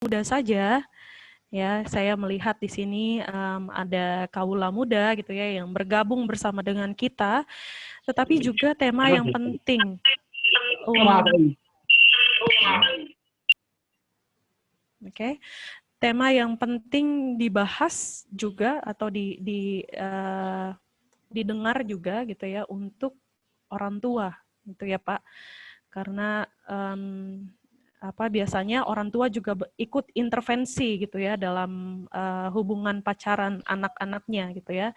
muda saja, ya, saya melihat di sini ada kaula muda gitu ya yang bergabung bersama dengan kita, tetapi juga tema yang penting. Oke. Tema yang penting dibahas juga atau didengar juga gitu ya untuk orang tua gitu ya Pak, karena biasanya orang tua juga ikut intervensi gitu ya dalam hubungan pacaran anak-anaknya gitu ya.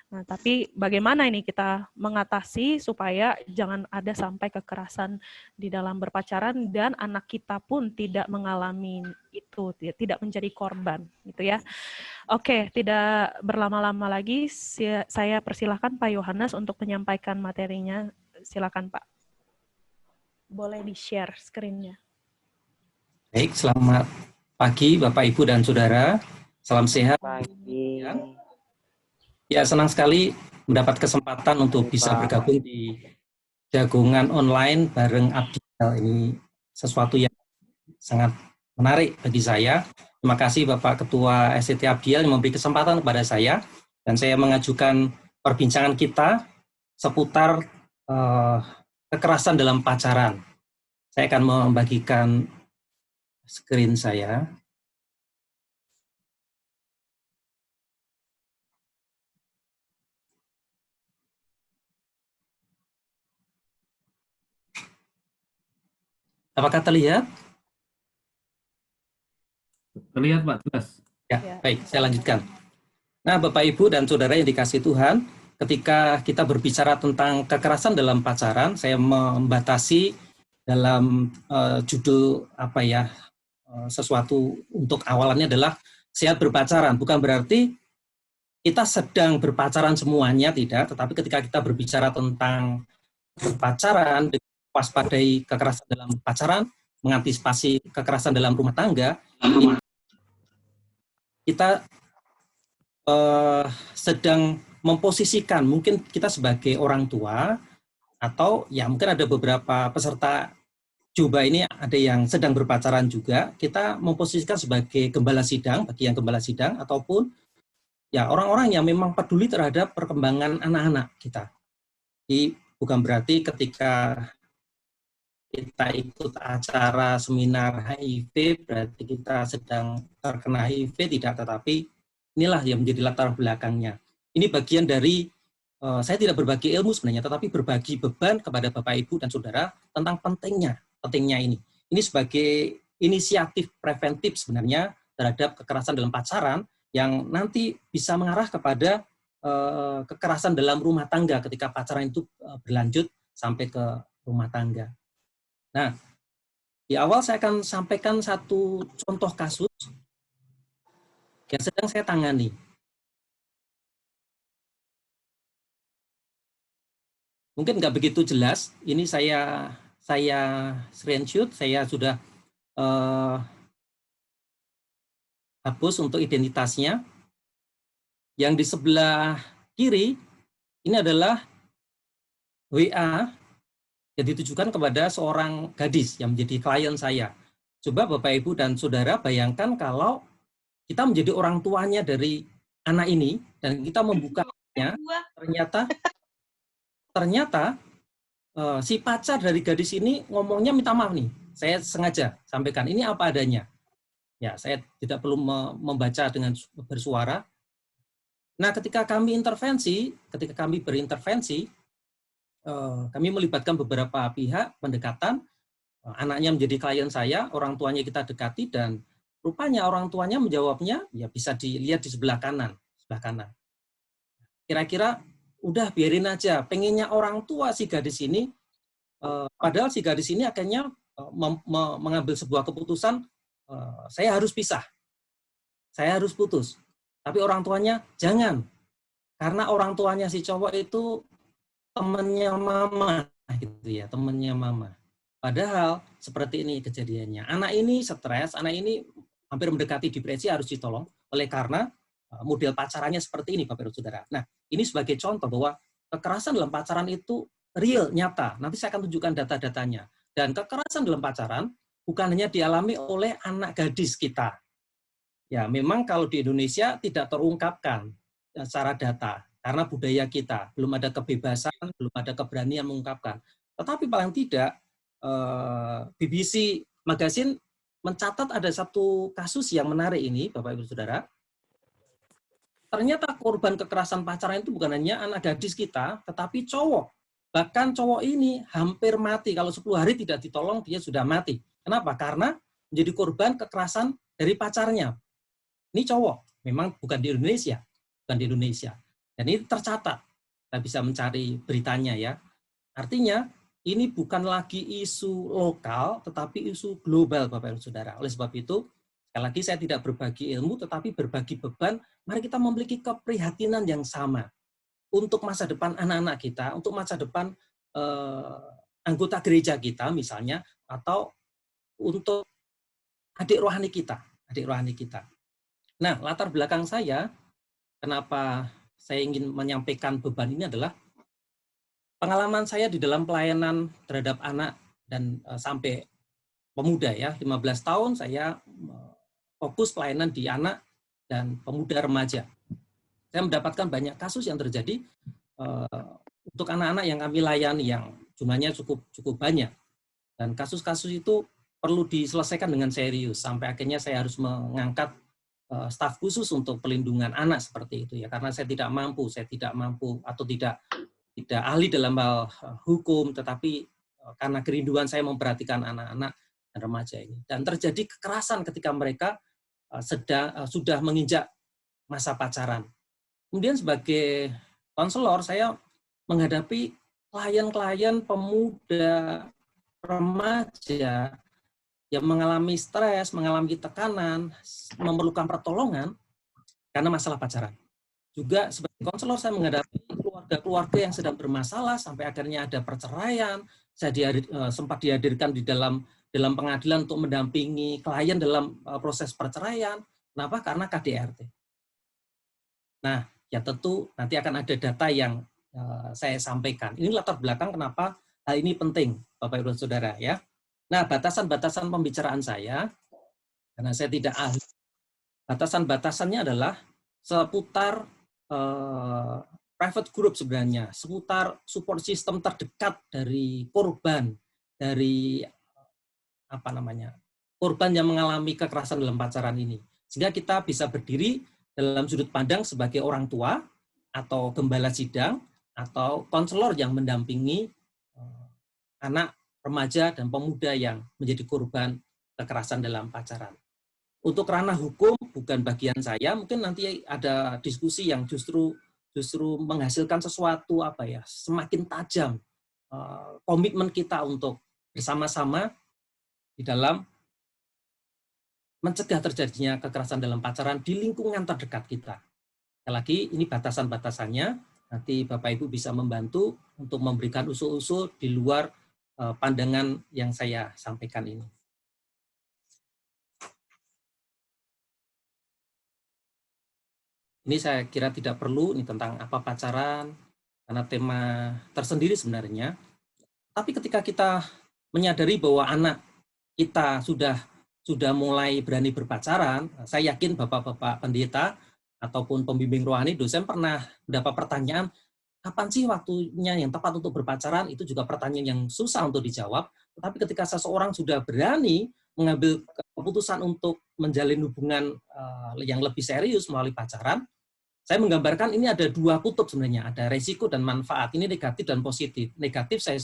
Nah, tapi bagaimana ini kita mengatasi supaya jangan ada sampai kekerasan di dalam berpacaran dan anak kita pun tidak mengalami itu, tidak menjadi korban gitu ya. Oke, tidak berlama-lama lagi, saya persilahkan Pak Yohanes untuk menyampaikan materinya. Silakan Pak. Boleh di-share screen-nya. Baik, selamat pagi Bapak, Ibu, dan Saudara. Salam sehat. Pagi. Ya, senang sekali mendapat kesempatan untuk bisa bergabung di jagungan online bareng Abdiel. Ini sesuatu yang sangat menarik bagi saya. Terima kasih Bapak Ketua SCT Abdiel yang memberi kesempatan kepada saya, dan saya mengajukan perbincangan kita seputar kekerasan dalam pacaran. Saya akan membagikan screen saya. Apakah terlihat? Terlihat Pak, jelas. Ya, baik, saya lanjutkan. Nah, Bapak, Ibu, dan Saudara yang dikasihi Tuhan, ketika kita berbicara tentang kekerasan dalam pacaran, saya membatasi dalam judul sesuatu untuk awalannya adalah sehat berpacaran. Bukan berarti kita sedang berpacaran semuanya, tidak, tetapi ketika kita berbicara tentang berpacaran, waspadai kekerasan dalam pacaran, mengantisipasi kekerasan dalam rumah tangga, kita sedang memposisikan, mungkin kita sebagai orang tua, atau ya mungkin ada beberapa peserta coba ini ada yang sedang berpacaran juga, kita memposisikan sebagai gembala sidang, bagi yang gembala sidang, ataupun ya orang-orang yang memang peduli terhadap perkembangan anak-anak kita. Jadi bukan berarti ketika kita ikut acara seminar HIV, berarti kita sedang terkena HIV, tidak, tetapi inilah yang menjadi latar belakangnya. Ini bagian dari, saya tidak berbagi ilmu sebenarnya, tetapi berbagi beban kepada Bapak, Ibu, dan Saudara tentang pentingnya ini. Ini sebagai inisiatif preventif sebenarnya terhadap kekerasan dalam pacaran yang nanti bisa mengarah kepada kekerasan dalam rumah tangga ketika pacaran itu berlanjut sampai ke rumah tangga. Nah, di awal saya akan sampaikan satu contoh kasus yang sedang saya tangani. Mungkin nggak begitu jelas, ini saya screenshot, saya sudah hapus untuk identitasnya. Yang di sebelah kiri, ini adalah WA yang ditujukan kepada seorang gadis yang menjadi klien saya. Coba Bapak, Ibu, dan Saudara bayangkan kalau kita menjadi orang tuanya dari anak ini, dan kita membukanya, ternyata si pacar dari gadis ini ngomongnya minta maaf nih. Saya sengaja sampaikan, ini apa adanya. Ya, saya tidak perlu membaca dengan bersuara. Nah, ketika kami berintervensi, kami melibatkan beberapa pihak pendekatan, anaknya menjadi klien saya, orang tuanya kita dekati, dan rupanya orang tuanya menjawabnya, ya bisa dilihat di sebelah kanan. Kira-kira, udah biarin aja, pengennya orang tua si gadis ini, padahal si gadis ini akhirnya mengambil sebuah keputusan, saya harus pisah, saya harus putus. Tapi orang tuanya, jangan. Karena orang tuanya si cowok itu temannya mama, gitu ya, temannya mama. Padahal seperti ini kejadiannya. Anak ini stres, anak ini hampir mendekati depresi, harus ditolong. Oleh karena model pacarannya seperti ini, Bapak Ibu Saudara. Nah, ini sebagai contoh bahwa kekerasan dalam pacaran itu real, nyata. Nanti saya akan tunjukkan data-datanya. Dan kekerasan dalam pacaran bukan hanya dialami oleh anak gadis kita. Ya, memang kalau di Indonesia tidak terungkapkan secara data karena budaya kita belum ada kebebasan, belum ada keberanian mengungkapkan. Tetapi paling tidak BBC Magazine mencatat ada satu kasus yang menarik ini, Bapak Ibu Saudara. Ternyata korban kekerasan pacaran itu bukan hanya anak gadis kita, tetapi cowok. Bahkan cowok ini hampir mati. Kalau 10 hari tidak ditolong, dia sudah mati. Kenapa? Karena menjadi korban kekerasan dari pacarnya. Ini cowok, memang bukan di Indonesia. Bukan di Indonesia. Dan ini tercatat. Kita bisa mencari beritanya ya. Artinya, ini bukan lagi isu lokal, tetapi isu global, Bapak Ibu Saudara. Oleh sebab itu, sekali lagi saya tidak berbagi ilmu, tetapi berbagi beban. Mari kita memiliki keprihatinan yang sama untuk masa depan anak-anak kita, untuk masa depan anggota gereja kita misalnya, atau untuk adik rohani kita. Nah, latar belakang saya, kenapa saya ingin menyampaikan beban ini adalah pengalaman saya di dalam pelayanan terhadap anak dan sampai pemuda ya, 15 tahun saya fokus pelayanan di anak dan pemuda remaja. Saya mendapatkan banyak kasus yang terjadi untuk anak-anak yang kami layani yang jumlahnya cukup banyak. Dan kasus-kasus itu perlu diselesaikan dengan serius sampai akhirnya saya harus mengangkat staf khusus untuk pelindungan anak seperti itu ya, karena saya tidak mampu atau tidak ahli dalam hal hukum, tetapi karena kerinduan saya memperhatikan anak-anak dan remaja ini. Dan terjadi kekerasan ketika mereka sudah menginjak masa pacaran. Kemudian sebagai konselor, saya menghadapi klien-klien pemuda remaja yang mengalami stres, mengalami tekanan, memerlukan pertolongan karena masalah pacaran. Juga sebagai konselor saya menghadapi keluarga-keluarga yang sedang bermasalah sampai akhirnya ada perceraian. Saya sempat dihadirkan di dalam pengadilan untuk mendampingi klien dalam proses perceraian. Kenapa? Karena KDRT. Nah, ya tentu nanti akan ada data yang saya sampaikan. Ini latar belakang kenapa hal ini penting, Bapak Ibu Saudara ya. Nah, batasan-batasan pembicaraan saya, karena saya tidak ahli, batasan-batasannya adalah seputar private group sebenarnya, seputar support system terdekat dari korban, dari korban yang mengalami kekerasan dalam pacaran ini. Sehingga kita bisa berdiri dalam sudut pandang sebagai orang tua, atau gembala sidang, atau konselor yang mendampingi anak, remaja, dan pemuda yang menjadi korban kekerasan dalam pacaran. Untuk ranah hukum bukan bagian saya, mungkin nanti ada diskusi yang justru menghasilkan sesuatu semakin tajam komitmen kita untuk bersama-sama di dalam mencegah terjadinya kekerasan dalam pacaran di lingkungan terdekat kita. Sekali lagi, ini batasan-batasannya, nanti Bapak Ibu bisa membantu untuk memberikan usul-usul di luar pandangan yang saya sampaikan ini. Ini saya kira tidak perlu, ini tentang apa pacaran, karena tema tersendiri sebenarnya. Tapi ketika kita menyadari bahwa anak kita sudah mulai berani berpacaran, saya yakin Bapak-Bapak pendeta ataupun pembimbing rohani, dosen pernah mendapat pertanyaan, kapan sih waktunya yang tepat untuk berpacaran? Itu juga pertanyaan yang susah untuk dijawab. Tetapi ketika seseorang sudah berani mengambil keputusan untuk menjalin hubungan yang lebih serius melalui pacaran, saya menggambarkan ini ada dua kutub sebenarnya, ada resiko dan manfaat. Ini negatif dan positif. Negatif saya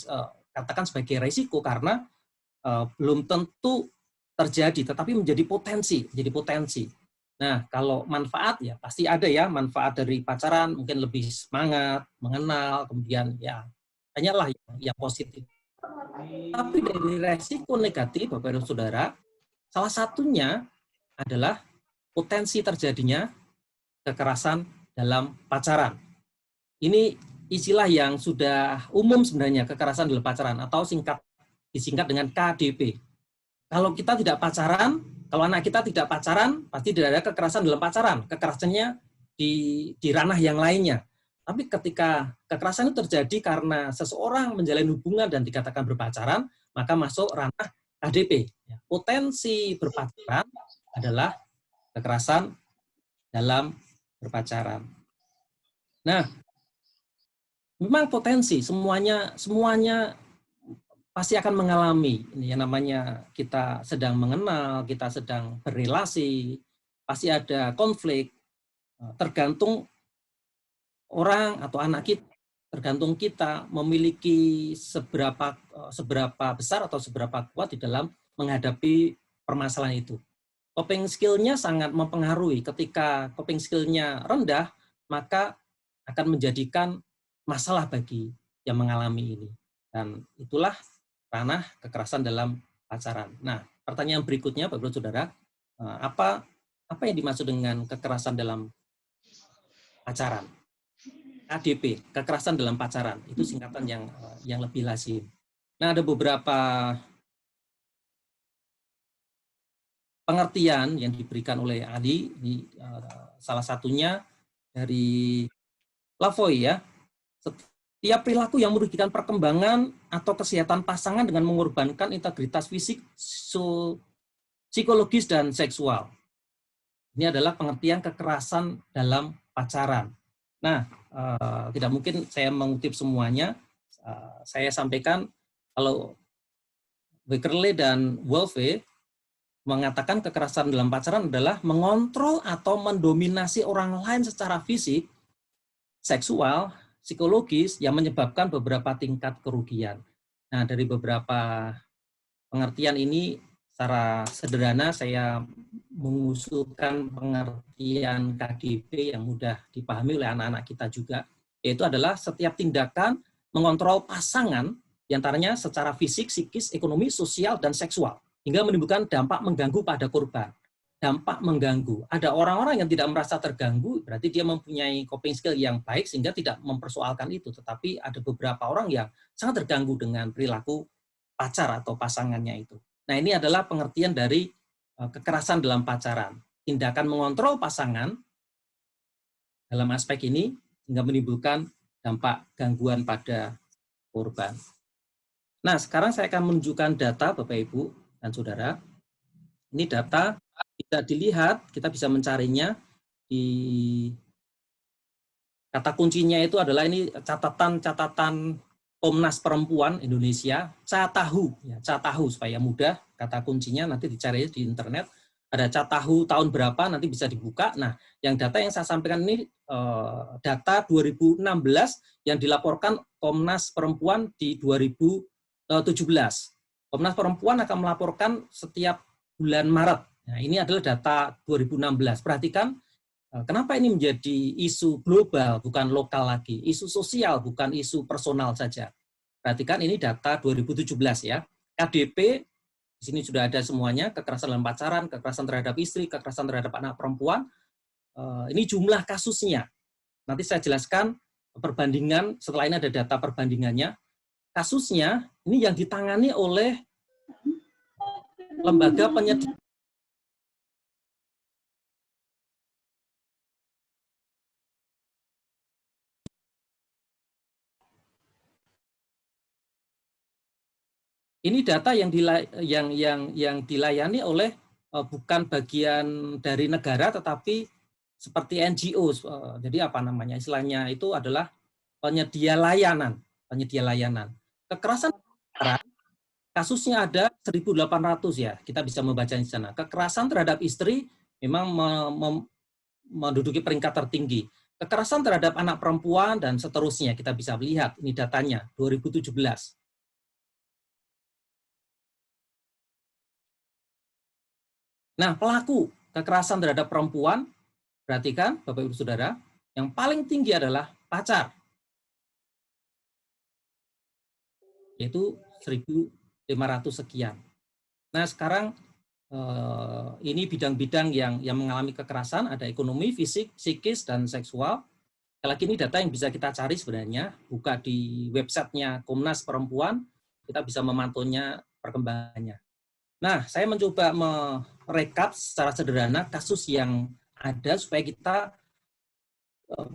katakan sebagai resiko karena belum tentu terjadi, tetapi menjadi potensi. Nah, kalau manfaat ya pasti ada ya, manfaat dari pacaran mungkin lebih semangat, mengenal, kemudian ya banyaklah yang positif. Tapi dari resiko negatif, Bapak dan Saudara, salah satunya adalah potensi terjadinya kekerasan dalam pacaran. Ini istilah yang sudah umum sebenarnya, kekerasan dalam pacaran, atau disingkat dengan KDP. Kalau kita tidak pacaran, kalau anak kita tidak pacaran, pasti tidak ada kekerasan dalam pacaran. Kekerasannya di ranah yang lainnya. Tapi ketika kekerasan itu terjadi karena seseorang menjalin hubungan dan dikatakan berpacaran, maka masuk ranah KDP. Potensi berpacaran adalah kekerasan dalam berpacaran. Nah, memang potensi semuanya pasti akan mengalami ini yang namanya kita sedang mengenal, kita sedang berrelasi, pasti ada konflik, tergantung orang atau anak kita, tergantung kita memiliki seberapa besar atau seberapa kuat di dalam menghadapi permasalahan itu. Coping skill-nya sangat mempengaruhi. Ketika coping skill-nya rendah, maka akan menjadikan masalah bagi yang mengalami ini. Dan itulah ranah kekerasan dalam pacaran. Nah, pertanyaan berikutnya, Bapak Ibu Saudara, apa yang dimaksud dengan kekerasan dalam pacaran? KDP, kekerasan dalam pacaran, itu singkatan yang lebih lazim. Nah, ada beberapa pengertian yang diberikan oleh ahli, ini salah satunya dari Lavoie ya. Setiap perilaku yang merugikan perkembangan atau kesehatan pasangan dengan mengorbankan integritas fisik, psikologis, dan seksual. Ini adalah pengertian kekerasan dalam pacaran. Nah, tidak mungkin saya mengutip semuanya. Saya sampaikan kalau Wickerle dan Wolfe mengatakan kekerasan dalam pacaran adalah mengontrol atau mendominasi orang lain secara fisik, seksual, psikologis yang menyebabkan beberapa tingkat kerugian. Nah, dari beberapa pengertian ini secara sederhana saya mengusulkan pengertian KDP yang mudah dipahami oleh anak-anak kita juga, yaitu adalah setiap tindakan mengontrol pasangan diantaranya secara fisik, psikis, ekonomi, sosial, dan seksual, hingga menimbulkan dampak mengganggu pada korban. Dampak mengganggu. Ada orang-orang yang tidak merasa terganggu, berarti dia mempunyai coping skill yang baik sehingga tidak mempersoalkan itu. Tetapi ada beberapa orang yang sangat terganggu dengan perilaku pacar atau pasangannya itu. Nah, ini adalah pengertian dari kekerasan dalam pacaran. Tindakan mengontrol pasangan dalam aspek ini hingga menimbulkan dampak gangguan pada korban. Nah, sekarang saya akan menunjukkan data Bapak Ibu dan Saudara. Ini data bisa dilihat, kita bisa mencarinya di kata kuncinya itu adalah ini catatan Komnas Perempuan Indonesia, Catahu, ya, Catahu supaya mudah, kata kuncinya nanti dicari di internet. Ada Catahu tahun berapa nanti bisa dibuka. Nah, data yang saya sampaikan ini data 2016 yang dilaporkan Komnas Perempuan di 2017. Komnas Perempuan akan melaporkan setiap bulan Maret. Nah, ini adalah data 2016. Perhatikan, kenapa ini menjadi isu global, bukan lokal lagi. Isu sosial, bukan isu personal saja. Perhatikan, ini data 2017 ya. KDP, di sini sudah ada semuanya, kekerasan dalam pacaran, kekerasan terhadap istri, kekerasan terhadap anak perempuan. Ini jumlah kasusnya. Nanti saya jelaskan perbandingan, setelah ini ada data perbandingannya. Kasusnya, ini yang ditangani oleh lembaga penyedia. Ini data yang dilayani oleh bukan bagian dari negara, tetapi seperti NGO. Jadi apa namanya? Istilahnya itu adalah penyedia layanan. Kekerasan kasusnya ada 1.800 ya. Kita bisa membaca di sana. Kekerasan terhadap istri memang menduduki peringkat tertinggi. Kekerasan terhadap anak perempuan dan seterusnya kita bisa lihat ini datanya 2017. Nah, pelaku kekerasan terhadap perempuan, perhatikan Bapak Ibu Saudara, yang paling tinggi adalah pacar, yaitu 1.500 sekian. Nah, sekarang ini bidang-bidang yang mengalami kekerasan, ada ekonomi, fisik, psikis, dan seksual. Sekali lagi ini data yang bisa kita cari sebenarnya, buka di websitenya Komnas Perempuan, kita bisa memantaunya perkembangannya. Nah, saya mencoba merekap secara sederhana kasus yang ada supaya kita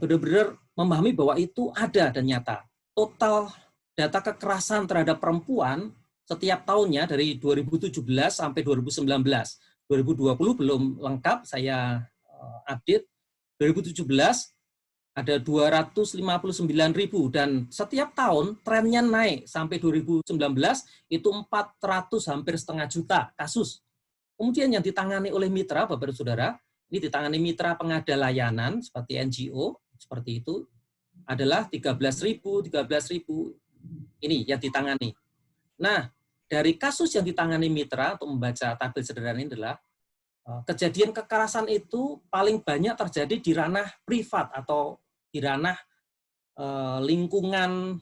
benar-benar memahami bahwa itu ada dan nyata. Total data kekerasan terhadap perempuan setiap tahunnya dari 2017 sampai 2019. 2020 belum lengkap, saya update. 2017 ada 259.000 dan setiap tahun trennya naik sampai 2019 itu 400 hampir setengah juta kasus. Kemudian yang ditangani oleh mitra, Bapak dan Saudara, ini ditangani mitra pengada layanan seperti NGO, seperti itu, adalah 13.000. Ini yang ditangani. Nah, dari kasus yang ditangani mitra, untuk membaca tabel sederhana ini adalah, kejadian kekerasan itu paling banyak terjadi di ranah privat atau di ranah lingkungan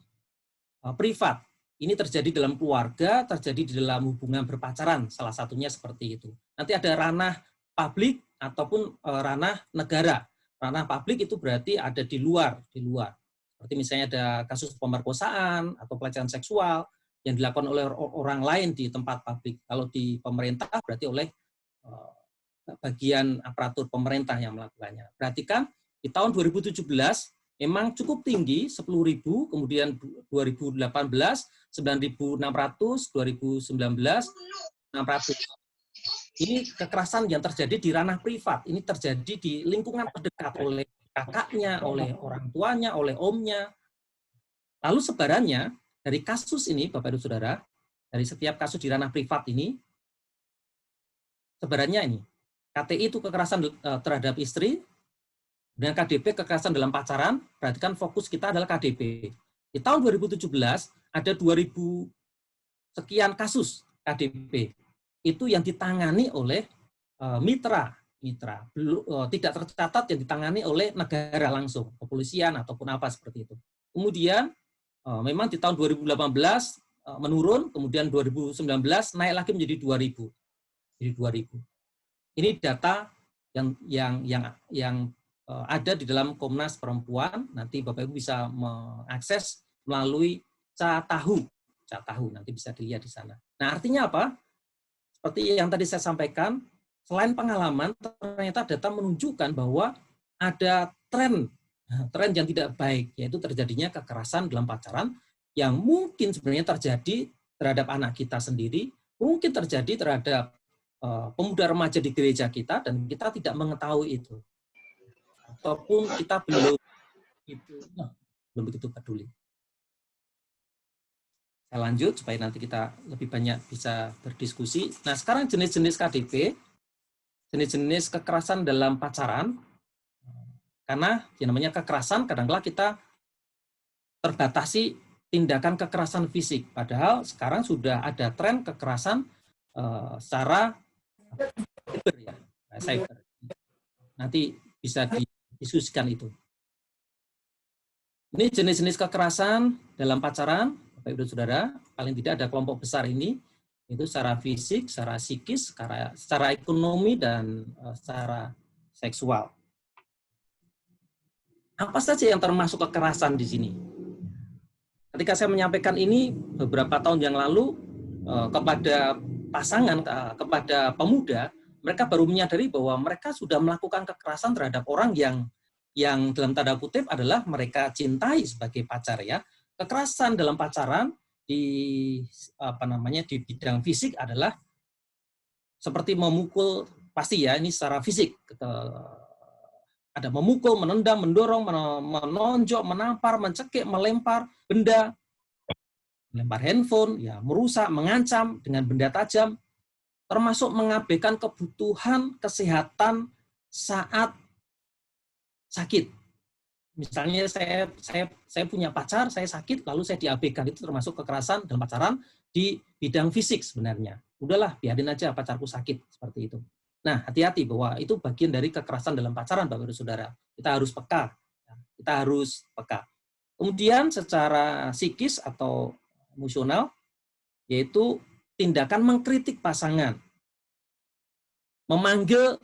privat. Ini terjadi dalam keluarga, terjadi di dalam hubungan berpacaran, salah satunya seperti itu. Nanti ada ranah publik ataupun ranah negara. Ranah publik itu berarti ada di luar. Seperti misalnya ada kasus pemerkosaan atau pelecehan seksual yang dilakukan oleh orang lain di tempat publik. Kalau di pemerintah berarti oleh bagian aparatur pemerintah yang melakukannya. Perhatikan di tahun 2017 memang cukup tinggi, 10.000, kemudian 2018, 9.600, 2019, 600. Ini kekerasan yang terjadi di ranah privat, ini terjadi di lingkungan terdekat oleh kakaknya, oleh orang tuanya, oleh omnya. Lalu sebarannya, dari kasus ini, Bapak Ibu Saudara, dari setiap kasus di ranah privat ini, sebarannya ini, KTI itu kekerasan terhadap istri, dan KDP kekerasan dalam pacaran, perhatikan fokus kita adalah KDP. Di tahun 2017 ada 2.000 sekian kasus KDP. Itu yang ditangani oleh mitra. Tidak tercatat yang ditangani oleh negara langsung, kepolisian ataupun apa seperti itu. Kemudian memang di tahun 2018 menurun, kemudian 2019 naik lagi menjadi 2.000. Jadi 2.000. Ini data yang ada di dalam Komnas Perempuan, nanti Bapak Ibu bisa mengakses melalui Catahu, nanti bisa dilihat di sana. Nah, artinya apa? Seperti yang tadi saya sampaikan, selain pengalaman, ternyata data menunjukkan bahwa ada tren yang tidak baik, yaitu terjadinya kekerasan dalam pacaran yang mungkin sebenarnya terjadi terhadap anak kita sendiri, mungkin terjadi terhadap pemuda remaja di gereja kita, dan kita tidak mengetahui itu. Ataupun kita belum begitu peduli. Saya lanjut supaya nanti kita lebih banyak bisa berdiskusi. Nah, sekarang jenis-jenis KDP, jenis-jenis kekerasan dalam pacaran, karena yang namanya kekerasan kadang-kala kita terbatasi tindakan kekerasan fisik, padahal sekarang sudah ada tren kekerasan secara cyber. Nanti bisa didiskusikan itu. Ini jenis-jenis kekerasan dalam pacaran, Bapak Ibu Saudara, paling tidak ada kelompok besar ini, itu secara fisik, secara psikis, secara ekonomi, dan secara seksual. Apa saja yang termasuk kekerasan di sini? Ketika saya menyampaikan ini beberapa tahun yang lalu kepada pasangan, kepada pemuda, mereka baru menyadari bahwa mereka sudah melakukan kekerasan terhadap orang yang dalam tanda kutip adalah mereka cintai sebagai pacar, ya. Kekerasan dalam pacaran di bidang fisik adalah seperti memukul, pasti ya, ini secara fisik. Ada memukul, menendang, mendorong, menonjok, menampar, mencekik, melempar benda, melempar handphone, ya, merusak, mengancam dengan benda tajam, termasuk mengabaikan kebutuhan kesehatan saat sakit. Misalnya saya punya pacar, saya sakit, lalu saya diabaikan, itu termasuk kekerasan dalam pacaran di bidang fisik sebenarnya. Udahlah, biarin aja pacarku sakit, seperti itu. Nah, hati-hati bahwa itu bagian dari kekerasan dalam pacaran, Bapak dan Saudara. Kita harus peka. Kemudian secara psikis atau emosional, yaitu tindakan mengkritik pasangan, memanggil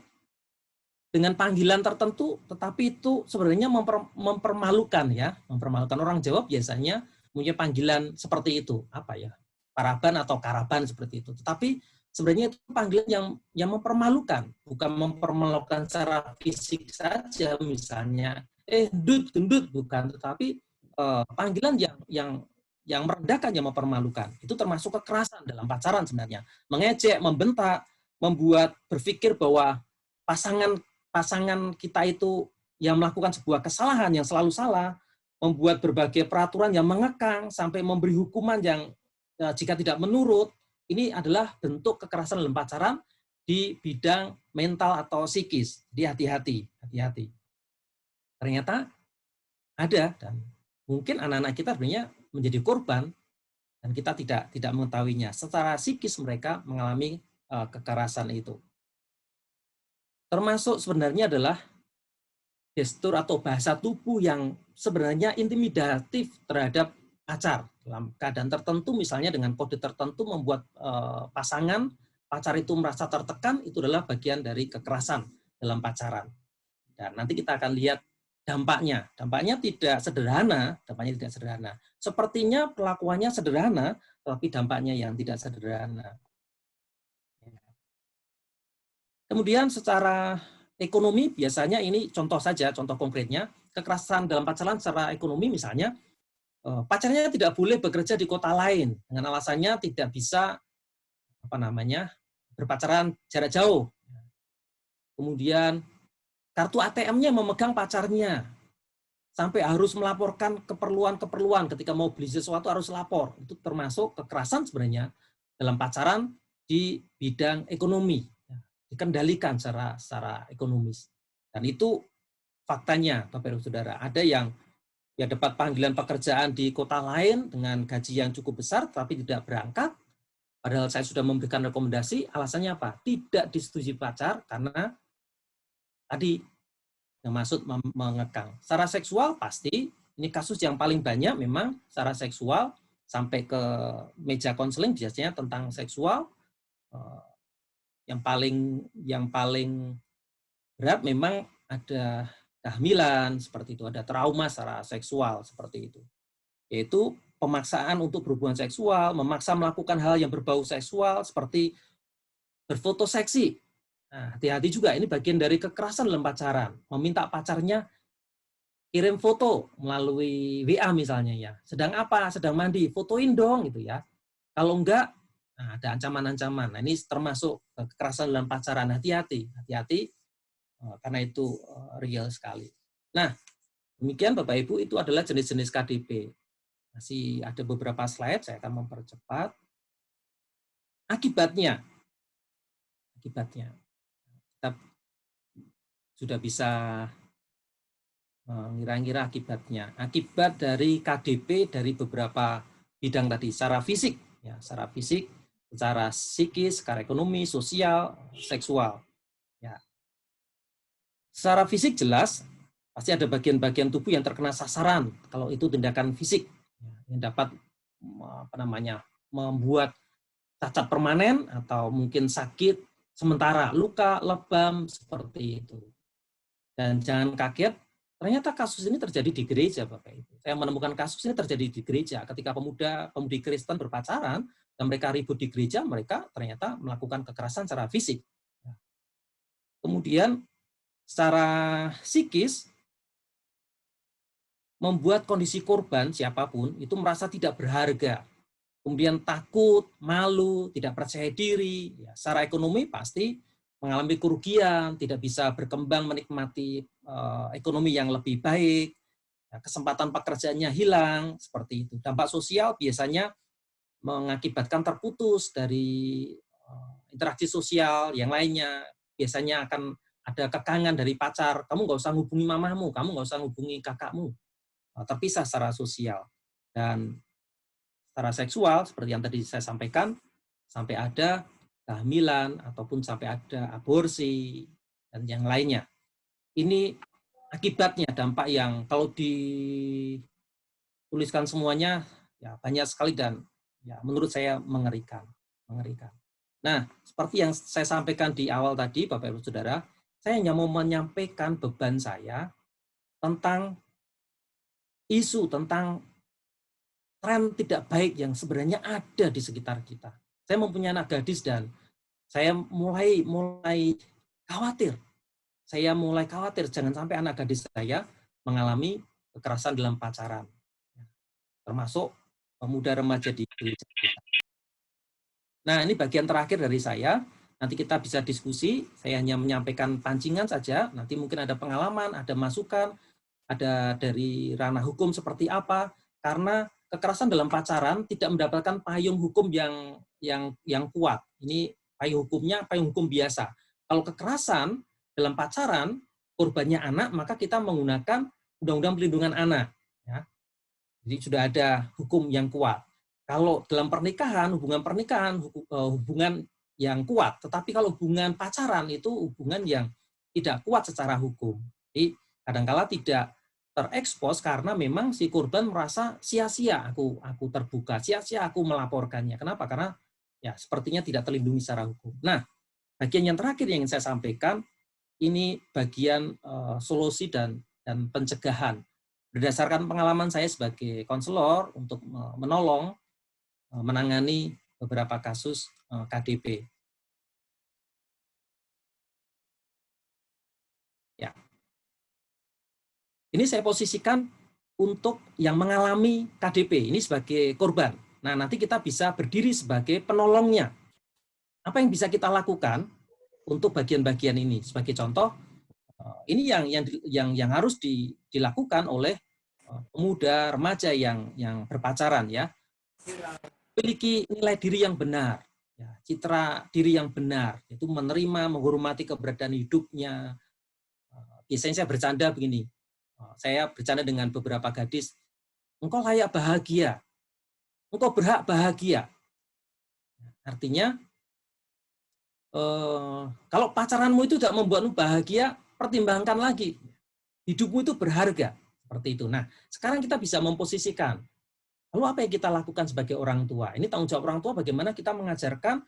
dengan panggilan tertentu, tetapi itu sebenarnya mempermalukan, ya, mempermalukan. Orang Jawa biasanya punya panggilan seperti itu, apa ya, paraban atau karaban seperti itu. Tetapi sebenarnya itu panggilan yang mempermalukan, bukan mempermalukan secara fisik saja, misalnya gendut, bukan, tetapi panggilan yang yang merendahkan, yang mempermalukan. Itu termasuk kekerasan dalam pacaran sebenarnya. Mengejek, membentak, membuat berpikir bahwa pasangan kita itu yang melakukan sebuah kesalahan yang selalu salah, membuat berbagai peraturan yang mengekang, sampai memberi hukuman yang jika tidak menurut, ini adalah bentuk kekerasan dalam pacaran di bidang mental atau psikis. Jadi hati-hati. Ternyata ada, dan mungkin anak-anak kita sebenarnya menjadi korban dan kita tidak mengetahuinya. Secara psikis mereka mengalami kekerasan itu. Termasuk sebenarnya adalah gestur atau bahasa tubuh yang sebenarnya intimidatif terhadap pacar. Dalam keadaan tertentu, misalnya dengan kode tertentu membuat pacar itu merasa tertekan, itu adalah bagian dari kekerasan dalam pacaran. Dan nanti kita akan lihat dampaknya. Dampaknya tidak sederhana. Sepertinya perlakuannya sederhana, tapi dampaknya yang tidak sederhana. Kemudian secara ekonomi, biasanya ini contoh saja, contoh konkretnya, kekerasan dalam pacaran secara ekonomi misalnya, pacarnya tidak boleh bekerja di kota lain dengan alasannya tidak bisa berpacaran jarak jauh. Kemudian kartu ATM-nya memegang pacarnya, sampai harus melaporkan keperluan ketika mau beli sesuatu harus lapor. Itu termasuk kekerasan sebenarnya dalam pacaran di bidang ekonomi, dikendalikan secara ekonomis. Dan itu faktanya, Bapak Ibu Saudara, ada yang dapat panggilan pekerjaan di kota lain dengan gaji yang cukup besar, tapi tidak berangkat. Padahal saya sudah memberikan rekomendasi, alasannya apa? Tidak disetujui pacar, karena tadi yang maksud mengekang. Secara seksual pasti, ini kasus yang paling banyak memang secara seksual, sampai ke meja konseling biasanya tentang seksual. Yang paling berat memang ada kehamilan, seperti itu, ada trauma secara seksual, seperti itu. Yaitu pemaksaan untuk berhubungan seksual, memaksa melakukan hal yang berbau seksual, seperti berfoto seksi. Nah, hati-hati juga, ini bagian dari kekerasan dalam pacaran. Meminta pacarnya kirim foto melalui WA misalnya ya. Sedang apa? Sedang mandi, fotoin dong gitu ya. Kalau enggak, nah, ada ancaman-ancaman. Nah, ini termasuk kekerasan dalam pacaran. Hati-hati, karena itu real sekali. Nah, demikian Bapak Ibu, itu adalah jenis-jenis KDP. Masih ada beberapa slide, saya akan mempercepat. Akibatnya, kita sudah bisa mengira-ngira akibatnya. Akibat dari KDP dari beberapa bidang tadi, secara fisik, secara psikis, secara ekonomi, sosial, seksual. Ya. Secara fisik jelas, pasti ada bagian-bagian tubuh yang terkena sasaran kalau itu tindakan fisik yang dapat membuat cacat permanen atau mungkin sakit sementara, luka, lebam, seperti itu. Dan jangan kaget, ternyata kasus ini terjadi di gereja, Bapak Ibu. Saya menemukan kasus ini terjadi di gereja ketika pemudi Kristen berpacaran dan mereka ribut di gereja, mereka ternyata melakukan kekerasan secara fisik. Kemudian secara psikis, membuat kondisi korban siapapun itu merasa tidak berharga. Kemudian takut, malu, tidak percaya diri. Ya, secara ekonomi pasti mengalami kerugian, tidak bisa berkembang menikmati ekonomi yang lebih baik, ya, kesempatan pekerjaannya hilang, seperti itu. Dampak sosial biasanya mengakibatkan terputus dari interaksi sosial yang lainnya. Biasanya akan ada kekangan dari pacar, kamu nggak usah hubungi mamamu, kamu nggak usah hubungi kakakmu. Terpisah secara sosial. Dan secara seksual, seperti yang tadi saya sampaikan, sampai ada kehamilan, ataupun sampai ada aborsi, dan yang lainnya. Ini akibatnya, dampak yang kalau dituliskan semuanya, ya banyak sekali dan ya menurut saya mengerikan. Nah, seperti yang saya sampaikan di awal tadi, Bapak Ibu Saudara, saya hanya mau menyampaikan beban saya tentang isu tentang tren tidak baik yang sebenarnya ada di sekitar kita. Saya mempunyai anak gadis dan saya mulai khawatir. Saya mulai khawatir jangan sampai anak gadis saya mengalami kekerasan dalam pacaran. Termasuk pemuda remaja di gereja kita. Nah, ini bagian terakhir dari saya. Nanti kita bisa diskusi. Saya hanya menyampaikan pancingan saja. Nanti mungkin ada pengalaman, ada masukan, ada dari ranah hukum seperti apa. Karena kekerasan dalam pacaran tidak mendapatkan payung hukum yang kuat. Ini payung hukumnya payung hukum biasa. Kalau kekerasan dalam pacaran korbannya anak, maka kita menggunakan Undang-Undang Perlindungan Anak. Ya. Jadi sudah ada hukum yang kuat. Kalau dalam pernikahan, hubungan yang kuat. Tetapi kalau hubungan pacaran itu hubungan yang tidak kuat secara hukum. Jadi kadang-kala tidak terekspos karena memang si korban merasa sia-sia aku terbuka, sia-sia aku melaporkannya. Kenapa? Karena ya sepertinya tidak terlindungi secara hukum. Nah, bagian yang terakhir yang ingin saya sampaikan ini bagian solusi dan pencegahan. Berdasarkan pengalaman saya sebagai konselor untuk menolong menangani beberapa kasus KDP. Ya. Ini saya posisikan untuk yang mengalami KDP ini sebagai korban. Nah, nanti kita bisa berdiri sebagai penolongnya. Apa yang bisa kita lakukan untuk bagian-bagian ini? Sebagai contoh, ini yang harus dilakukan oleh pemuda remaja yang berpacaran ya. Memiliki nilai diri yang benar, ya, citra diri yang benar, itu menerima, menghormati keberadaan hidupnya. Biasanya saya bercanda begini, saya bercanda dengan beberapa gadis, engkau layak bahagia, engkau berhak bahagia. Artinya, kalau pacaranmu itu tidak membuatmu bahagia, pertimbangkan lagi. Hidupmu itu berharga, seperti itu. Nah, sekarang kita bisa memposisikan, lalu apa yang kita lakukan sebagai orang tua? Ini tanggung jawab orang tua bagaimana kita mengajarkan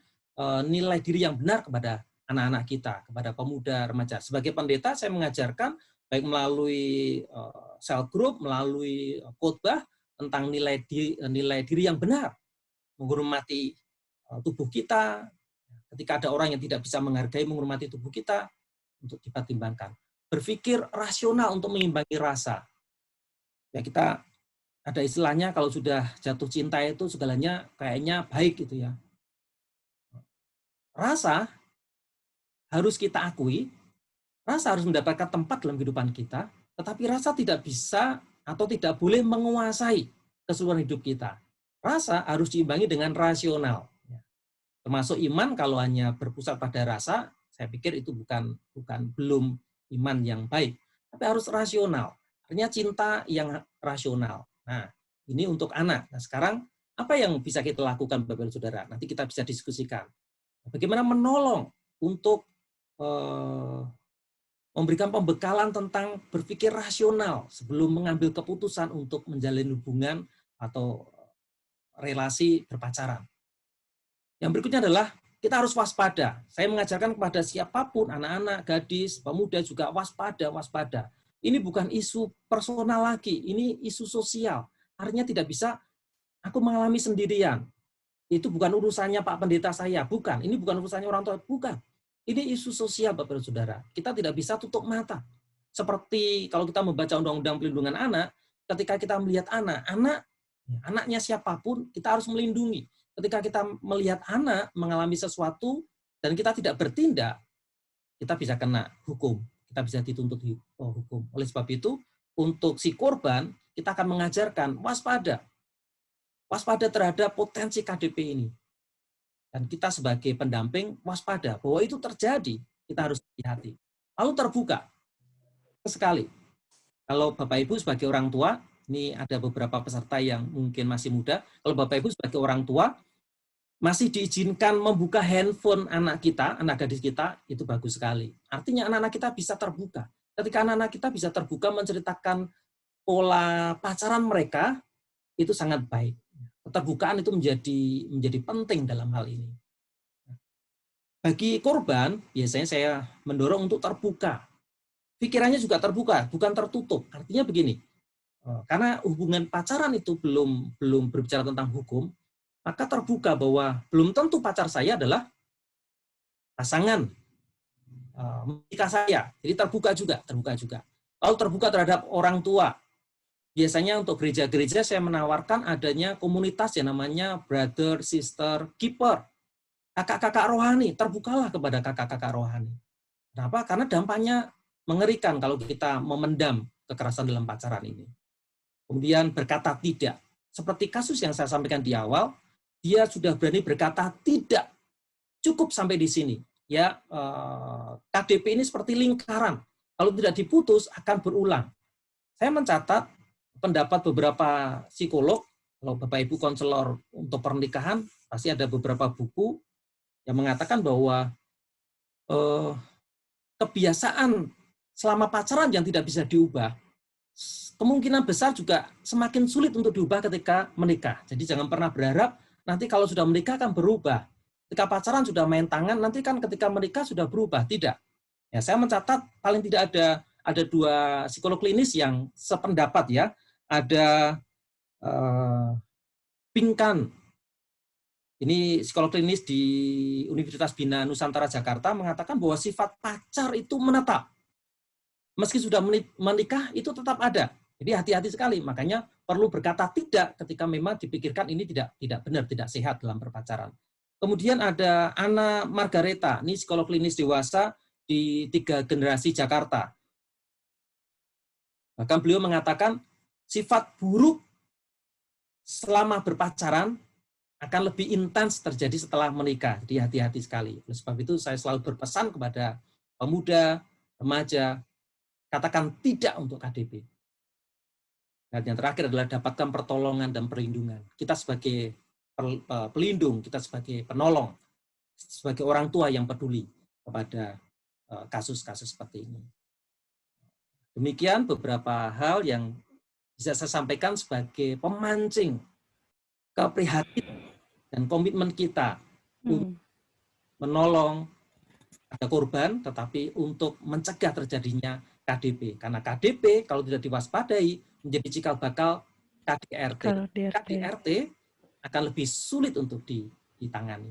nilai diri yang benar kepada anak-anak kita, kepada pemuda remaja. Sebagai pendeta saya mengajarkan baik melalui cell group, melalui khotbah tentang nilai diri yang benar, menghormati tubuh kita. Ketika ada orang yang tidak bisa menghargai, menghormati tubuh kita, untuk dipertimbangkan. Berpikir rasional untuk mengimbangi rasa. Ya kita ada istilahnya kalau sudah jatuh cinta itu segalanya kayaknya baik gitu ya. Rasa harus kita akui, rasa harus mendapatkan tempat dalam kehidupan kita, tetapi rasa tidak bisa atau tidak boleh menguasai keseluruhan hidup kita. Rasa harus diimbangi dengan rasional. Termasuk iman kalau hanya berpusat pada rasa, saya pikir itu belum iman yang baik, tapi harus rasional. Artinya cinta yang rasional. Nah, ini untuk anak. Nah, sekarang apa yang bisa kita lakukan, Bapak dan Saudara? Nanti kita bisa diskusikan. Bagaimana menolong untuk memberikan pembekalan tentang berpikir rasional sebelum mengambil keputusan untuk menjalin hubungan atau relasi berpacaran. Yang berikutnya adalah kita harus waspada. Saya mengajarkan kepada siapapun, anak-anak, gadis, pemuda juga waspada. Ini bukan isu personal lagi, ini isu sosial. Artinya tidak bisa aku mengalami sendirian. Itu bukan urusannya Pak Pendeta saya, bukan. Ini bukan urusannya orang tua, bukan. Ini isu sosial, Bapak dan Saudara. Kita tidak bisa tutup mata. Seperti kalau kita membaca Undang-Undang Perlindungan Anak, ketika kita melihat anaknya siapapun, kita harus melindungi. Ketika kita melihat anak mengalami sesuatu dan kita tidak bertindak, kita bisa kena hukum. Kita bisa dituntut hukum. Oleh sebab itu, untuk si korban, kita akan mengajarkan waspada. Waspada terhadap potensi KDP ini. Dan kita sebagai pendamping waspada bahwa itu terjadi, kita harus hati-hati. Lalu terbuka sekali. Kalau Bapak Ibu sebagai orang tua, ini ada beberapa peserta yang mungkin masih muda. Kalau Bapak Ibu sebagai orang tua masih diizinkan membuka handphone anak kita, anak gadis kita, itu bagus sekali. Artinya anak-anak kita bisa terbuka. Ketika anak-anak kita bisa terbuka menceritakan pola pacaran mereka, itu sangat baik. Keterbukaan itu menjadi penting dalam hal ini. Bagi korban, biasanya saya mendorong untuk terbuka. Pikirannya juga terbuka, bukan tertutup. Artinya begini, karena hubungan pacaran itu belum berbicara tentang hukum, maka terbuka bahwa belum tentu pacar saya adalah pasangan menikah saya. Jadi terbuka juga. Lalu terbuka terhadap orang tua. biasanya untuk gereja-gereja saya menawarkan adanya komunitas yang namanya brother, sister, keeper. Kakak-kakak rohani, terbukalah kepada kakak-kakak rohani. Kenapa? Karena dampaknya mengerikan kalau kita memendam kekerasan dalam pacaran ini. Kemudian berkata tidak. Seperti kasus yang saya sampaikan di awal, dia sudah berani berkata tidak. Cukup sampai di sini. Ya, KDP ini seperti lingkaran. Kalau tidak diputus akan berulang. Saya mencatat pendapat beberapa psikolog, kalau Bapak Ibu konselor untuk pernikahan, pasti ada beberapa buku yang mengatakan bahwa kebiasaan selama pacaran yang tidak bisa diubah, kemungkinan besar juga semakin sulit untuk diubah ketika menikah. Jadi jangan pernah berharap nanti kalau sudah menikah akan berubah. Ketika pacaran sudah main tangan, nanti kan ketika menikah sudah berubah. Tidak. Ya, saya mencatat paling tidak ada 2 psikolog klinis yang sependapat ya. Ada Pinkan, ini psikolog klinis di Universitas Bina Nusantara Jakarta, mengatakan bahwa sifat pacar itu menetap. Meski sudah menikah, itu tetap ada. Jadi hati-hati sekali. Makanya perlu berkata tidak ketika memang dipikirkan ini tidak benar, tidak sehat dalam berpacaran. Kemudian ada Ana Margareta, ini psikolog klinis dewasa di 3 generasi Jakarta. Bahkan beliau mengatakan sifat buruk selama berpacaran akan lebih intens terjadi setelah menikah. Jadi hati-hati sekali. Oleh sebab itu saya selalu berpesan kepada pemuda, remaja, katakan tidak untuk KDP. Dan yang terakhir adalah dapatkan pertolongan dan perlindungan. Kita sebagai pelindung, kita sebagai penolong, sebagai orang tua yang peduli kepada kasus-kasus seperti ini. Demikian beberapa hal yang bisa saya sampaikan sebagai pemancing keprihatinan dan komitmen kita untuk menolong ada korban, tetapi untuk mencegah terjadinya KDP. Karena KDP kalau tidak diwaspadai menjadi cikal bakal KDRT. KDRT akan lebih sulit untuk ditangani.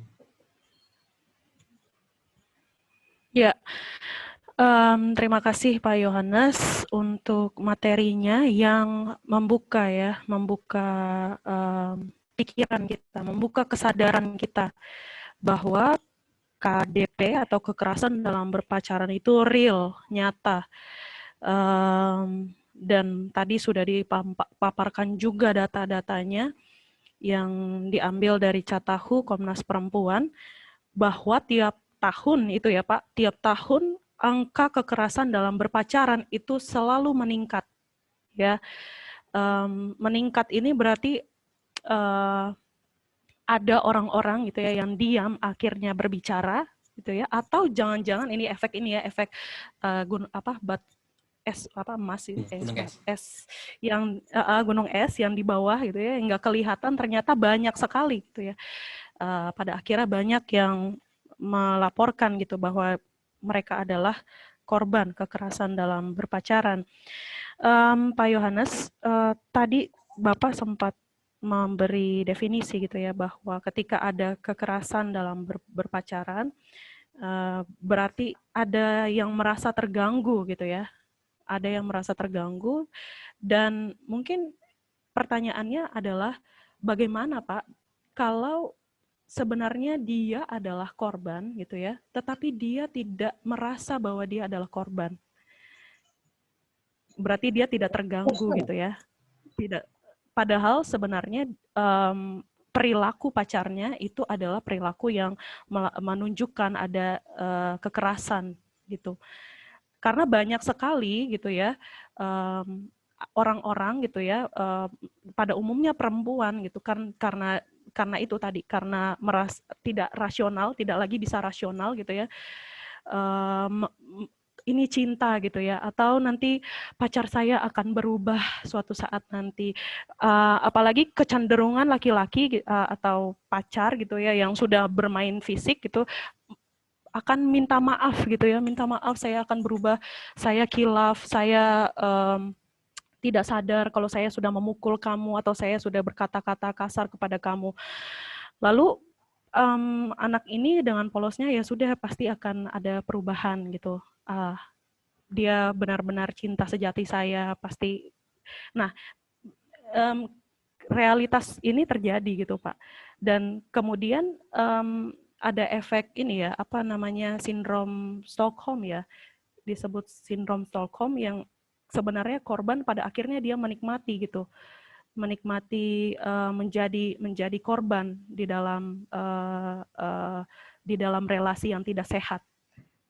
Ya, terima kasih Pak Yohanes untuk materinya yang membuka pikiran kita, membuka kesadaran kita bahwa KDP atau kekerasan dalam berpacaran itu real, nyata. Dan tadi sudah dipaparkan juga data-datanya yang diambil dari Catahu Komnas Perempuan, bahwa tiap tahun itu ya Pak, tiap tahun angka kekerasan dalam berpacaran itu selalu meningkat. Ya, meningkat ini berarti ada orang-orang gitu ya yang diam akhirnya berbicara gitu ya, atau jangan-jangan ini efek es yang gunung es yang di bawah gitu ya, nggak kelihatan ternyata banyak sekali gitu ya. Pada akhirnya banyak yang melaporkan gitu bahwa mereka adalah korban kekerasan dalam berpacaran. Pak Yohanes, tadi Bapak sempat memberi definisi gitu ya, bahwa ketika ada kekerasan dalam berpacaran, berarti ada yang merasa terganggu gitu ya. Ada yang merasa terganggu, dan mungkin pertanyaannya adalah bagaimana Pak kalau sebenarnya dia adalah korban gitu ya, tetapi dia tidak merasa bahwa dia adalah korban. Berarti dia tidak terganggu gitu ya. Tidak. Padahal sebenarnya perilaku pacarnya itu adalah perilaku yang menunjukkan ada kekerasan gitu. Karena banyak sekali gitu ya orang-orang gitu ya, pada umumnya perempuan gitu kan, karena itu tadi, karena tidak rasional, tidak lagi bisa rasional gitu ya, ini cinta gitu ya, atau nanti pacar saya akan berubah suatu saat nanti, apalagi kecenderungan laki-laki atau pacar gitu ya yang sudah bermain fisik gitu, akan minta maaf gitu ya, minta maaf, saya akan berubah, saya khilaf, saya tidak sadar kalau saya sudah memukul kamu atau saya sudah berkata-kata kasar kepada kamu. Lalu anak ini dengan polosnya ya sudah pasti akan ada perubahan gitu. Dia benar-benar cinta sejati saya pasti. Nah, realitas ini terjadi gitu Pak. Dan kemudian ada efek ini ya, apa namanya, sindrom Stockholm ya, disebut sindrom Stockholm, yang sebenarnya korban pada akhirnya dia menikmati gitu, menjadi korban di dalam relasi yang tidak sehat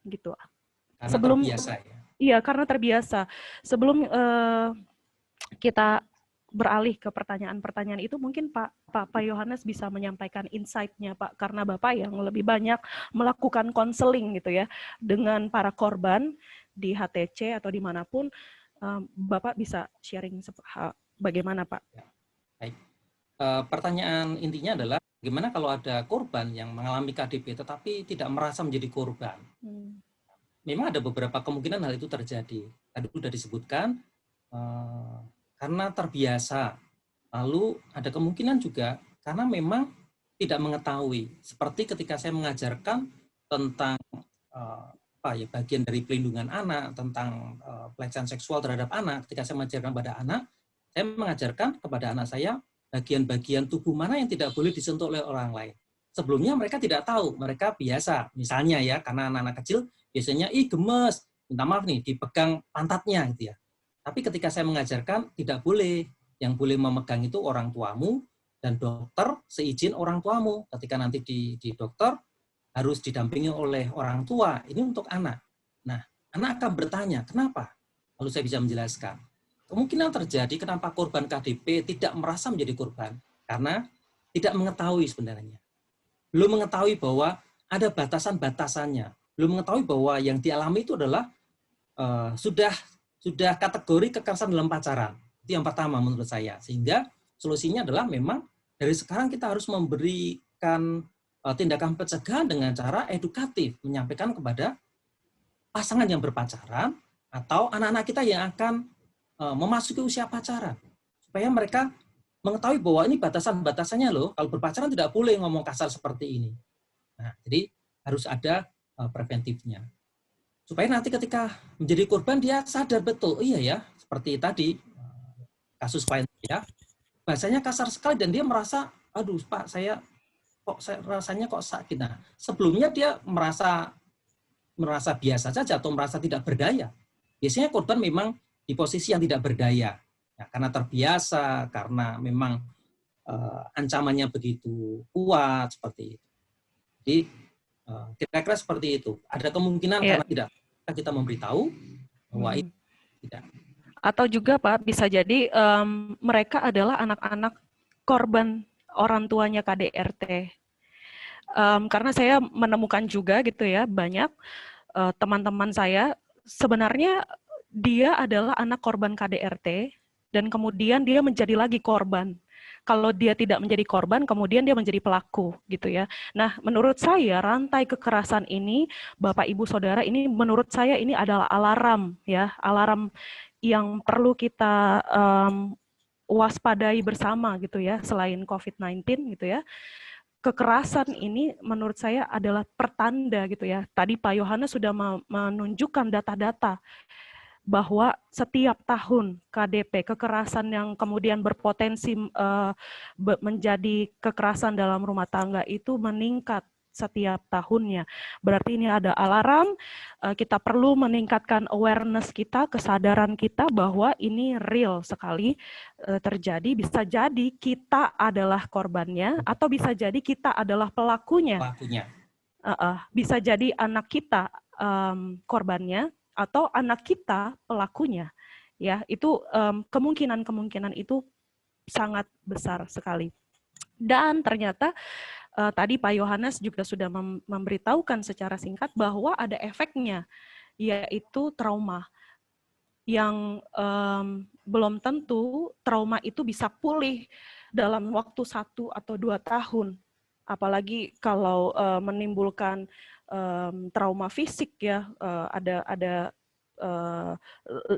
gitu. Karena terbiasa ya. Iya, karena terbiasa. Sebelum kita beralih ke pertanyaan-pertanyaan itu, mungkin Pak Yohanes bisa menyampaikan insight-nya Pak, karena Bapak yang lebih banyak melakukan konseling gitu ya dengan para korban di HTC atau dimanapun, Bapak bisa sharing bagaimana Pak? Baik. Pertanyaan intinya adalah bagaimana kalau ada korban yang mengalami KDP tetapi tidak merasa menjadi korban. Memang ada beberapa kemungkinan hal itu terjadi. Tadi sudah disebutkan karena terbiasa. Lalu ada kemungkinan juga karena memang tidak mengetahui. Seperti ketika saya mengajarkan tentang bagian dari pelindungan anak, tentang pelecehan seksual terhadap anak. Ketika saya mengajarkan pada anak, saya mengajarkan kepada anak saya bagian-bagian tubuh mana yang tidak boleh disentuh oleh orang lain. Sebelumnya mereka tidak tahu, mereka biasa. Misalnya ya, karena anak-anak kecil biasanya gemes, minta maaf nih, dipegang pantatnya gitu ya. Tapi ketika saya mengajarkan, tidak boleh. Yang boleh memegang itu orang tuamu dan dokter seizin orang tuamu. Ketika nanti di dokter, harus didampingi oleh orang tua. Ini untuk anak. Nah, anak akan bertanya, kenapa? Lalu saya bisa menjelaskan. Kemungkinan terjadi kenapa korban KDP tidak merasa menjadi korban. Karena tidak mengetahui sebenarnya. Belum mengetahui bahwa ada batasan-batasannya. Belum mengetahui bahwa yang dialami itu adalah sudah kategori kekerasan dalam pacaran. Itu yang pertama menurut saya. Sehingga solusinya adalah memang dari sekarang kita harus memberikan tindakan pencegahan dengan cara edukatif, menyampaikan kepada pasangan yang berpacaran atau anak-anak kita yang akan memasuki usia pacaran. Supaya mereka mengetahui bahwa ini batasan-batasannya loh, kalau berpacaran tidak boleh ngomong kasar seperti ini. Nah, jadi harus ada preventifnya. Supaya nanti ketika menjadi korban dia sadar betul, iya ya, seperti tadi kasus klien ya, bahasanya kasar sekali dan dia merasa, aduh Pak, rasanya kok sakit. Nah, sebelumnya dia merasa biasa saja atau merasa tidak berdaya. Biasanya korban memang di posisi yang tidak berdaya. Ya, karena terbiasa, karena memang ancamannya begitu kuat seperti itu. Jadi kira-kira seperti itu. Ada kemungkinan karena tidak kita memberitahu bahwa itu tidak. Atau juga Pak, bisa jadi mereka adalah anak-anak korban orang tuanya KDRT. Karena saya menemukan juga gitu ya, banyak teman-teman saya sebenarnya dia adalah anak korban KDRT dan kemudian dia menjadi lagi korban. Kalau dia tidak menjadi korban, kemudian dia menjadi pelaku gitu ya. Nah, menurut saya rantai kekerasan ini, Bapak Ibu Saudara, ini menurut saya ini adalah alarm ya, alarm yang perlu kita waspadai bersama gitu ya, selain COVID-19 gitu ya. Kekerasan ini menurut saya adalah pertanda gitu ya. Tadi Pak Yohanes sudah menunjukkan data-data bahwa setiap tahun KDP, kekerasan yang kemudian berpotensi menjadi kekerasan dalam rumah tangga itu meningkat setiap tahunnya. Berarti ini ada alarm, kita perlu meningkatkan awareness kita, kesadaran kita bahwa ini real sekali terjadi. Bisa jadi kita adalah korbannya, atau bisa jadi kita adalah pelakunya. Bisa jadi anak kita korbannya, atau anak kita pelakunya, ya itu kemungkinan itu sangat besar sekali. Dan ternyata tadi Pak Yohanes juga sudah memberitahukan secara singkat bahwa ada efeknya, yaitu trauma yang belum tentu trauma itu bisa pulih dalam waktu 1 atau 2 tahun, apalagi kalau menimbulkan trauma fisik ya, ada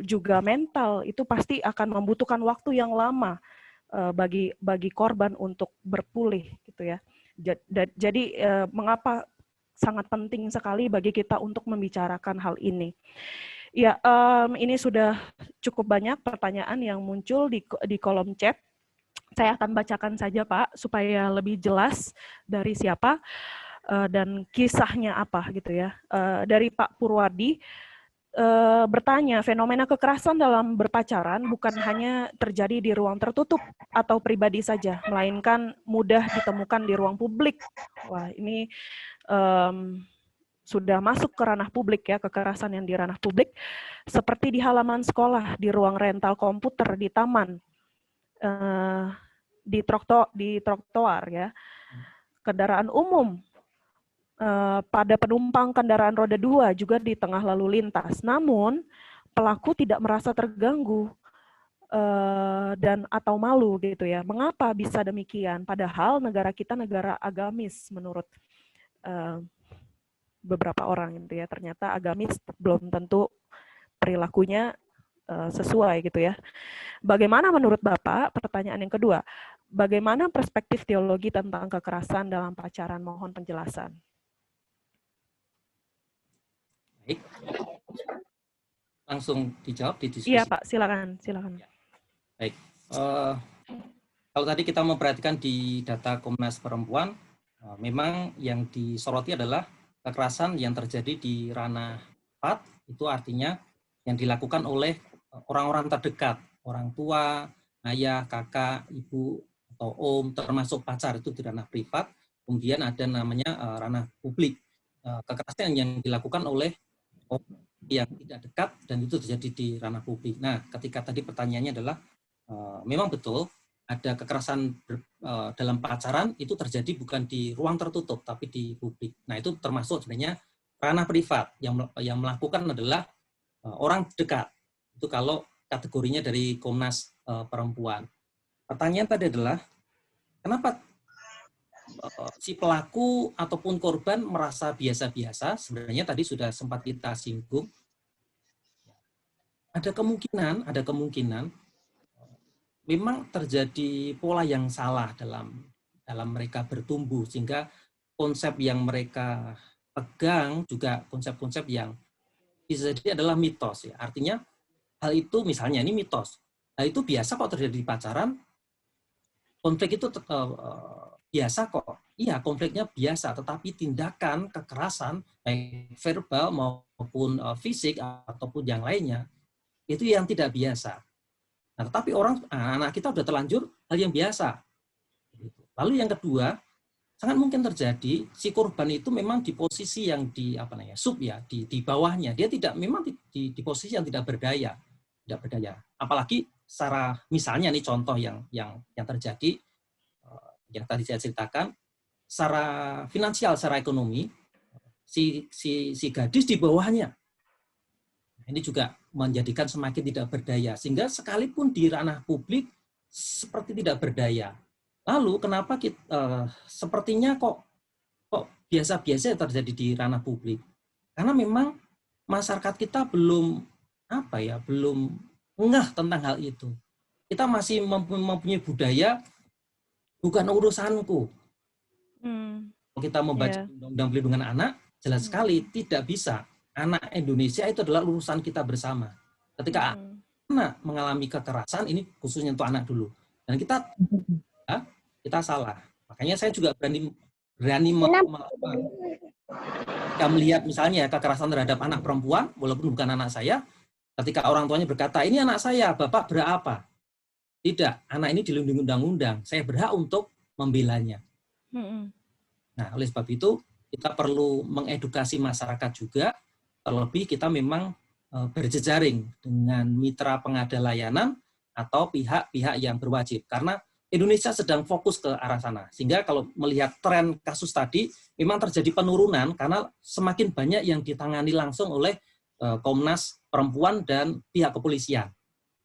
juga mental, itu pasti akan membutuhkan waktu yang lama bagi korban untuk berpulih gitu ya. Jadi mengapa sangat penting sekali bagi kita untuk membicarakan hal ini. Ya, ini sudah cukup banyak pertanyaan yang muncul di kolom chat. Saya akan bacakan saja Pak, supaya lebih jelas dari siapa dan kisahnya apa gitu ya. Dari Pak Purwadi, bertanya, fenomena kekerasan dalam berpacaran bukan hanya terjadi di ruang tertutup atau pribadi saja, melainkan mudah ditemukan di ruang publik. Wah, ini sudah masuk ke ranah publik ya, kekerasan yang di ranah publik, seperti di halaman sekolah, di ruang rental komputer, di taman, di trotoar ya, kendaraan umum, pada penumpang kendaraan roda 2 juga di tengah lalu lintas. Namun pelaku tidak merasa terganggu dan atau malu gitu ya. Mengapa bisa demikian? Padahal negara kita negara agamis menurut beberapa orang gitu ya. Ternyata agamis belum tentu perilakunya sesuai gitu ya. Bagaimana menurut Bapak, pertanyaan yang kedua, bagaimana perspektif teologi tentang kekerasan dalam pacaran? Mohon penjelasan. Baik. Langsung dijawab di diskusi. Iya Pak, silakan. Baik. Kalau tadi kita memperhatikan di data Komnas Perempuan, memang yang disoroti adalah kekerasan yang terjadi di ranah privat, itu artinya yang dilakukan oleh orang-orang terdekat, orang tua, ayah, kakak, ibu, atau om, termasuk pacar itu di ranah privat. Kemudian ada namanya ranah publik, kekerasan yang dilakukan oleh orang yang tidak dekat dan itu terjadi di ranah publik. Nah, ketika tadi pertanyaannya adalah memang betul ada kekerasan dalam pacaran itu terjadi bukan di ruang tertutup tapi di publik. Nah, itu termasuk sebenarnya ranah privat yang melakukan adalah orang dekat. Itu kalau kategorinya dari Komnas Perempuan. Pertanyaan tadi adalah kenapa si pelaku ataupun korban merasa biasa-biasa? Sebenarnya tadi sudah sempat kita singgung. Ada kemungkinan memang terjadi pola yang salah dalam mereka bertumbuh sehingga konsep yang mereka pegang juga konsep-konsep yang bisa jadi adalah mitos ya. Artinya hal itu misalnya ini mitos. Hal itu biasa kok terjadi di pacaran. Konflik itu biasa kok. Iya, konfliknya biasa, tetapi tindakan kekerasan baik verbal maupun fisik ataupun yang lainnya itu yang tidak biasa. Nah, tetapi anak kita sudah terlanjur hal yang biasa. Lalu yang kedua, sangat mungkin terjadi si korban itu memang di posisi yang di di bawahnya. Dia tidak memang di posisi yang tidak berdaya. Apalagi secara misalnya nih contoh yang terjadi yang tadi saya ceritakan, secara finansial, secara ekonomi si gadis di bawahnya. Ini juga menjadikan semakin tidak berdaya, sehingga sekalipun di ranah publik seperti tidak berdaya. Lalu kenapa sepertinya kok biasa-biasa terjadi di ranah publik? Karena memang masyarakat kita belum ngeh tentang hal itu. Kita masih mempunyai budaya bukan urusanku. Kalau kita membaca Undang-Undang Perlindungan Anak, jelas sekali tidak bisa. Anak Indonesia itu adalah urusan kita bersama. Ketika anak mengalami kekerasan, ini khususnya untuk anak dulu. Dan kita salah. Makanya saya juga berani melihat misalnya kekerasan terhadap anak perempuan, walaupun bukan anak saya, ketika orang tuanya berkata, ini anak saya, Bapak berapa? Tidak, anak ini dilindungi undang-undang. Saya berhak untuk membelanya. Nah, oleh sebab itu, kita perlu mengedukasi masyarakat juga. Terlebih kita memang berjejaring dengan mitra pengada layanan atau pihak-pihak yang berwajib. Karena Indonesia sedang fokus ke arah sana. Sehingga kalau melihat tren kasus tadi, memang terjadi penurunan karena semakin banyak yang ditangani langsung oleh Komnas Perempuan dan pihak kepolisian.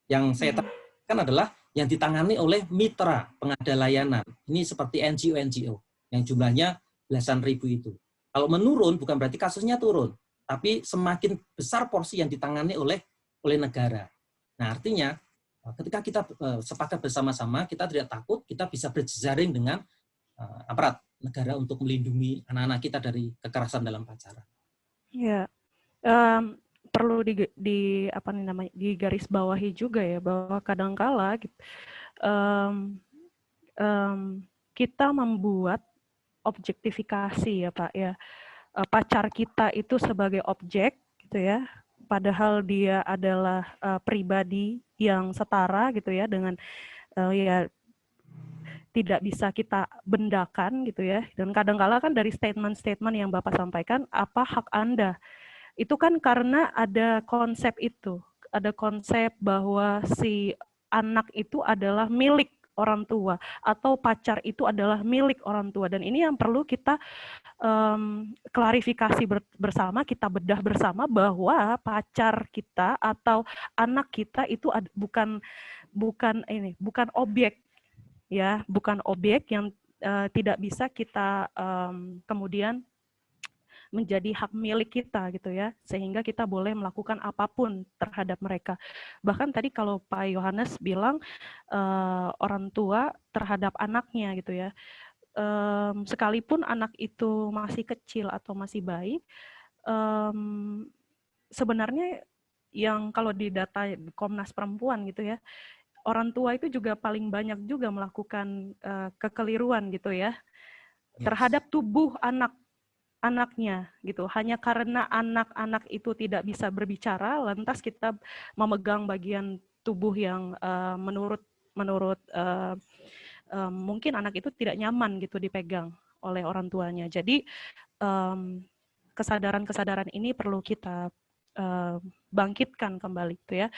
Yang saya tekankan adalah yang ditangani oleh mitra pengada layanan. Ini seperti NGO-NGO yang jumlahnya belasan ribu itu. Kalau menurun bukan berarti kasusnya turun, tapi semakin besar porsi yang ditangani oleh negara. Nah, artinya ketika kita sepakat bersama-sama, kita tidak takut, kita bisa berjejaring dengan aparat negara untuk melindungi anak-anak kita dari kekerasan dalam pacaran. Ya, perlu digarisbawahi juga ya bahwa kadangkala kita membuat objektifikasi ya Pak ya, pacar kita itu sebagai objek gitu ya, padahal dia adalah pribadi yang setara gitu ya dengan ya tidak bisa kita bendakan gitu ya. Dan kadang-kala kan dari statement-statement yang Bapak sampaikan, apa hak Anda? Itu kan karena ada konsep itu, ada konsep bahwa si anak itu adalah milik orang tua atau pacar itu adalah milik orang tua, dan ini yang perlu kita klarifikasi bersama, kita bedah bersama bahwa pacar kita atau anak kita itu bukan objek ya, bukan objek yang tidak bisa kita kemudian menjadi hak milik kita gitu ya, sehingga kita boleh melakukan apapun terhadap mereka. Bahkan tadi kalau Pak Yohanes bilang orang tua terhadap anaknya gitu ya, sekalipun anak itu masih kecil atau masih bayi, sebenarnya yang kalau di data Komnas Perempuan gitu ya, orang tua itu juga paling banyak juga melakukan kekeliruan gitu ya, terhadap tubuh anaknya gitu. Hanya karena anak-anak itu tidak bisa berbicara, lantas kita memegang bagian tubuh yang menurut mungkin anak itu tidak nyaman gitu dipegang oleh orang tuanya. Jadi kesadaran-kesadaran ini perlu kita bangkitkan kembali gitu ya.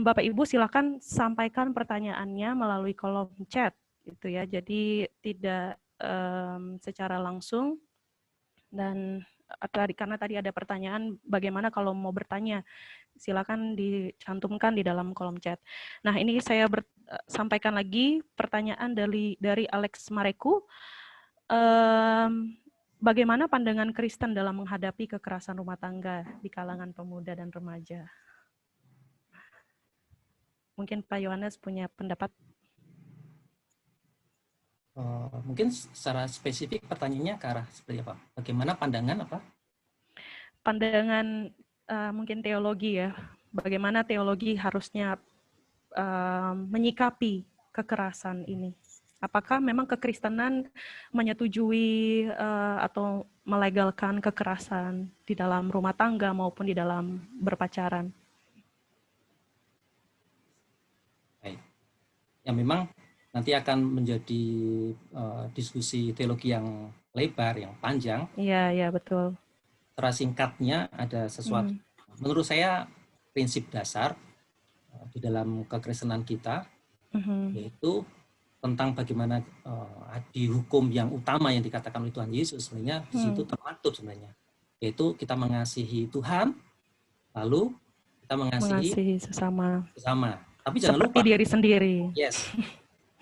Bapak Ibu silakan sampaikan pertanyaannya melalui kolom chat gitu ya. Jadi tidak secara langsung. Dan karena tadi ada pertanyaan bagaimana kalau mau bertanya, silakan dicantumkan di dalam kolom chat. Nah, ini saya sampaikan lagi pertanyaan dari Alex Mareku. Bagaimana pandangan Kristen dalam menghadapi kekerasan rumah tangga di kalangan pemuda dan remaja? Mungkin Pak Yohanes punya pendapat. Mungkin secara spesifik pertanyaannya ke arah seperti apa? Bagaimana pandangan apa? Pandangan mungkin teologi ya. Bagaimana teologi harusnya menyikapi kekerasan ini? Apakah memang kekristenan menyetujui atau melegalkan kekerasan di dalam rumah tangga maupun di dalam berpacaran? Baik. Ya memang nanti akan menjadi diskusi teologi yang lebar, yang panjang. Iya, betul. Secara singkatnya ada sesuatu, menurut saya prinsip dasar di dalam kekristenan kita, yaitu tentang bagaimana di hukum yang utama yang dikatakan oleh Tuhan Yesus, sebenarnya di situ termaktub sebenarnya, yaitu kita mengasihi Tuhan, lalu kita mengasihi sesama. Tapi jangan lupa diri sendiri. Yes.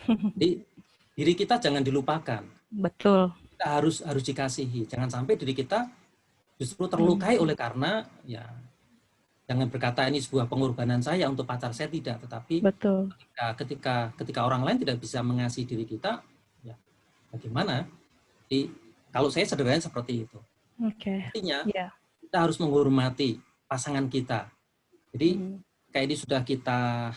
Jadi diri kita jangan dilupakan. Betul. Kita harus dikasihi. Jangan sampai diri kita justru terlukai oleh karena ya jangan berkata ini sebuah pengorbanan saya untuk pacar saya, tidak, tetapi betul. Ketika orang lain tidak bisa mengasihi diri kita, ya bagaimana? Jadi kalau saya sederhananya seperti itu. Artinya kita harus menghormati pasangan kita. Jadi kayak ini sudah kita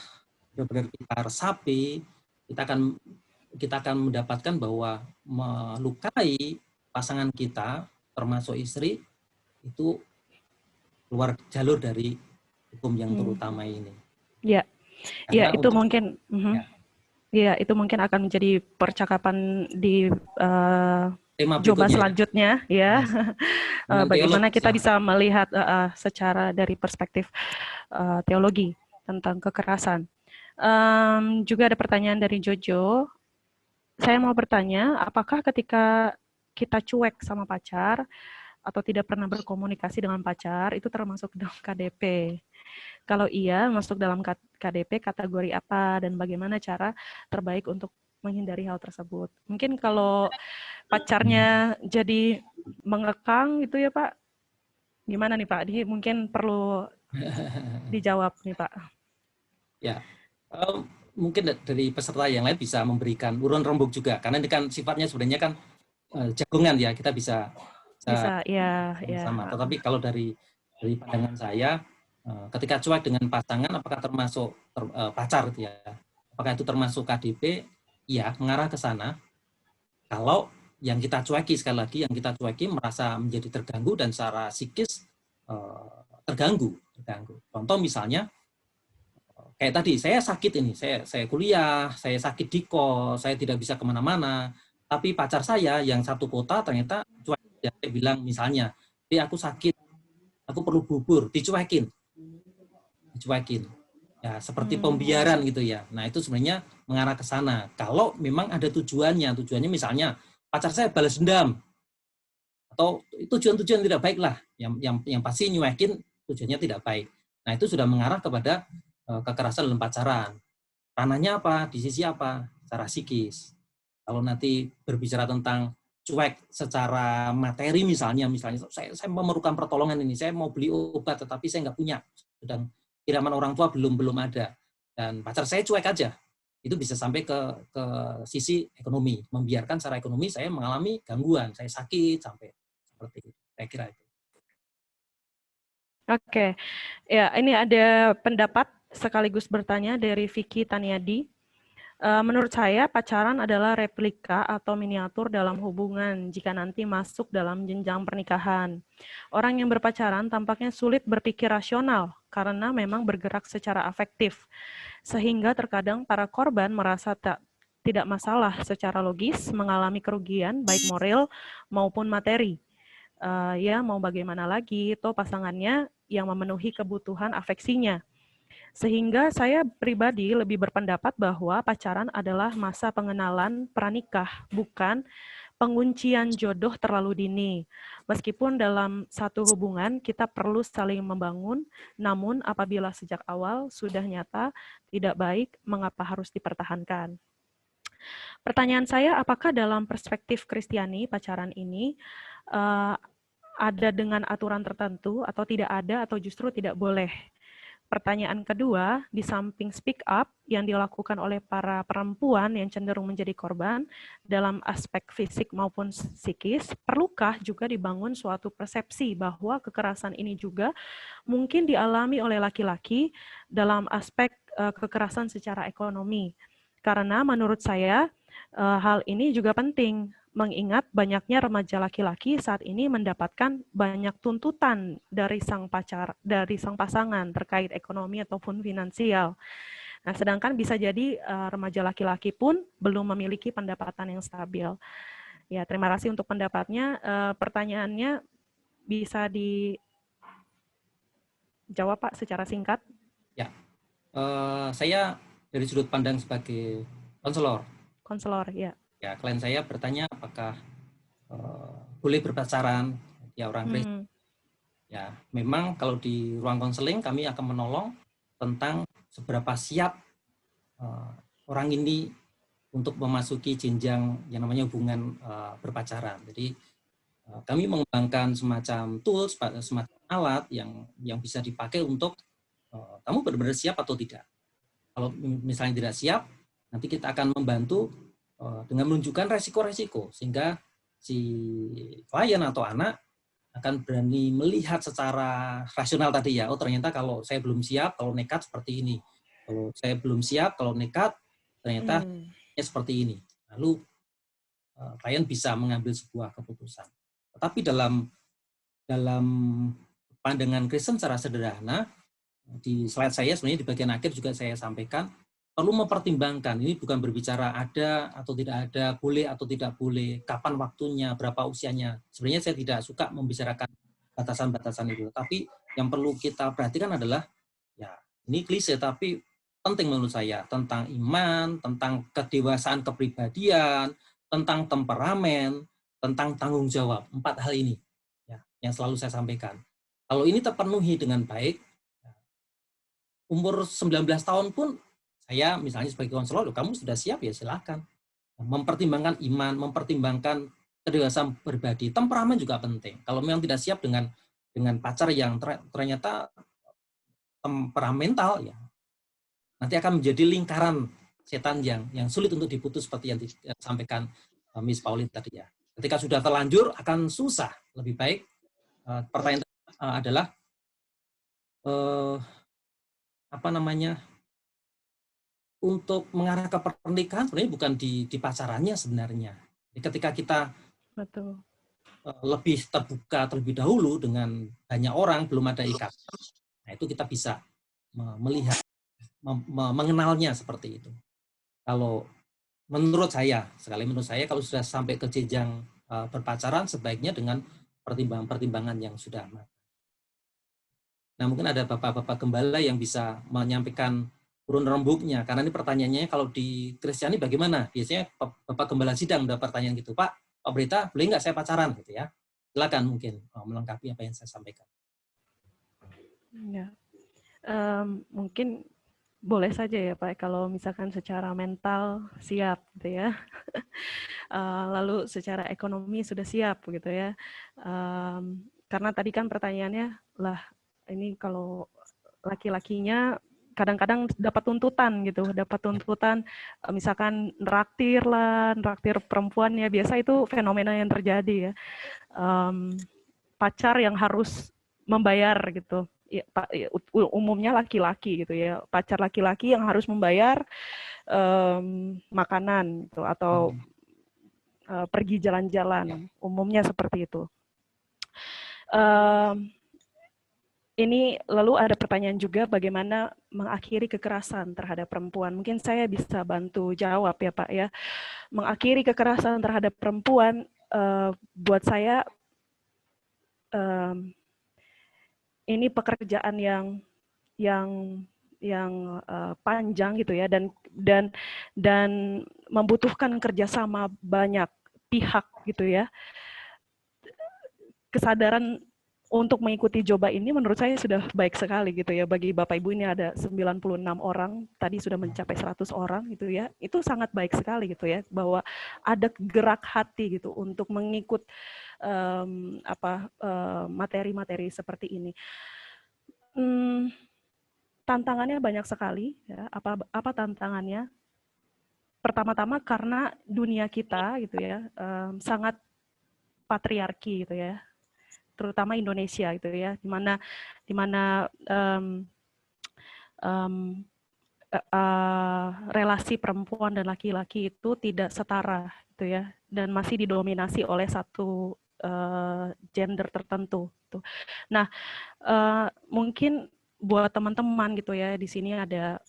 benar-benar kita resapi, kita akan mendapatkan bahwa melukai pasangan kita, termasuk istri, itu keluar jalur dari hukum yang terutama ini. Ya, itu mungkin. Ya, itu mungkin akan menjadi percakapan di tema coba selanjutnya ya. Bagaimana kita bisa melihat secara dari perspektif teologi tentang kekerasan. Juga ada pertanyaan dari Jojo. Saya mau bertanya, apakah ketika kita cuek sama pacar atau tidak pernah berkomunikasi dengan pacar, itu termasuk dalam KDP? Kalau iya, masuk dalam KDP kategori apa dan bagaimana cara terbaik untuk menghindari hal tersebut? Mungkin kalau pacarnya jadi mengekang itu ya Pak, gimana nih Pak? Jadi mungkin perlu dijawab nih Pak. Ya, mungkin dari peserta yang lain bisa memberikan urun rembuk juga, karena ini kan sifatnya sebenarnya kan jagongan ya, kita bisa ya. Sama. Tetapi kalau dari pandangan saya, ketika cuek dengan pasangan, apakah termasuk pacar ya? Apakah itu termasuk KDP? Iya, mengarah ke sana. Kalau yang kita cueki, sekali lagi, yang kita cueki merasa menjadi terganggu dan secara psikis terganggu. Contoh misalnya, kayak tadi, saya sakit ini, saya kuliah, saya sakit di kos, saya tidak bisa kemana-mana, tapi pacar saya yang satu kota ternyata cuek, dia bilang misalnya, aku sakit, aku perlu bubur, dicuekin. Ya, seperti pembiaran gitu ya. Nah, itu sebenarnya mengarah ke sana. Kalau memang ada tujuannya misalnya pacar saya balas dendam atau tujuan-tujuan tidak baik lah, yang pasti nyuekin tujuannya tidak baik. Nah, itu sudah mengarah kepada kekerasan dalam pacaran. Ranahnya apa? Di sisi apa? Secara psikis. Kalau nanti berbicara tentang cuek secara materi misalnya saya memerlukan pertolongan ini, saya mau beli obat tetapi saya nggak punya, sedang kiriman orang tua belum ada, dan pacar saya cuek aja, itu bisa sampai ke sisi ekonomi, membiarkan secara ekonomi saya mengalami gangguan, saya sakit sampai seperti itu. Saya kira itu. Oke, ya ini ada pendapat sekaligus bertanya dari Vicky Taniadi. Menurut saya, pacaran adalah replika atau miniatur dalam hubungan jika nanti masuk dalam jenjang pernikahan. Orang yang berpacaran tampaknya sulit berpikir rasional karena memang bergerak secara afektif, sehingga terkadang para korban merasa tidak masalah secara logis mengalami kerugian baik moral maupun materi. Ya mau bagaimana lagi, toh pasangannya yang memenuhi kebutuhan afeksinya. Sehingga saya pribadi lebih berpendapat bahwa pacaran adalah masa pengenalan pranikah, bukan penguncian jodoh terlalu dini. Meskipun dalam satu hubungan kita perlu saling membangun, namun apabila sejak awal sudah nyata tidak baik, mengapa harus dipertahankan? Pertanyaan saya, apakah dalam perspektif Kristiani pacaran ini ada dengan aturan tertentu atau tidak ada atau justru tidak boleh? Pertanyaan kedua, di samping speak up yang dilakukan oleh para perempuan yang cenderung menjadi korban dalam aspek fisik maupun psikis, perlukah juga dibangun suatu persepsi bahwa kekerasan ini juga mungkin dialami oleh laki-laki dalam aspek kekerasan secara ekonomi? Karena menurut saya hal ini juga penting, mengingat banyaknya remaja laki-laki saat ini mendapatkan banyak tuntutan dari sang pasangan terkait ekonomi ataupun finansial. Nah, sedangkan bisa jadi remaja laki-laki pun belum memiliki pendapatan yang stabil. Ya, terima kasih untuk pendapatnya. Pertanyaannya bisa dijawab Pak secara singkat. Ya, saya dari sudut pandang sebagai konselor. Konselor, ya. Ya, klien saya bertanya apakah boleh berpacaran, ya orang Kristen. Ya, memang kalau di ruang konseling kami akan menolong tentang seberapa siap orang ini untuk memasuki jenjang yang namanya hubungan berpacaran. Jadi kami mengembangkan semacam tools, semacam alat yang bisa dipakai untuk kamu benar-benar siap atau tidak. Kalau misalnya tidak siap, nanti kita akan membantu dengan menunjukkan resiko-resiko sehingga si klien atau anak akan berani melihat secara rasional tadi ya, oh ternyata kalau saya belum siap, kalau nekat seperti ini. Kalau saya belum siap, kalau nekat ternyata seperti ini. Lalu klien bisa mengambil sebuah keputusan. Tetapi dalam pandangan Kristen secara sederhana, di slide saya sebenarnya di bagian akhir juga saya sampaikan, perlu mempertimbangkan, ini bukan berbicara ada atau tidak ada, boleh atau tidak boleh, kapan waktunya, berapa usianya. Sebenarnya saya tidak suka membicarakan batasan-batasan itu. Tapi yang perlu kita perhatikan adalah, ya ini klise tapi penting menurut saya, tentang iman, tentang kedewasaan kepribadian, tentang temperamen, tentang tanggung jawab. 4 hal ini ya, yang selalu saya sampaikan. Kalau ini terpenuhi dengan baik, umur 19 tahun pun saya misalnya sebagai konselor, kamu sudah siap ya silakan. Mempertimbangkan iman, mempertimbangkan kedewasaan pribadi, temperamen juga penting. Kalau memang tidak siap dengan pacar yang ternyata temperamental ya, nanti akan menjadi lingkaran setan yang sulit untuk diputus seperti yang disampaikan Miss Pauline tadi ya. Ketika sudah terlanjur akan susah. Lebih baik pertanyaan adalah apa namanya? untuk mengarah ke pernikahan sebenarnya bukan di pacarannya sebenarnya. Ketika kita Betul. lebih terbuka terlebih dahulu dengan banyak orang, belum ada ikatan, nah itu kita bisa melihat, mengenalnya seperti itu. Kalau menurut saya kalau sudah sampai ke jenjang berpacaran, sebaiknya dengan pertimbangan-pertimbangan yang sudah matang. Nah, mungkin ada bapak-bapak gembala yang bisa menyampaikan urun rembuknya, karena ini pertanyaannya kalau di Kristiani bagaimana? Biasanya bapak gembala sidang udah pertanyaan gitu, Pak Berita, boleh nggak saya pacaran gitu ya? Silakan mungkin melengkapi apa yang saya sampaikan. Ya. Mungkin boleh saja ya Pak, kalau misalkan secara mental siap gitu ya, lalu secara ekonomi sudah siap gitu ya, karena tadi kan pertanyaannya lah, ini kalau laki-lakinya kadang-kadang dapat tuntutan gitu, misalkan neraktir perempuan ya, biasa itu fenomena yang terjadi ya, pacar yang harus membayar gitu. Ya, umumnya laki-laki gitu ya, pacar laki-laki yang harus membayar makanan gitu, atau pergi jalan-jalan, umumnya seperti itu. Ini lalu ada pertanyaan juga, bagaimana mengakhiri kekerasan terhadap perempuan. Mungkin saya bisa bantu jawab ya Pak ya. Mengakhiri kekerasan terhadap perempuan, buat saya ini pekerjaan yang panjang gitu ya, dan membutuhkan kerjasama banyak pihak gitu ya. Kesadaran untuk mengikuti Joba ini menurut saya sudah baik sekali gitu ya. Bagi Bapak Ibu, ini ada 96 orang, tadi sudah mencapai 100 orang gitu ya. Itu sangat baik sekali gitu ya, bahwa ada gerak hati gitu untuk mengikut materi-materi seperti ini. Tantangannya banyak sekali ya. Apa tantangannya? Pertama-tama karena dunia kita gitu ya, sangat patriarki gitu ya, terutama Indonesia gitu ya, di mana relasi perempuan dan laki-laki itu tidak setara gitu ya, dan masih didominasi oleh satu gender tertentu gitu. Nah, mungkin buat teman-teman gitu ya, di sini ada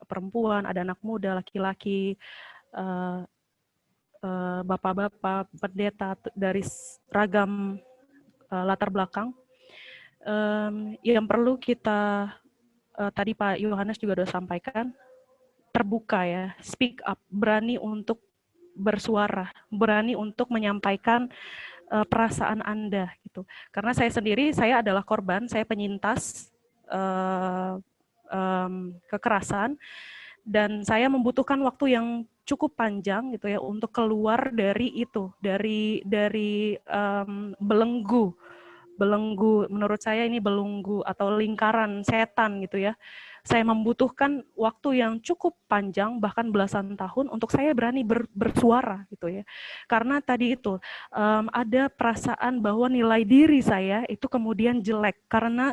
perempuan, ada anak muda, laki-laki, bapak-bapak, pendeta dari ragam latar belakang, yang perlu kita, tadi Pak Yohanes juga sudah sampaikan, terbuka ya, speak up, berani untuk bersuara, berani untuk menyampaikan perasaan Anda gitu. Karena saya sendiri, saya adalah korban, saya penyintas kekerasan, dan saya membutuhkan waktu yang cukup panjang gitu ya untuk keluar dari itu, dari belenggu, menurut saya ini belenggu atau lingkaran setan gitu ya. Saya membutuhkan waktu yang cukup panjang, bahkan belasan tahun, untuk saya berani bersuara gitu ya. Karena tadi itu ada perasaan bahwa nilai diri saya itu kemudian jelek karena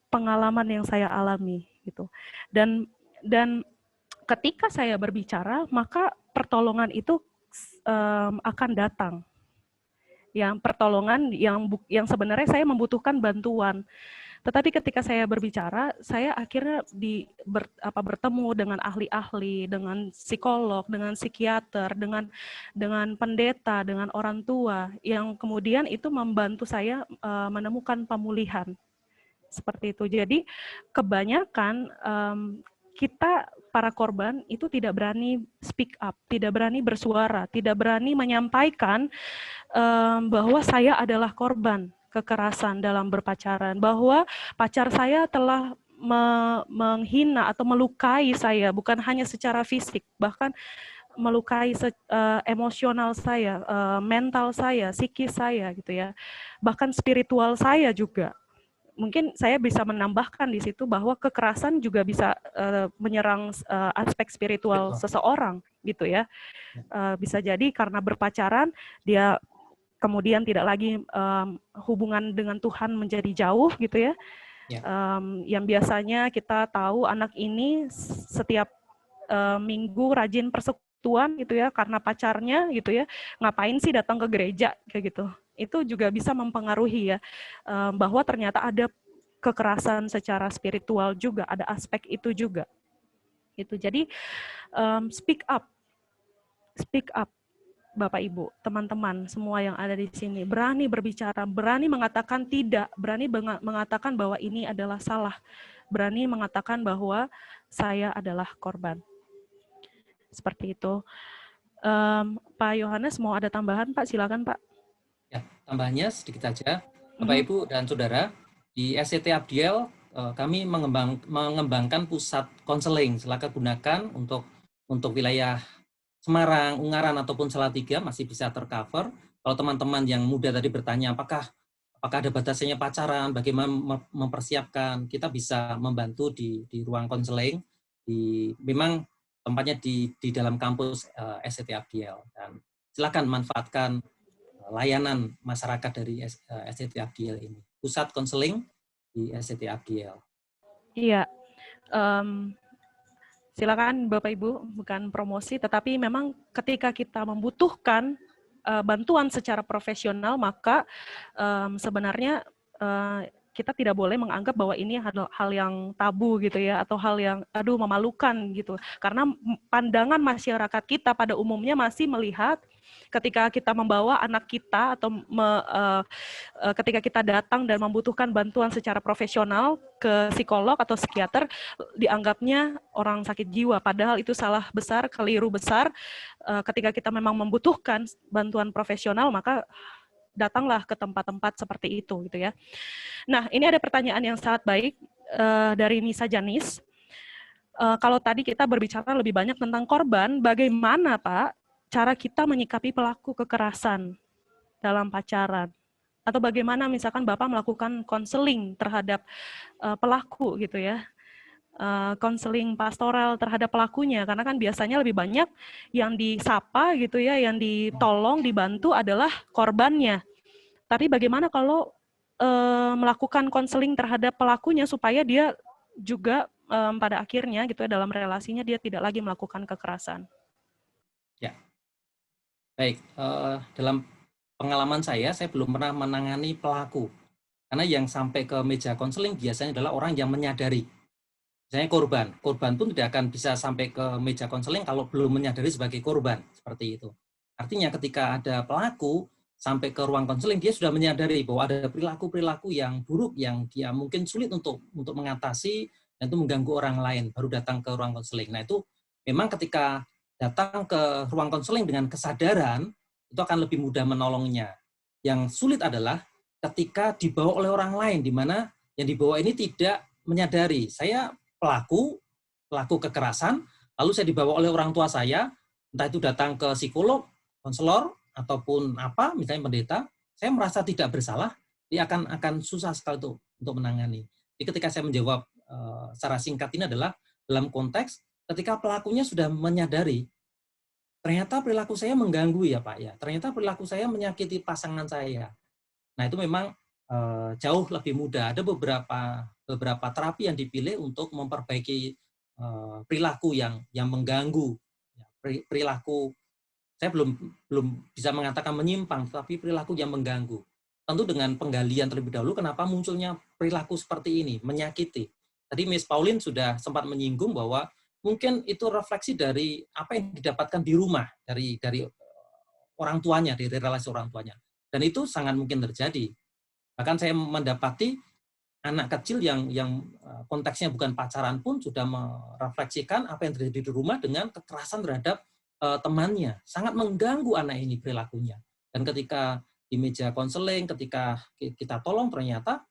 pengalaman yang saya alami gitu. Dan ketika saya berbicara, maka pertolongan itu akan datang. Yang pertolongan yang sebenarnya saya membutuhkan bantuan. Tetapi ketika saya berbicara, saya akhirnya bertemu dengan ahli-ahli, dengan psikolog, dengan psikiater, dengan pendeta, dengan orang tua, yang kemudian itu membantu saya menemukan pemulihan. Seperti itu. Jadi kebanyakan kita para korban itu tidak berani speak up, tidak berani bersuara, tidak berani menyampaikan bahwa saya adalah korban kekerasan dalam berpacaran, bahwa pacar saya telah menghina atau melukai saya, bukan hanya secara fisik, bahkan melukai emosional saya, mental saya, psikis saya gitu ya, bahkan spiritual saya juga. Mungkin saya bisa menambahkan di situ bahwa kekerasan juga bisa menyerang aspek spiritual seseorang gitu ya. Bisa jadi karena berpacaran dia kemudian tidak lagi hubungan dengan Tuhan menjadi jauh gitu ya. Yang biasanya kita tahu anak ini setiap Minggu rajin persekutuan gitu ya karena pacarnya gitu ya, ngapain sih datang ke gereja kayak gitu. Itu juga bisa mempengaruhi ya, bahwa ternyata ada kekerasan secara spiritual juga, ada aspek itu juga. Itu jadi speak up Bapak Ibu, teman-teman semua yang ada di sini, berani berbicara, berani mengatakan tidak, berani mengatakan bahwa ini adalah salah, berani mengatakan bahwa saya adalah korban. Seperti itu. Pak Yohanes mau ada tambahan, Pak? Silakan, Pak. Ya, tambahannya sedikit saja. Bapak Ibu dan Saudara, di SCT Abdiel kami mengembangkan pusat konseling. Silakan gunakan untuk wilayah Semarang, Ungaran ataupun Salatiga masih bisa tercover. Kalau teman-teman yang muda tadi bertanya apakah ada batasannya pacaran, bagaimana mempersiapkan, kita bisa membantu di ruang konseling. Memang tempatnya di dalam kampus SCT Abdiel, dan silakan manfaatkan layanan masyarakat dari SCT Abdiel ini. Pusat konseling di SCT Abdiel. Iya. Silakan Bapak Ibu, bukan promosi, tetapi memang ketika kita membutuhkan bantuan secara profesional, maka sebenarnya kita tidak boleh menganggap bahwa ini hal yang tabu gitu ya, atau hal yang memalukan gitu. Karena pandangan masyarakat kita pada umumnya masih melihat ketika kita membawa anak kita atau ketika kita datang dan membutuhkan bantuan secara profesional ke psikolog atau psikiater, dianggapnya orang sakit jiwa, padahal itu salah besar, keliru besar. Ketika kita memang membutuhkan bantuan profesional, maka datanglah ke tempat-tempat seperti itu gitu ya. Nah, ini ada pertanyaan yang sangat baik dari Nisa Janis. Kalau tadi kita berbicara lebih banyak tentang korban, bagaimana Pak cara kita menyikapi pelaku kekerasan dalam pacaran? Atau bagaimana misalkan Bapak melakukan konseling terhadap pelaku gitu ya, konseling pastoral terhadap pelakunya, karena kan biasanya lebih banyak yang disapa gitu ya, yang ditolong, dibantu adalah korbannya. Tapi bagaimana kalau melakukan konseling terhadap pelakunya supaya dia juga pada akhirnya gitu ya, dalam relasinya dia tidak lagi melakukan kekerasan? Ya, baik. Dalam pengalaman saya belum pernah menangani pelaku. Karena yang sampai ke meja konseling biasanya adalah orang yang menyadari. Misalnya korban pun tidak akan bisa sampai ke meja konseling kalau belum menyadari sebagai korban, seperti itu. Artinya ketika ada pelaku sampai ke ruang konseling, dia sudah menyadari bahwa ada perilaku-perilaku yang buruk yang dia mungkin sulit untuk mengatasi dan itu mengganggu orang lain, baru datang ke ruang konseling. Nah itu memang ketika datang ke ruang konseling dengan kesadaran, itu akan lebih mudah menolongnya. Yang sulit adalah ketika dibawa oleh orang lain, di mana yang dibawa ini tidak menyadari. Saya pelaku kekerasan, lalu saya dibawa oleh orang tua saya, entah itu datang ke psikolog, konselor, ataupun apa, misalnya pendeta, saya merasa tidak bersalah, dia akan susah sekali untuk menangani. Jadi ketika saya menjawab secara singkat ini adalah dalam konteks ketika pelakunya sudah menyadari, ternyata perilaku saya mengganggu ya Pak ya, ternyata perilaku saya menyakiti pasangan saya. Nah itu memang jauh lebih mudah. Ada beberapa terapi yang dipilih untuk memperbaiki perilaku yang mengganggu. Perilaku, saya belum bisa mengatakan menyimpang, tapi perilaku yang mengganggu. Tentu dengan penggalian terlebih dahulu, kenapa munculnya perilaku seperti ini, menyakiti. Tadi Miss Pauline sudah sempat menyinggung bahwa mungkin itu refleksi dari apa yang didapatkan di rumah, dari orang tuanya, dari relasi orang tuanya. Dan itu sangat mungkin terjadi. Bahkan saya mendapati anak kecil yang konteksnya bukan pacaran pun sudah merefleksikan apa yang terjadi di rumah dengan kekerasan terhadap temannya. Sangat mengganggu anak ini perilakunya. Dan ketika di meja konseling, ketika kita tolong, ternyata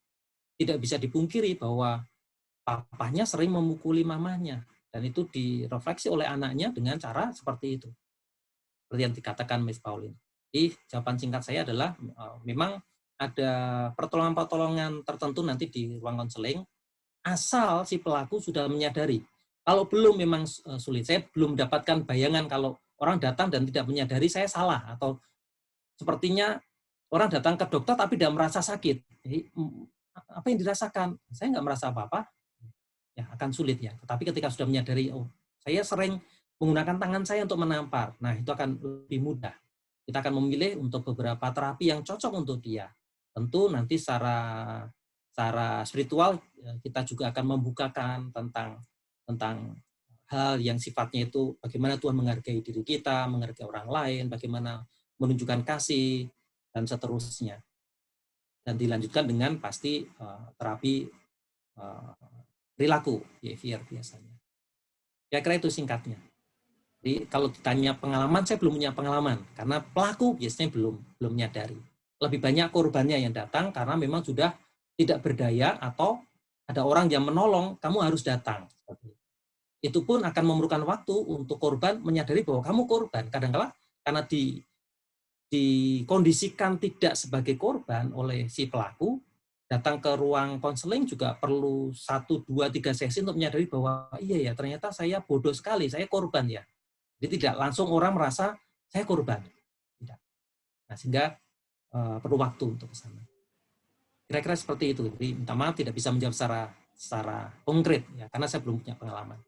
tidak bisa dipungkiri bahwa papahnya sering memukuli mamanya. Dan itu direfleksi oleh anaknya dengan cara seperti itu. Seperti yang dikatakan Miss Pauline. Jadi jawaban singkat saya adalah memang ada pertolongan-pertolongan tertentu nanti di ruang konseling, asal si pelaku sudah menyadari. Kalau belum memang sulit. Saya belum mendapatkan bayangan kalau orang datang dan tidak menyadari saya salah, atau sepertinya orang datang ke dokter tapi tidak merasa sakit. Jadi, apa yang dirasakan? Saya nggak merasa apa-apa, ya akan sulit ya. Tetapi ketika sudah menyadari, oh Saya sering menggunakan tangan saya untuk menampar. Nah, itu akan lebih mudah. Kita akan memilih untuk beberapa terapi yang cocok untuk dia. Tentu nanti secara spiritual kita juga akan membukakan tentang hal yang sifatnya itu bagaimana Tuhan menghargai diri kita, menghargai orang lain, bagaimana menunjukkan kasih, dan seterusnya. Dan dilanjutkan dengan pasti terapi perilaku, behavior biasanya. Kira-kira itu singkatnya. Jadi kalau ditanya pengalaman, saya belum punya pengalaman. Karena pelaku biasanya belum menyadari. Lebih banyak korbannya yang datang karena memang sudah tidak berdaya atau ada orang yang menolong, kamu harus datang. Itu pun akan memerlukan waktu untuk korban menyadari bahwa kamu korban. Kadang-kadang karena dikondisikan tidak sebagai korban oleh si pelaku, datang ke ruang konseling juga perlu 1, 2, 3 sesi untuk menyadari bahwa iya ya ternyata saya bodoh sekali, saya korban ya. Jadi tidak langsung orang merasa saya korban. Tidak. Nah, sehingga perlu waktu untuk ke sana. Kira-kira seperti itu. Jadi minta maaf tidak bisa menjawab secara konkret ya karena saya belum punya pengalaman.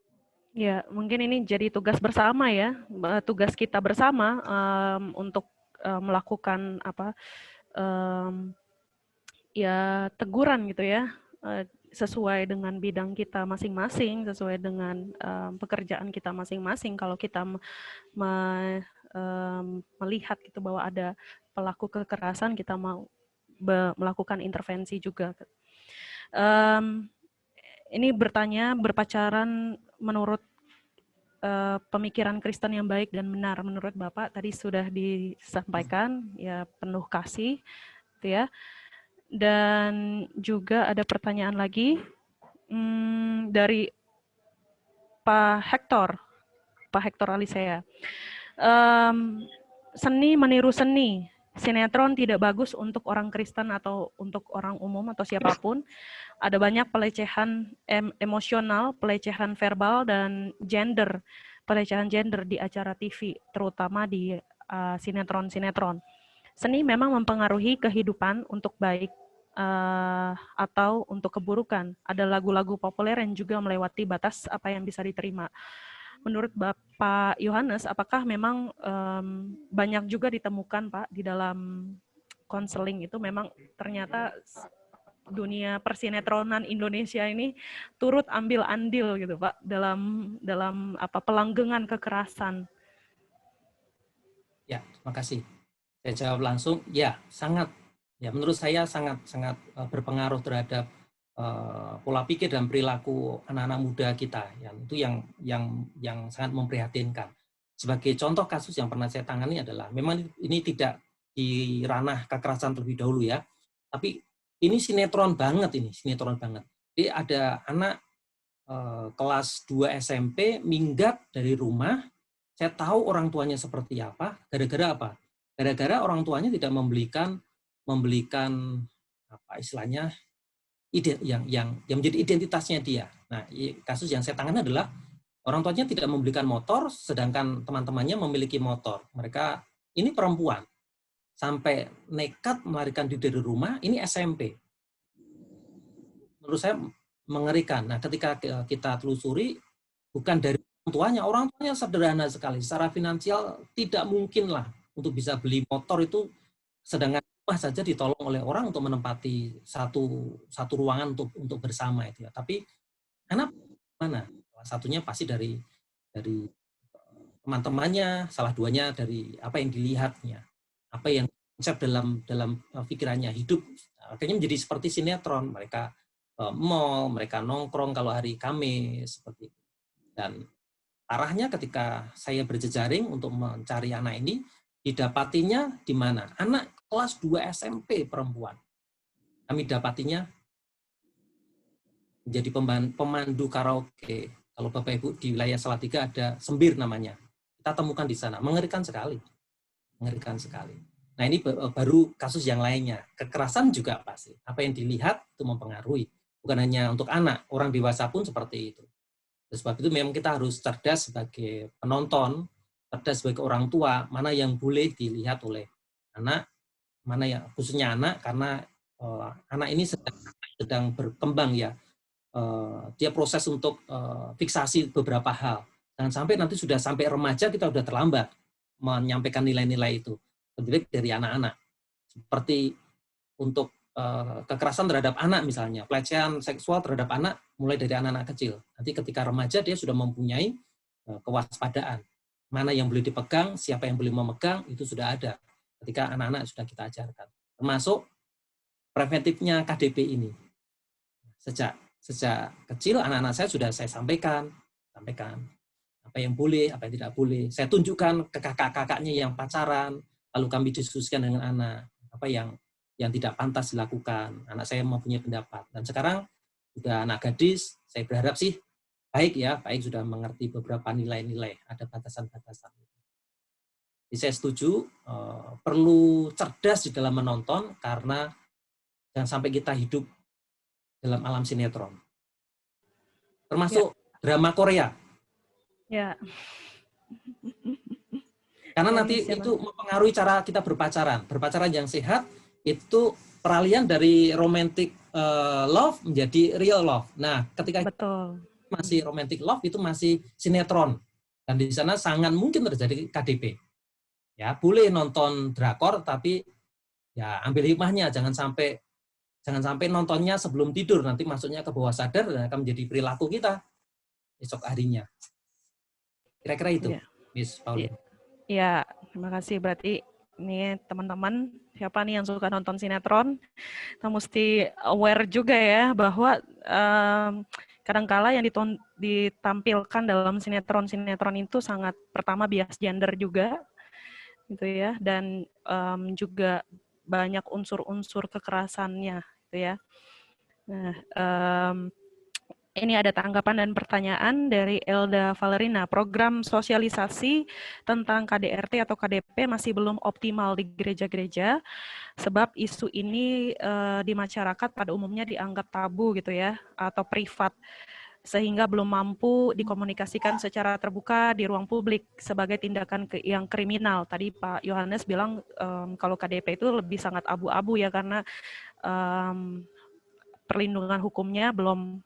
Ya, mungkin ini jadi tugas bersama ya, tugas kita bersama untuk melakukan ya teguran gitu ya, sesuai dengan bidang kita masing-masing, sesuai dengan pekerjaan kita masing-masing. Kalau kita melihat gitu bahwa ada pelaku kekerasan, kita mau melakukan intervensi juga. Ini bertanya, berpacaran menurut pemikiran Kristen yang baik dan benar menurut Bapak tadi sudah disampaikan ya, penuh kasih gitu ya. Dan juga ada pertanyaan lagi dari Pak Hector Alisea. Seni meniru seni, sinetron tidak bagus untuk orang Kristen atau untuk orang umum atau siapapun. Ada banyak pelecehan emosional, pelecehan verbal, dan pelecehan gender di acara TV, terutama di sinetron-sinetron. Seni memang mempengaruhi kehidupan untuk baik atau untuk keburukan. Ada lagu-lagu populer yang juga melewati batas apa yang bisa diterima. Menurut Bapak Yohanes, apakah memang banyak juga ditemukan Pak di dalam konseling itu memang ternyata dunia persinetronan Indonesia ini turut ambil andil gitu Pak dalam pelanggengan kekerasan. Ya, terima kasih. Saya jawab langsung, ya sangat. Ya menurut saya sangat berpengaruh terhadap pola pikir dan perilaku anak-anak muda kita. Itu yang sangat memprihatinkan. Sebagai contoh kasus yang pernah saya tangani adalah, memang ini tidak di ranah kekerasan terlebih dahulu ya, tapi ini sinetron banget. Jadi ada anak kelas 2 SMP minggat dari rumah. Saya tahu orang tuanya seperti apa. Gara-gara apa? Gara-gara orang tuanya tidak membelikan apa istilahnya yang menjadi identitasnya dia. Nah, kasus yang saya tangani adalah orang tuanya tidak membelikan motor, sedangkan teman-temannya memiliki motor. Mereka ini perempuan sampai nekat melarikan diri dari rumah. Ini SMP. Menurut saya mengerikan. Nah, ketika kita telusuri, bukan dari orang tuanya sederhana sekali. Secara finansial tidak mungkin lah untuk bisa beli motor itu, sedangkan rumah saja ditolong oleh orang untuk menempati satu ruangan untuk bersama itu ya. Tapi karena mana? Salah satunya pasti dari teman-temannya, salah duanya dari apa yang dilihatnya, apa yang konsep dalam pikirannya hidup. Akhirnya menjadi seperti sinetron. Mereka mall, mereka nongkrong kalau hari Kamis seperti itu. Dan arahnya ketika saya berjejaring untuk mencari anak ini, didapatinya di mana? Anak kelas 2 SMP perempuan. Kami dapatinya menjadi pemandu karaoke. Kalau Bapak Ibu di wilayah Salatiga ada Sembir namanya. Kita temukan di sana. Mengerikan sekali. Nah, ini baru kasus yang lainnya. Kekerasan juga pasti. Apa yang dilihat itu mempengaruhi. Bukan hanya untuk anak, orang dewasa pun seperti itu. Sebab itu memang kita harus cerdas sebagai penonton, cerdas sebagai orang tua, mana yang boleh dilihat oleh anak, mana yang khususnya anak, karena anak ini sedang berkembang ya. Dia proses untuk fiksasi beberapa hal. Jangan sampai nanti sudah sampai remaja kita sudah terlambat menyampaikan nilai-nilai itu. Lebih baik dari anak-anak. Seperti untuk kekerasan terhadap anak misalnya, pelecehan seksual terhadap anak mulai dari anak-anak kecil. Nanti ketika remaja dia sudah mempunyai kewaspadaan. Mana yang boleh dipegang, siapa yang boleh memegang, itu sudah ada. Ketika anak-anak sudah kita ajarkan. Termasuk preventifnya KDP ini. Sejak kecil anak-anak saya sudah saya sampaikan apa yang boleh, apa yang tidak boleh. Saya tunjukkan ke kakak-kakaknya yang pacaran, lalu kami diskusikan dengan anak apa yang tidak pantas dilakukan. Anak saya mempunyai pendapat. Dan sekarang sudah anak gadis, saya berharap sih baik sudah mengerti beberapa nilai-nilai, ada batasan-batasan. Jadi saya setuju perlu cerdas di dalam menonton karena jangan sampai kita hidup dalam alam sinetron. Termasuk drama Korea. Ya. Karena nanti itu mempengaruhi cara kita berpacaran. Berpacaran yang sehat itu peralihan dari romantic love menjadi real love. Nah, ketika masih romantic love itu masih sinetron. Dan di sana sangat mungkin terjadi KDP. Ya, boleh nonton drakor tapi ya ambil hikmahnya, jangan sampai nontonnya sebelum tidur, nanti masuknya ke bawah sadar dan akan menjadi perilaku kita esok harinya. Kira-kira itu, Miss Pauline. Ya, terima kasih. Berarti ini teman-teman, siapa nih yang suka nonton sinetron, kita mesti aware juga ya bahwa kadangkala yang ditampilkan dalam sinetron itu sangat pertama bias gender juga, gitu ya, dan juga banyak unsur-unsur kekerasannya, gitu ya. Nah, ini ada tanggapan dan pertanyaan dari Elda Valerina. Program sosialisasi tentang KDRT atau KDP masih belum optimal di gereja-gereja, sebab isu ini di masyarakat pada umumnya dianggap tabu gitu ya, atau privat, sehingga belum mampu dikomunikasikan secara terbuka di ruang publik sebagai tindakan yang kriminal. Tadi Pak Yohanes bilang kalau KDP itu lebih sangat abu-abu ya, karena perlindungan hukumnya belum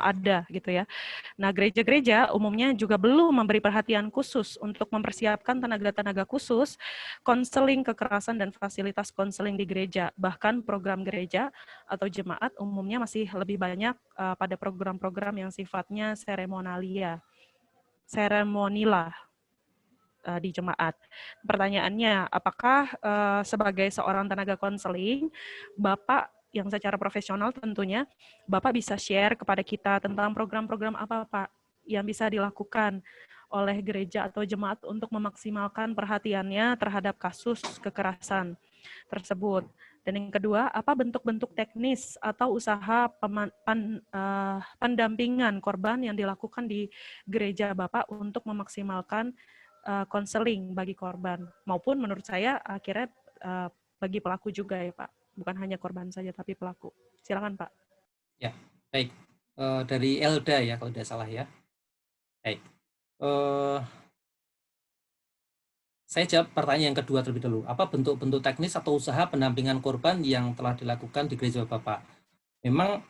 ada gitu ya. Nah, gereja-gereja umumnya juga belum memberi perhatian khusus untuk mempersiapkan tenaga-tenaga khusus konseling kekerasan dan fasilitas konseling di gereja. Bahkan program gereja atau jemaat umumnya masih lebih banyak pada program-program yang sifatnya seremonilah di jemaat. Pertanyaannya, apakah sebagai seorang tenaga konseling, Bapak yang secara profesional tentunya, Bapak bisa share kepada kita tentang program-program apa, Pak, yang bisa dilakukan oleh gereja atau jemaat untuk memaksimalkan perhatiannya terhadap kasus kekerasan tersebut. Dan yang kedua, apa bentuk-bentuk teknis atau usaha pendampingan korban yang dilakukan di gereja Bapak untuk memaksimalkan konseling bagi korban, maupun menurut saya akhirnya bagi pelaku juga ya Pak. Bukan hanya korban saja, tapi pelaku. Silakan Pak. Ya, baik. Dari Elda ya, kalau tidak salah ya. Baik. Saya jawab pertanyaan yang kedua terlebih dahulu. Apa bentuk-bentuk teknis atau usaha pendampingan korban yang telah dilakukan di gereja Bapak? Memang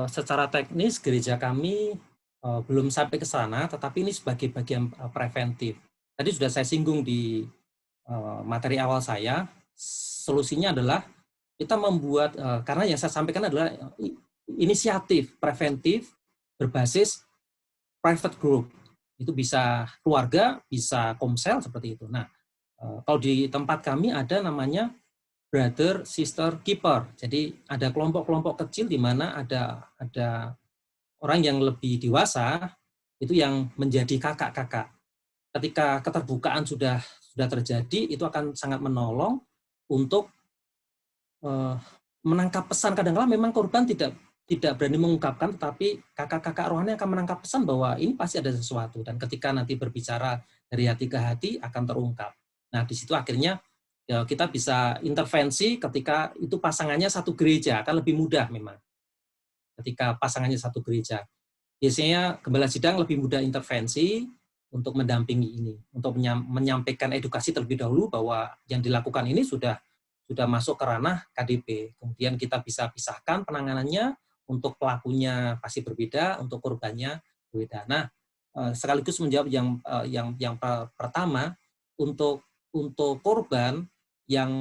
secara teknis gereja kami belum sampai ke sana, tetapi ini sebagai bagian preventif. Tadi sudah saya singgung di materi awal saya. Solusinya adalah kita membuat, karena yang saya sampaikan adalah inisiatif preventif berbasis private group. Itu bisa keluarga, bisa komsel, seperti itu. Nah, kalau di tempat kami ada namanya brother, sister, keeper. Jadi ada kelompok-kelompok kecil di mana ada orang yang lebih dewasa, itu yang menjadi kakak-kakak. Ketika keterbukaan sudah terjadi, itu akan sangat menolong untuk menangkap pesan. Kadang-kadang memang korban tidak berani mengungkapkan, tetapi kakak-kakak rohani akan menangkap pesan bahwa ini pasti ada sesuatu. Dan ketika nanti berbicara dari hati ke hati akan terungkap. Nah, di situ akhirnya ya, kita bisa intervensi ketika itu pasangannya satu gereja, akan lebih mudah memang. Ketika pasangannya satu gereja. Biasanya gembala sidang lebih mudah intervensi untuk mendampingi ini, untuk menyampaikan edukasi terlebih dahulu bahwa yang dilakukan ini sudah masuk ke ranah KDP. Kemudian kita bisa pisahkan penanganannya, untuk pelakunya pasti berbeda, untuk korbannya berbeda. Nah, sekaligus menjawab yang pertama, untuk korban yang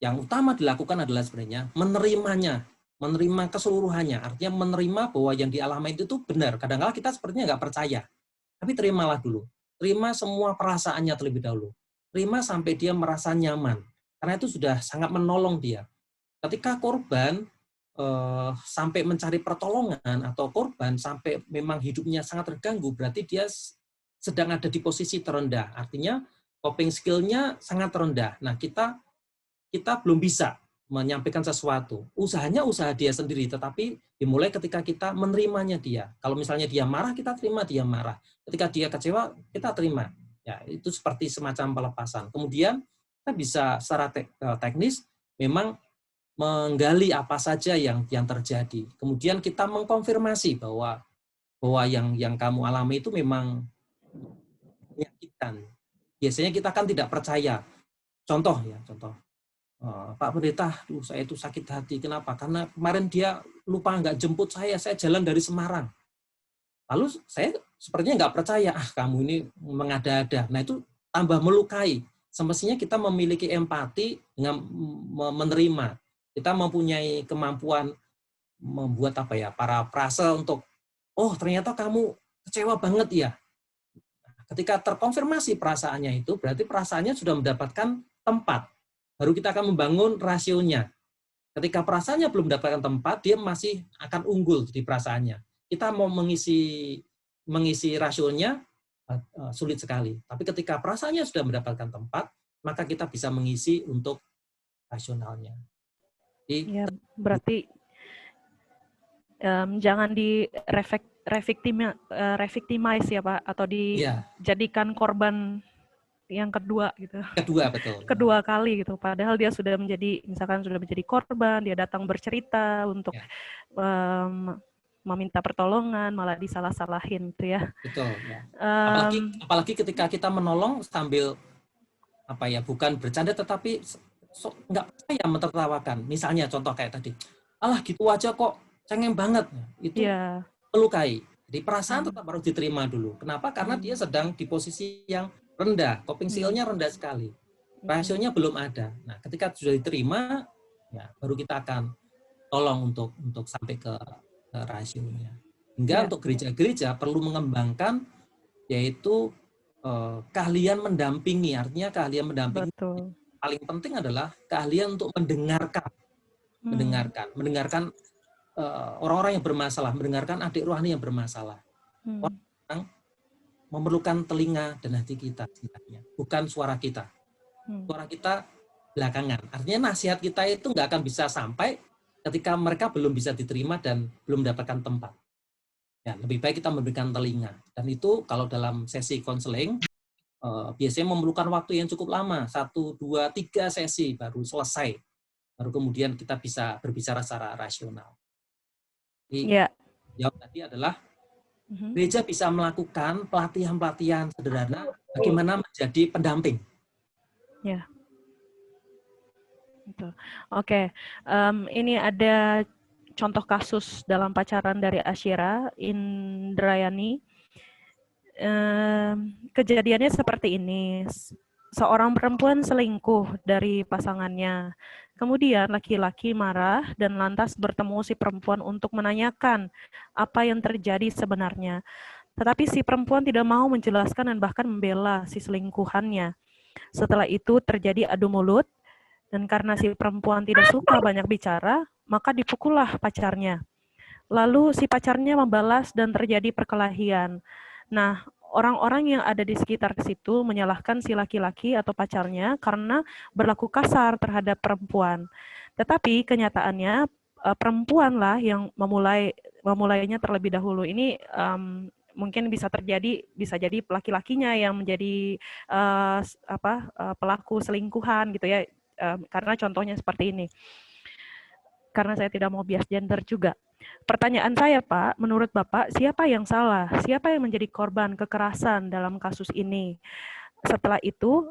utama dilakukan adalah sebenarnya menerima keseluruhannya, artinya menerima bahwa yang dialami itu tuh benar. Kadang-kala kita sepertinya nggak percaya, tapi terimalah dulu. Terima semua perasaannya terlebih dahulu. Terima sampai dia merasa nyaman, karena itu sudah sangat menolong dia. Ketika korban sampai mencari pertolongan atau korban sampai memang hidupnya sangat terganggu, berarti dia sedang ada di posisi terendah. Artinya coping skill-nya sangat rendah. Nah, kita belum bisa menyampaikan sesuatu. Usahanya usaha dia sendiri, tetapi dimulai ketika kita menerimanya dia. Kalau misalnya dia marah, kita terima dia marah. Ketika dia kecewa, kita terima. Ya, itu seperti semacam pelepasan. Kemudian kita bisa secara teknis memang menggali apa saja yang terjadi. Kemudian kita mengkonfirmasi bahwa yang kamu alami itu memang menyakitkan. Biasanya kita kan tidak percaya. Contoh, Pak Pendeta, saya itu sakit hati. Kenapa? Karena kemarin dia lupa nggak jemput saya jalan dari Semarang. Lalu saya sepertinya nggak percaya, kamu ini mengada-ada. Nah, itu tambah melukai. Semestinya kita memiliki empati dengan menerima. Kita mempunyai kemampuan membuat para frase untuk, oh ternyata kamu kecewa banget ya. Ketika terkonfirmasi perasaannya itu, berarti perasaannya sudah mendapatkan tempat. Baru kita akan membangun rasionya. Ketika perasaannya belum mendapatkan tempat, dia masih akan unggul di perasaannya. Kita mau mengisi rasionya sulit sekali. Tapi ketika perasaannya sudah mendapatkan tempat, maka kita bisa mengisi untuk rasionalnya. Jadi, ya, berarti jangan di revictimize ya Pak, atau dijadikan korban yang kedua gitu. Kedua, betul. Kedua kali gitu. Padahal dia sudah menjadi korban, dia datang bercerita untuk meminta pertolongan, malah disalah-salahin gitu ya. Betul. Ya. Apalagi ketika kita menolong sambil bukan bercanda tetapi nggak percaya, mentertawakan. Misalnya contoh kayak tadi, alah gitu aja kok, cengeng banget. Itu melukai. Jadi perasaan tetap harus diterima dulu. Kenapa? Karena dia sedang di posisi yang rendah, coping skill-nya rendah sekali. Rasionya belum ada. Nah, ketika sudah diterima, ya baru kita akan tolong untuk sampai ke rasionya. Hingga untuk gereja-gereja perlu mengembangkan yaitu keahlian mendampingi. Artinya keahlian mendampingi. Betul. Paling penting adalah keahlian untuk mendengarkan orang-orang yang bermasalah, mendengarkan adik rohani yang bermasalah. Orang memerlukan telinga dan hati kita sebenarnya, bukan suara kita. Suara kita belakangan. Artinya nasihat kita itu nggak akan bisa sampai ketika mereka belum bisa diterima dan belum mendapatkan tempat. Ya, lebih baik kita memberikan telinga. Dan itu kalau dalam sesi konseling, biasanya memerlukan waktu yang cukup lama, 1, 2, 3 sesi baru selesai. Baru kemudian kita bisa berbicara secara rasional. Jadi, jawab tadi adalah gereja bisa melakukan pelatihan-pelatihan sederhana bagaimana menjadi pendamping. Ya. Oke. Ini ada contoh kasus dalam pacaran dari Asyira Indrayani. Kejadiannya seperti ini. Seorang perempuan selingkuh dari pasangannya. Kemudian laki-laki marah dan lantas bertemu si perempuan untuk menanyakan apa yang terjadi sebenarnya. Tetapi si perempuan tidak mau menjelaskan dan bahkan membela si selingkuhannya. Setelah itu terjadi adu mulut, dan karena si perempuan tidak suka banyak bicara, maka dipukullah pacarnya. Lalu si pacarnya membalas dan terjadi perkelahian. Nah, orang-orang yang ada di sekitar situ menyalahkan si laki-laki atau pacarnya karena berlaku kasar terhadap perempuan. Tetapi kenyataannya perempuanlah yang memulainya terlebih dahulu. Ini mungkin bisa jadi laki-lakinya yang menjadi pelaku selingkuhan gitu ya. Karena contohnya seperti ini. Karena saya tidak mau bias gender juga. Pertanyaan saya, Pak, menurut Bapak, siapa yang salah? Siapa yang menjadi korban kekerasan dalam kasus ini? Setelah itu,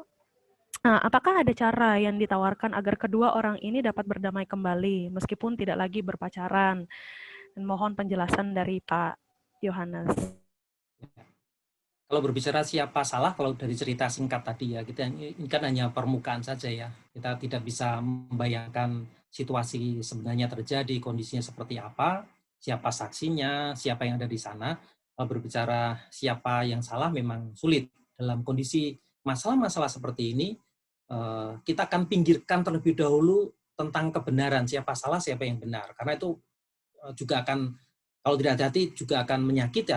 apakah ada cara yang ditawarkan agar kedua orang ini dapat berdamai kembali, meskipun tidak lagi berpacaran? Dan mohon penjelasan dari Pak Yohanes. Kalau berbicara siapa salah, kalau dari cerita singkat tadi ya, kita ini kan hanya permukaan saja ya. Kita tidak bisa membayangkan situasi sebenarnya terjadi, kondisinya seperti apa, siapa saksinya, siapa yang ada di sana. Kalau berbicara siapa yang salah memang sulit. Dalam kondisi masalah-masalah seperti ini, kita akan pinggirkan terlebih dahulu tentang kebenaran, siapa salah, siapa yang benar. Karena itu juga akan, kalau tidak hati-hati, juga akan menyakiti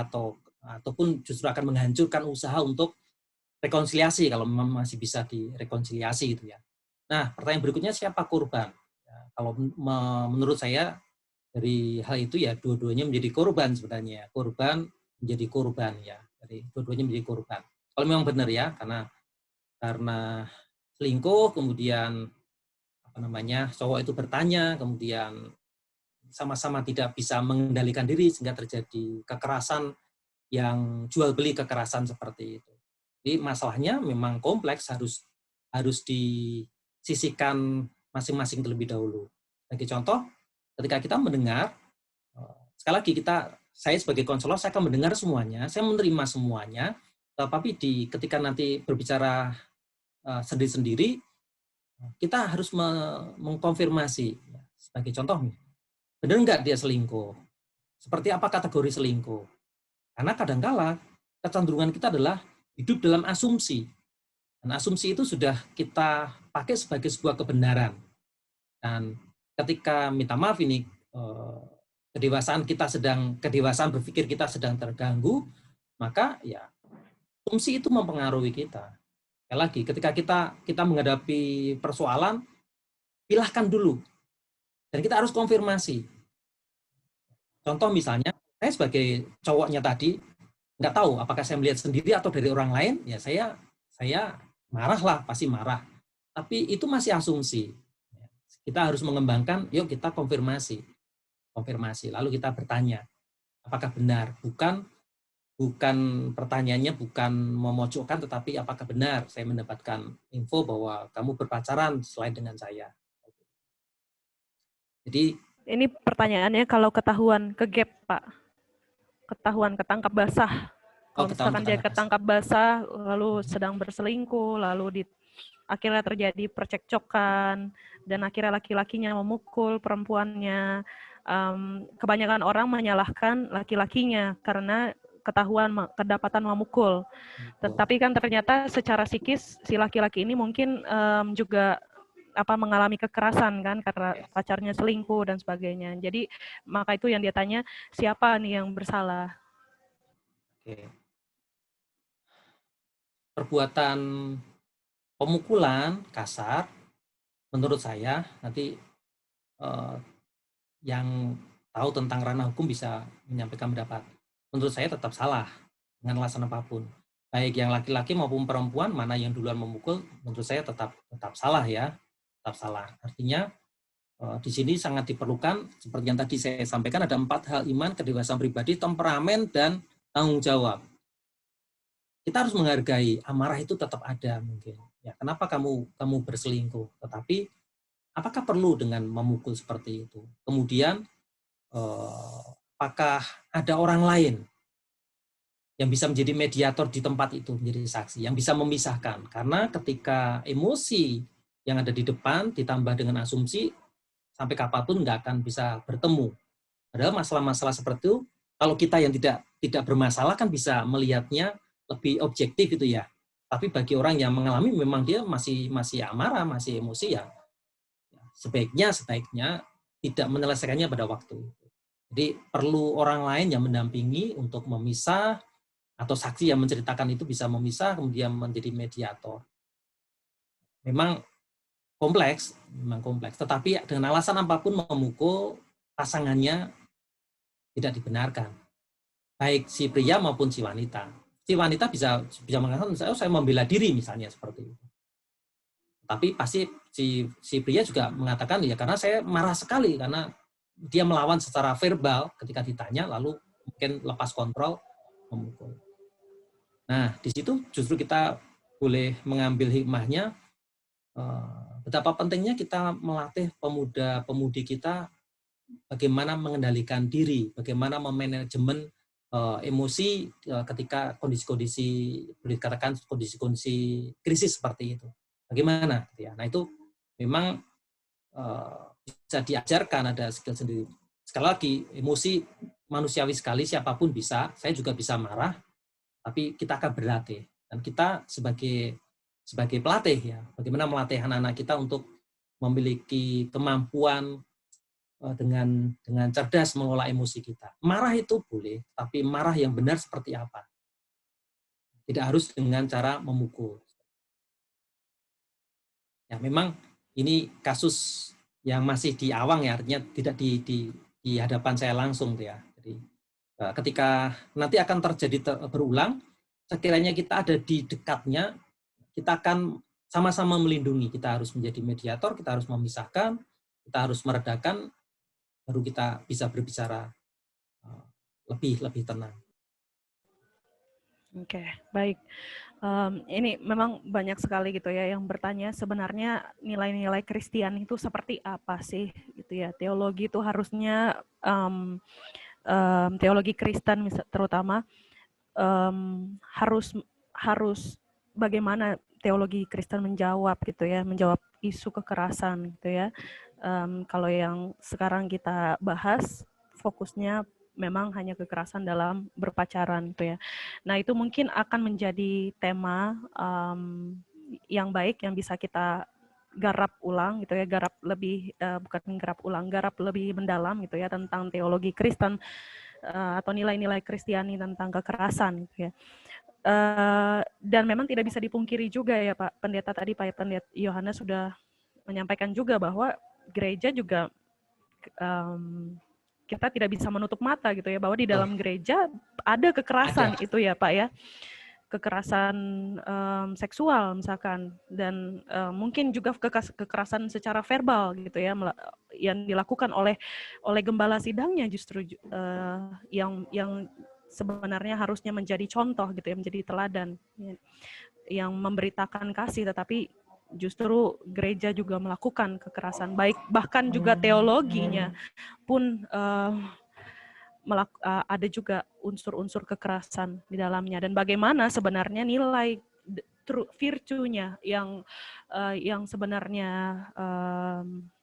ataupun justru akan menghancurkan usaha untuk rekonsiliasi kalau memang masih bisa direkonsiliasi gitu ya. Nah, pertanyaan berikutnya siapa korban? Ya, kalau menurut saya dari hal itu ya dua-duanya menjadi korban sebenarnya. Korban menjadi korban ya. Jadi dua-duanya menjadi korban. Kalau memang benar ya, karena selingkuh, kemudian apa namanya, cowok itu bertanya, kemudian sama-sama tidak bisa mengendalikan diri sehingga terjadi kekerasan yang jual beli kekerasan seperti itu. Jadi masalahnya memang kompleks, harus disisihkan masing-masing terlebih dahulu. Sebagai contoh, ketika kita mendengar, sekali lagi saya sebagai konselor saya akan mendengar semuanya, saya menerima semuanya, tapi ketika nanti berbicara sendiri-sendiri, kita harus mengkonfirmasi. Sebagai contoh, benar nggak dia selingkuh? Seperti apa kategori selingkuh? Karena kadangkala kecenderungan kita adalah hidup dalam asumsi. Dan asumsi itu sudah kita pakai sebagai sebuah kebenaran. Dan ketika minta maaf ini, kedewasaan berpikir kita sedang terganggu, maka ya asumsi itu mempengaruhi kita. Sekali lagi, ketika kita menghadapi persoalan, pilahkan dulu. Dan kita harus konfirmasi. Contoh misalnya, saya sebagai cowoknya tadi, nggak tahu apakah saya melihat sendiri atau dari orang lain, ya saya marah lah, pasti marah. Tapi itu masih asumsi. Kita harus mengembangkan, yuk kita konfirmasi. Lalu kita bertanya, apakah benar? Bukan pertanyaannya bukan memojokkan, tetapi apakah benar saya mendapatkan info bahwa kamu berpacaran selain dengan saya. Jadi Ini pertanyaannya kalau ketahuan ke-gap, Pak. Ketahuan ketangkap basah. Kalau misalkan dia ketangkap basah, lalu sedang berselingkuh, lalu akhirnya terjadi percekcokan, dan akhirnya laki-lakinya memukul perempuannya. Kebanyakan orang menyalahkan laki-lakinya karena kedapatan memukul. Tetapi kan ternyata secara psikis si laki-laki ini mungkin juga mengalami kekerasan kan karena pacarnya selingkuh dan sebagainya. Jadi maka itu yang dia tanya, siapa nih yang bersalah? Oke. Perbuatan pemukulan kasar, menurut saya nanti yang tahu tentang ranah hukum bisa menyampaikan pendapat. Menurut saya tetap salah dengan alasan apapun. Baik yang laki-laki maupun perempuan, mana yang duluan memukul, menurut saya tetap salah ya, tetap salah. Artinya di sini sangat diperlukan, seperti yang tadi saya sampaikan, ada 4 hal: iman, kedewasaan pribadi, temperamen, dan tanggung jawab. Kita harus menghargai amarah itu tetap ada mungkin. Ya, kenapa kamu berselingkuh? Tetapi apakah perlu dengan memukul seperti itu? Kemudian apakah ada orang lain yang bisa menjadi mediator di tempat itu, menjadi saksi, yang bisa memisahkan? Karena ketika emosi yang ada di depan ditambah dengan asumsi, sampai kapanpun nggak akan bisa bertemu. Padahal masalah-masalah seperti itu, kalau kita yang tidak bermasalah kan bisa melihatnya lebih objektif itu ya. Tapi bagi orang yang mengalami memang dia masih amarah, masih emosi ya. Sebaiknya tidak menyelesaikannya pada waktu. Jadi perlu orang lain yang mendampingi untuk memisah, atau saksi yang menceritakan itu bisa memisah kemudian menjadi mediator. Memang kompleks. Tetapi dengan alasan apapun memukul pasangannya tidak dibenarkan. Baik si pria maupun si wanita. Si wanita bisa mengatakan, saya membela diri misalnya seperti itu. Tapi pasti si pria juga mengatakan, ya karena saya marah sekali karena dia melawan secara verbal ketika ditanya, lalu mungkin lepas kontrol memukul. Nah, di situ justru kita boleh mengambil hikmahnya, betapa pentingnya kita melatih pemuda-pemudi kita bagaimana mengendalikan diri, bagaimana memanajemen emosi ketika kondisi-kondisi, boleh dikatakan kondisi-kondisi krisis seperti itu. Bagaimana? Nah itu memang bisa diajarkan, ada skill sendiri. Sekali lagi, emosi manusiawi sekali, siapapun bisa. Saya juga bisa marah, tapi kita akan berlatih. Dan kita sebagai pelatih ya, bagaimana melatih anak-anak kita untuk memiliki kemampuan dengan cerdas mengelola emosi kita. Marah itu boleh, tapi marah yang benar seperti apa? Tidak harus dengan cara memukul. Ya, memang ini kasus yang masih di awang ya, artinya tidak di hadapan saya langsung ya. Jadi ketika nanti akan terjadi berulang, sekiranya kita ada di dekatnya, kita akan sama-sama melindungi. Kita harus menjadi mediator, kita harus memisahkan, kita harus meredakan, baru kita bisa berbicara lebih tenang. Oke, baik. Ini memang banyak sekali gitu ya yang bertanya sebenarnya nilai-nilai Kristen itu seperti apa sih gitu ya. Teologi itu harusnya teologi Kristen terutama harus bagaimana teologi Kristen menjawab gitu ya, menjawab isu kekerasan gitu ya. Kalau yang sekarang kita bahas fokusnya memang hanya kekerasan dalam berpacaran gitu ya. Nah itu mungkin akan menjadi tema yang baik yang bisa kita garap ulang gitu ya, garap lebih garap lebih mendalam gitu ya tentang teologi Kristen atau nilai-nilai Kristiani tentang kekerasan gitu ya. Dan memang tidak bisa dipungkiri juga ya Pak Pendeta tadi, Pak Pendeta Yohanes sudah menyampaikan juga bahwa gereja juga kita tidak bisa menutup mata gitu ya, bahwa di dalam gereja ada kekerasan itu ya Pak ya, kekerasan seksual misalkan, dan mungkin juga kekerasan secara verbal gitu ya, yang dilakukan oleh gembala sidangnya justru yang sebenarnya harusnya menjadi contoh gitu ya, menjadi teladan yang memberitakan kasih, tetapi justru gereja juga melakukan kekerasan, bahkan juga teologinya pun ada juga unsur-unsur kekerasan di dalamnya, dan bagaimana sebenarnya nilai virtue-nya yang sebenarnya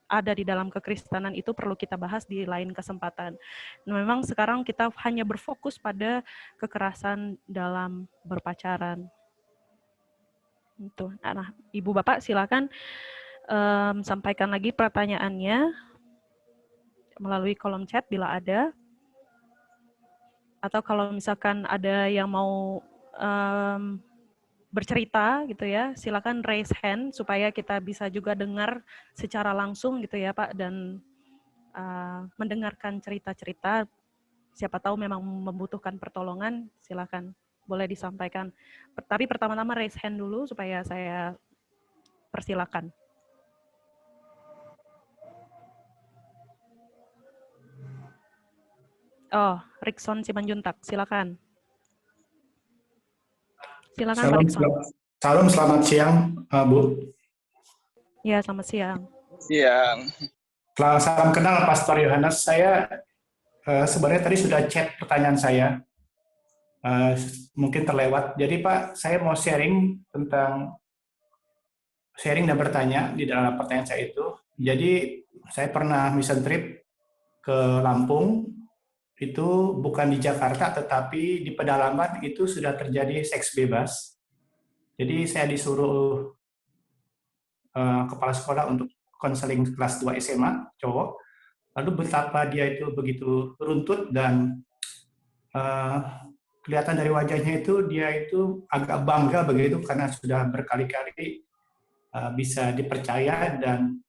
ada di dalam kekristenan itu perlu kita bahas di lain kesempatan. Nah, memang sekarang kita hanya berfokus pada kekerasan dalam berpacaran. Itu. Nah, Ibu Bapak silakan sampaikan lagi pertanyaannya melalui kolom chat bila ada. Atau kalau misalkan ada yang mau bercerita gitu ya, silakan raise hand supaya kita bisa juga dengar secara langsung gitu ya Pak, dan mendengarkan cerita-cerita. Siapa tahu memang membutuhkan pertolongan, silakan boleh disampaikan. Tapi pertama-tama raise hand dulu supaya saya persilakan. Oh, Rickson Simanjuntak, silakan. Silakan Pak Rickson. Salam, selamat siang, Bu. Ya, selamat siang. Siang. Salam kenal Pastor Yohanes. Saya sebenarnya tadi sudah chat pertanyaan saya, mungkin terlewat. Jadi Pak, saya mau sharing dan bertanya di dalam pertanyaan saya itu. Jadi saya pernah mission trip ke Lampung, itu bukan di Jakarta, tetapi di pedalaman itu sudah terjadi seks bebas. Jadi saya disuruh kepala sekolah untuk konseling kelas 2 SMA, cowok. Lalu betapa dia itu begitu runtut dan kelihatan dari wajahnya itu dia itu agak bangga begitu karena sudah berkali-kali bisa dipercaya dan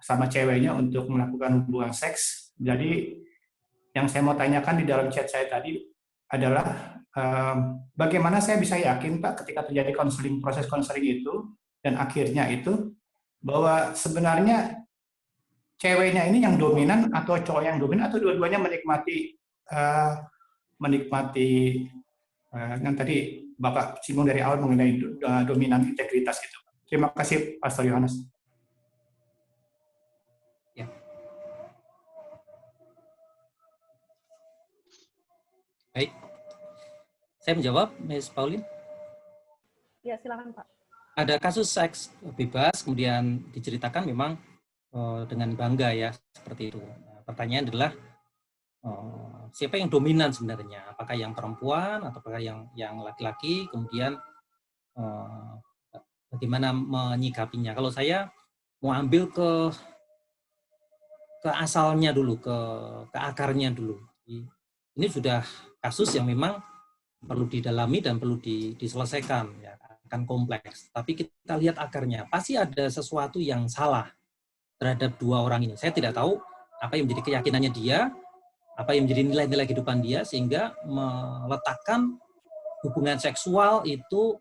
sama ceweknya untuk melakukan hubungan seks. Jadi yang saya mau tanyakan di dalam chat saya tadi adalah bagaimana saya bisa yakin Pak ketika terjadi proses konseling itu dan akhirnya itu bahwa sebenarnya ceweknya ini yang dominan atau cowok yang dominan atau dua-duanya menikmati yang tadi Bapak singgung dari awal mengenai dominan integritas itu. Terima kasih Pastor Yohanes. Ya. Baik, saya menjawab, Ms. Pauline. Ya, silakan Pak. Ada kasus seks bebas, kemudian diceritakan memang dengan bangga ya, seperti itu. Nah, pertanyaan adalah, siapa yang dominan sebenarnya? Apakah yang perempuan, ataukah yang laki-laki? Kemudian bagaimana menyikapinya? Kalau saya mau ambil ke asalnya dulu, ke akarnya dulu. Ini sudah kasus yang memang perlu didalami dan perlu diselesaikan, ya, akan kompleks. Tapi kita lihat akarnya, pasti ada sesuatu yang salah terhadap dua orang ini. Saya tidak tahu apa yang menjadi keyakinannya dia, apa yang menjadi nilai-nilai kehidupan dia, sehingga meletakkan hubungan seksual itu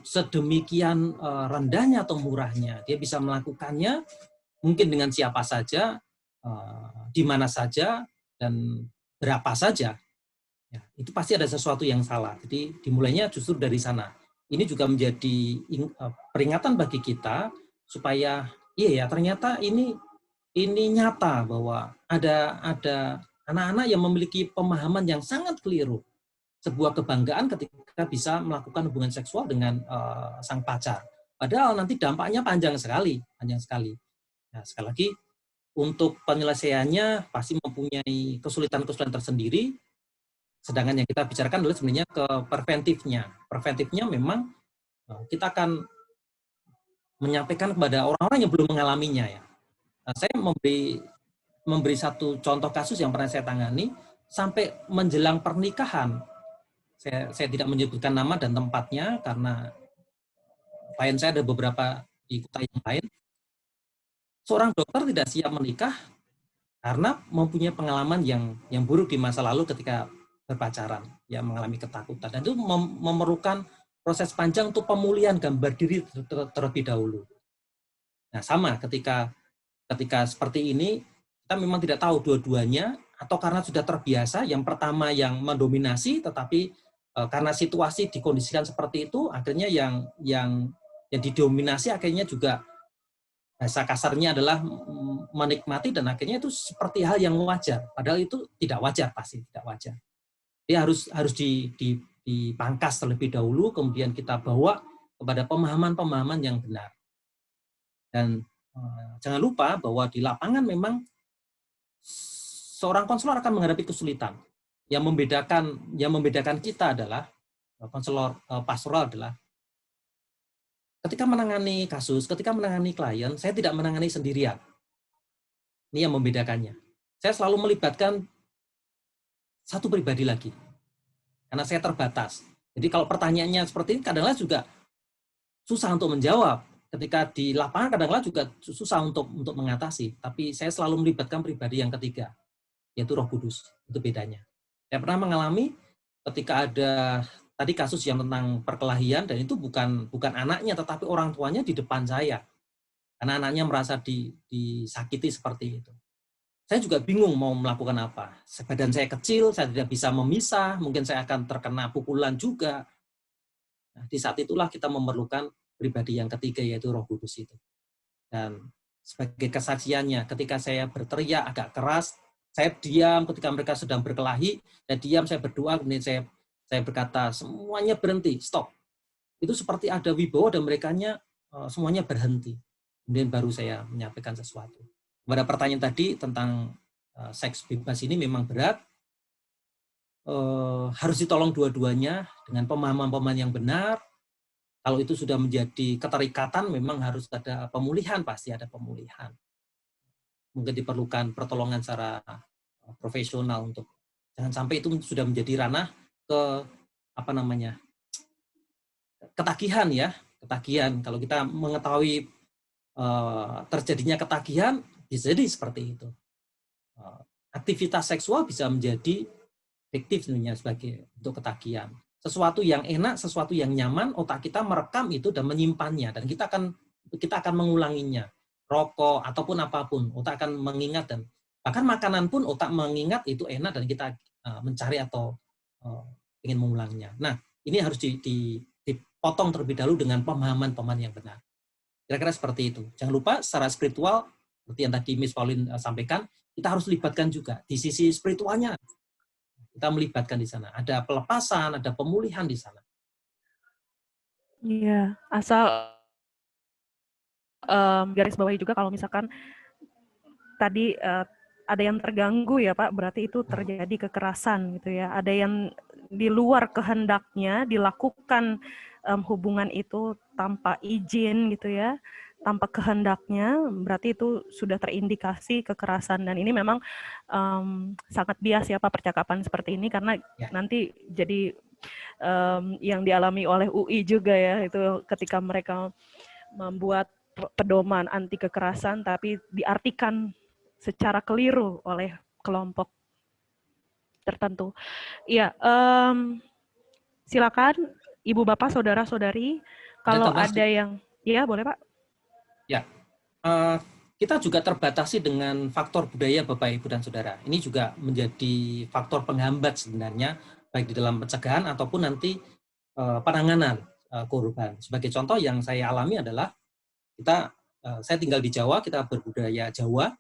sedemikian rendahnya atau murahnya. Dia bisa melakukannya mungkin dengan siapa saja, di mana saja, dan berapa saja. Ya, itu pasti ada sesuatu yang salah. Jadi dimulainya justru dari sana. Ini juga menjadi peringatan bagi kita supaya iya ya, ternyata ini nyata bahwa ada anak-anak yang memiliki pemahaman yang sangat keliru. Sebuah kebanggaan ketika bisa melakukan hubungan seksual dengan sang pacar. Padahal nanti dampaknya panjang sekali. Nah, sekali lagi, untuk penyelesaiannya pasti mempunyai kesulitan-kesulitan tersendiri. Sedangkan yang kita bicarakan adalah sebenarnya ke preventifnya. Preventifnya memang kita akan menyampaikan kepada orang-orang yang belum mengalaminya ya. Nah, saya memberi satu contoh kasus yang pernah saya tangani sampai menjelang pernikahan. Saya tidak menyebutkan nama dan tempatnya karena klien saya ada beberapa di kota yang lain. Seorang dokter tidak siap menikah karena mempunyai pengalaman yang buruk di masa lalu ketika berpacaran, ya, mengalami ketakutan, dan itu memerlukan proses panjang untuk pemulihan gambar diri terlebih dahulu. Nah, sama ketika seperti ini, kita memang tidak tahu dua-duanya, atau karena sudah terbiasa, yang pertama yang mendominasi, tetapi karena situasi dikondisikan seperti itu, akhirnya yang didominasi akhirnya juga, bahasa kasarnya adalah menikmati, dan akhirnya itu seperti hal yang wajar, padahal itu tidak wajar, pasti tidak wajar. Dia harus dipangkas terlebih dahulu, kemudian kita bawa kepada pemahaman-pemahaman yang benar. Dan jangan lupa bahwa di lapangan memang seorang konselor akan menghadapi kesulitan. Yang membedakan kita adalah, konselor pastoral adalah, ketika menangani kasus, ketika menangani klien, saya tidak menangani sendirian. Ini yang membedakannya. Saya selalu melibatkan satu pribadi lagi. Karena saya terbatas. Jadi kalau pertanyaannya seperti ini, kadang-kadang juga susah untuk menjawab. Ketika di lapangan kadang-kadang juga susah untuk mengatasi. Tapi saya selalu melibatkan pribadi yang ketiga, yaitu Roh Kudus. Itu bedanya. Saya pernah mengalami ketika ada tadi kasus yang tentang perkelahian, dan itu bukan anaknya, tetapi orang tuanya di depan saya. Karena anaknya merasa disakiti seperti itu. Saya juga bingung mau melakukan apa. Badan saya kecil, saya tidak bisa memisah, mungkin saya akan terkena pukulan juga. Nah, di saat itulah kita memerlukan pribadi yang ketiga, yaitu Roh Kudus itu. Dan sebagai kesaksiannya, ketika saya berteriak agak keras, saya diam ketika mereka sedang berkelahi, saya diam, saya berdoa, kemudian saya berkata, semuanya berhenti, stop. Itu seperti ada wibawa dan merekanya semuanya berhenti. Kemudian baru saya menyampaikan sesuatu. Pada pertanyaan tadi tentang seks bebas ini memang berat, harus ditolong dua-duanya dengan pemahaman-pemahaman yang benar. Kalau itu sudah menjadi keterikatan, memang harus ada pemulihan, pasti ada pemulihan. Mungkin diperlukan pertolongan secara profesional untuk jangan sampai itu sudah menjadi ranah ketagihan ya, ketagihan. Kalau kita mengetahui terjadinya ketagihan, bisa jadi seperti itu. Aktivitas seksual bisa menjadi fiktif sebenarnya sebagai untuk ketagihan. Sesuatu yang enak, sesuatu yang nyaman, otak kita merekam itu dan menyimpannya, dan kita akan mengulanginya. Rokok ataupun apapun, otak akan mengingat, dan bahkan makanan pun otak mengingat itu enak dan kita mencari atau ingin mengulanginya. Nah, ini harus dipotong terlebih dahulu dengan pemahaman-pemahaman yang benar. Kira-kira seperti itu. Jangan lupa secara spiritual, seperti yang tadi Miss Pauline sampaikan, kita harus libatkan juga di sisi spiritualnya. kita melibatkan di sana. Ada pelepasan, ada pemulihan di sana. Iya, asal garis bawahi juga kalau misalkan tadi ada yang terganggu ya Pak, berarti itu terjadi kekerasan gitu ya. Ada yang di luar kehendaknya dilakukan hubungan itu tanpa izin gitu ya, tanpa kehendaknya, berarti itu sudah terindikasi kekerasan. Dan ini memang sangat bias ya Pak percakapan seperti ini, karena nanti jadi yang dialami oleh UI juga ya, itu ketika mereka membuat pedoman anti kekerasan tapi diartikan secara keliru oleh kelompok tertentu. Iya, silakan Ibu Bapak, Saudara-saudari, kalau ada yang, ya boleh Pak. Ya, kita juga terbatasi dengan faktor budaya Bapak, Ibu, dan Saudara. Ini juga menjadi faktor penghambat sebenarnya, baik di dalam pencegahan ataupun nanti penanganan korban. Sebagai contoh yang saya alami adalah saya tinggal di Jawa, kita berbudaya Jawa.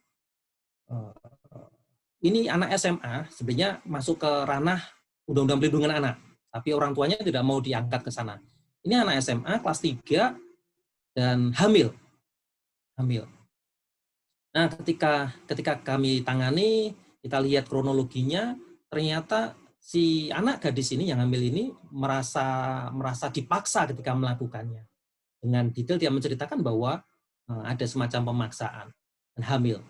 Ini anak SMA sebenarnya masuk ke ranah Undang-Undang Perlindungan Anak, tapi orang tuanya tidak mau diangkat ke sana. Ini anak SMA kelas 3 dan hamil. Nah, ketika kami tangani, kita lihat kronologinya, ternyata si anak gadis ini yang hamil ini merasa dipaksa ketika melakukannya. Dengan detail dia menceritakan bahwa ada semacam pemaksaan dan hamil.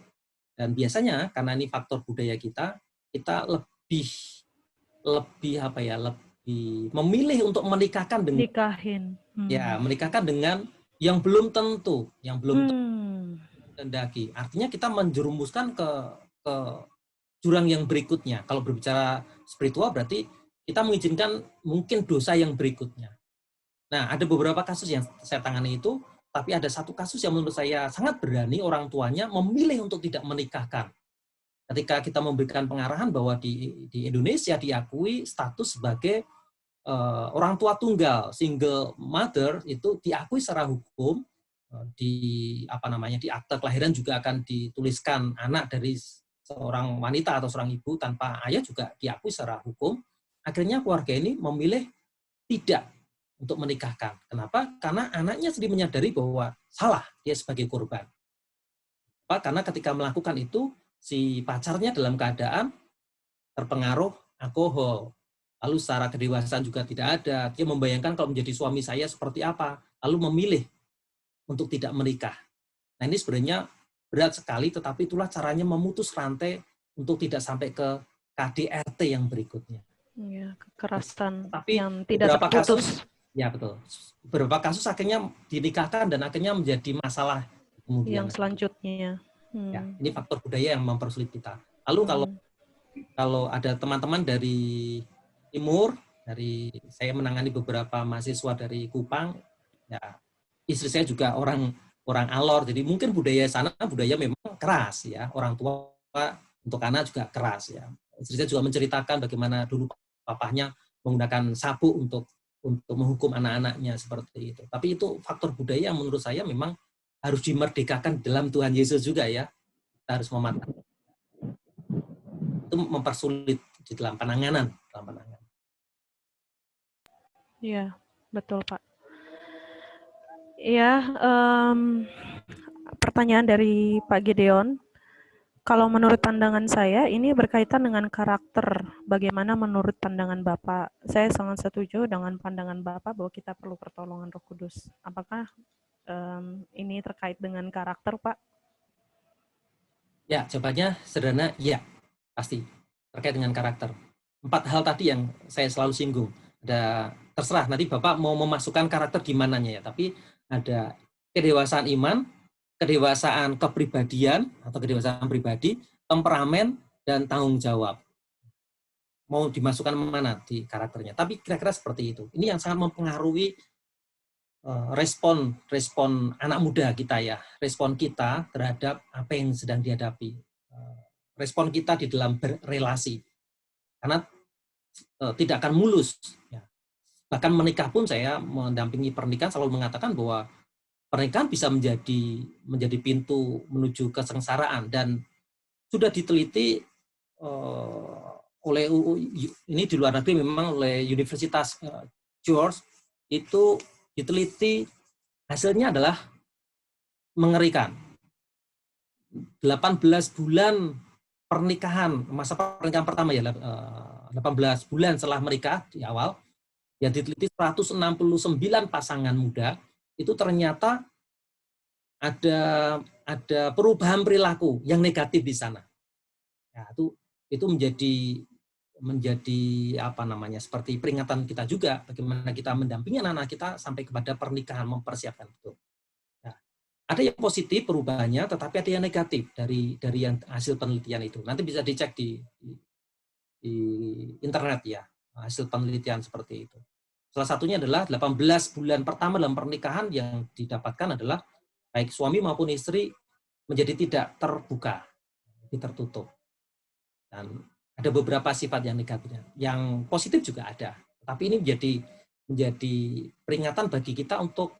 Dan biasanya karena ini faktor budaya kita lebih memilih untuk menikahkan dengan menikahkan dengan yang belum tentu, kehendaki. Artinya kita menjerumuskan ke jurang yang berikutnya. Kalau berbicara spiritual berarti kita mengizinkan mungkin dosa yang berikutnya. Nah, ada beberapa kasus yang saya tangani itu, tapi ada satu kasus yang menurut saya sangat berani orang tuanya memilih untuk tidak menikahkan. Ketika kita memberikan pengarahan bahwa di Indonesia diakui status sebagai orang tua tunggal, single mother, itu diakui secara hukum, di akte kelahiran juga akan dituliskan anak dari seorang wanita atau seorang ibu tanpa ayah juga diakui secara hukum. Akhirnya keluarga ini memilih tidak untuk menikahkan. Kenapa? Karena anaknya sendiri menyadari bahwa salah dia sebagai korban. Karena ketika melakukan itu, si pacarnya dalam keadaan terpengaruh alkohol. Lalu secara kedewasaan juga tidak ada. Dia membayangkan kalau menjadi suami saya seperti apa. Lalu memilih untuk tidak menikah. Nah, ini sebenarnya berat sekali, tetapi itulah caranya memutus rantai untuk tidak sampai ke KDRT yang berikutnya. Ya, kekerasan tapi yang tidak terputus. Ya betul. Beberapa kasus akhirnya dinikahkan dan akhirnya menjadi masalah kemudian. Yang selanjutnya. Ya, ini faktor budaya yang mempersulit kita. Lalu kalau ada teman-teman dari timur, saya menangani beberapa mahasiswa dari Kupang, ya istri saya juga orang Alor, jadi mungkin budaya sana budaya memang keras ya, orang tua untuk anak juga keras ya. Istri saya juga menceritakan bagaimana dulu papahnya menggunakan sapu untuk menghukum anak-anaknya seperti itu. Tapi itu faktor budaya yang menurut saya memang harus dimerdekakan dalam Tuhan Yesus juga ya. Kita harus mematahkan. Itu mempersulit di dalam penanganan. Iya, betul Pak. Iya, pertanyaan dari Pak Gideon. Kalau menurut pandangan saya, ini berkaitan dengan karakter. Bagaimana menurut pandangan Bapak? Saya sangat setuju dengan pandangan Bapak bahwa kita perlu pertolongan Roh Kudus. Apakah ini terkait dengan karakter, Pak? Ya, jawabannya sederhana, ya. Pasti. Terkait dengan karakter. 4 hal tadi yang saya selalu singgung. Terserah, nanti Bapak mau memasukkan karakter gimananya ya. Tapi ada kedewasaan iman, kedewasaan kepribadian atau kedewasaan pribadi, temperamen, dan tanggung jawab. Mau dimasukkan mana di karakternya. Tapi kira-kira seperti itu. Ini yang sangat mempengaruhi respon anak muda kita ya. Respon kita terhadap apa yang sedang dihadapi. Respon kita di dalam berrelasi. Karena tidak akan mulus. Ya. Bahkan menikah pun saya mendampingi pernikahan selalu mengatakan bahwa pernikahan bisa menjadi pintu menuju kesengsaraan, dan sudah diteliti oleh ini di luar negeri memang oleh Universitas George itu diteliti, hasilnya adalah mengerikan. 18 bulan pernikahan, masa pernikahan pertama ya, 18 bulan setelah menikah di awal, yang diteliti 169 pasangan muda, itu ternyata ada perubahan perilaku yang negatif di sana. Ya, itu menjadi apa namanya, seperti peringatan kita juga bagaimana kita mendampingi anak-anak kita sampai kepada pernikahan, mempersiapkan itu. Nah, ada yang positif perubahannya, tetapi ada yang negatif dari yang hasil penelitian itu. Nanti bisa dicek di internet ya, hasil penelitian seperti itu. Salah satunya adalah 18 bulan pertama dalam pernikahan yang didapatkan adalah baik suami maupun istri menjadi tidak terbuka, tertutup. Dan ada beberapa sifat yang negatifnya. Yang positif juga ada. Tapi ini menjadi peringatan bagi kita untuk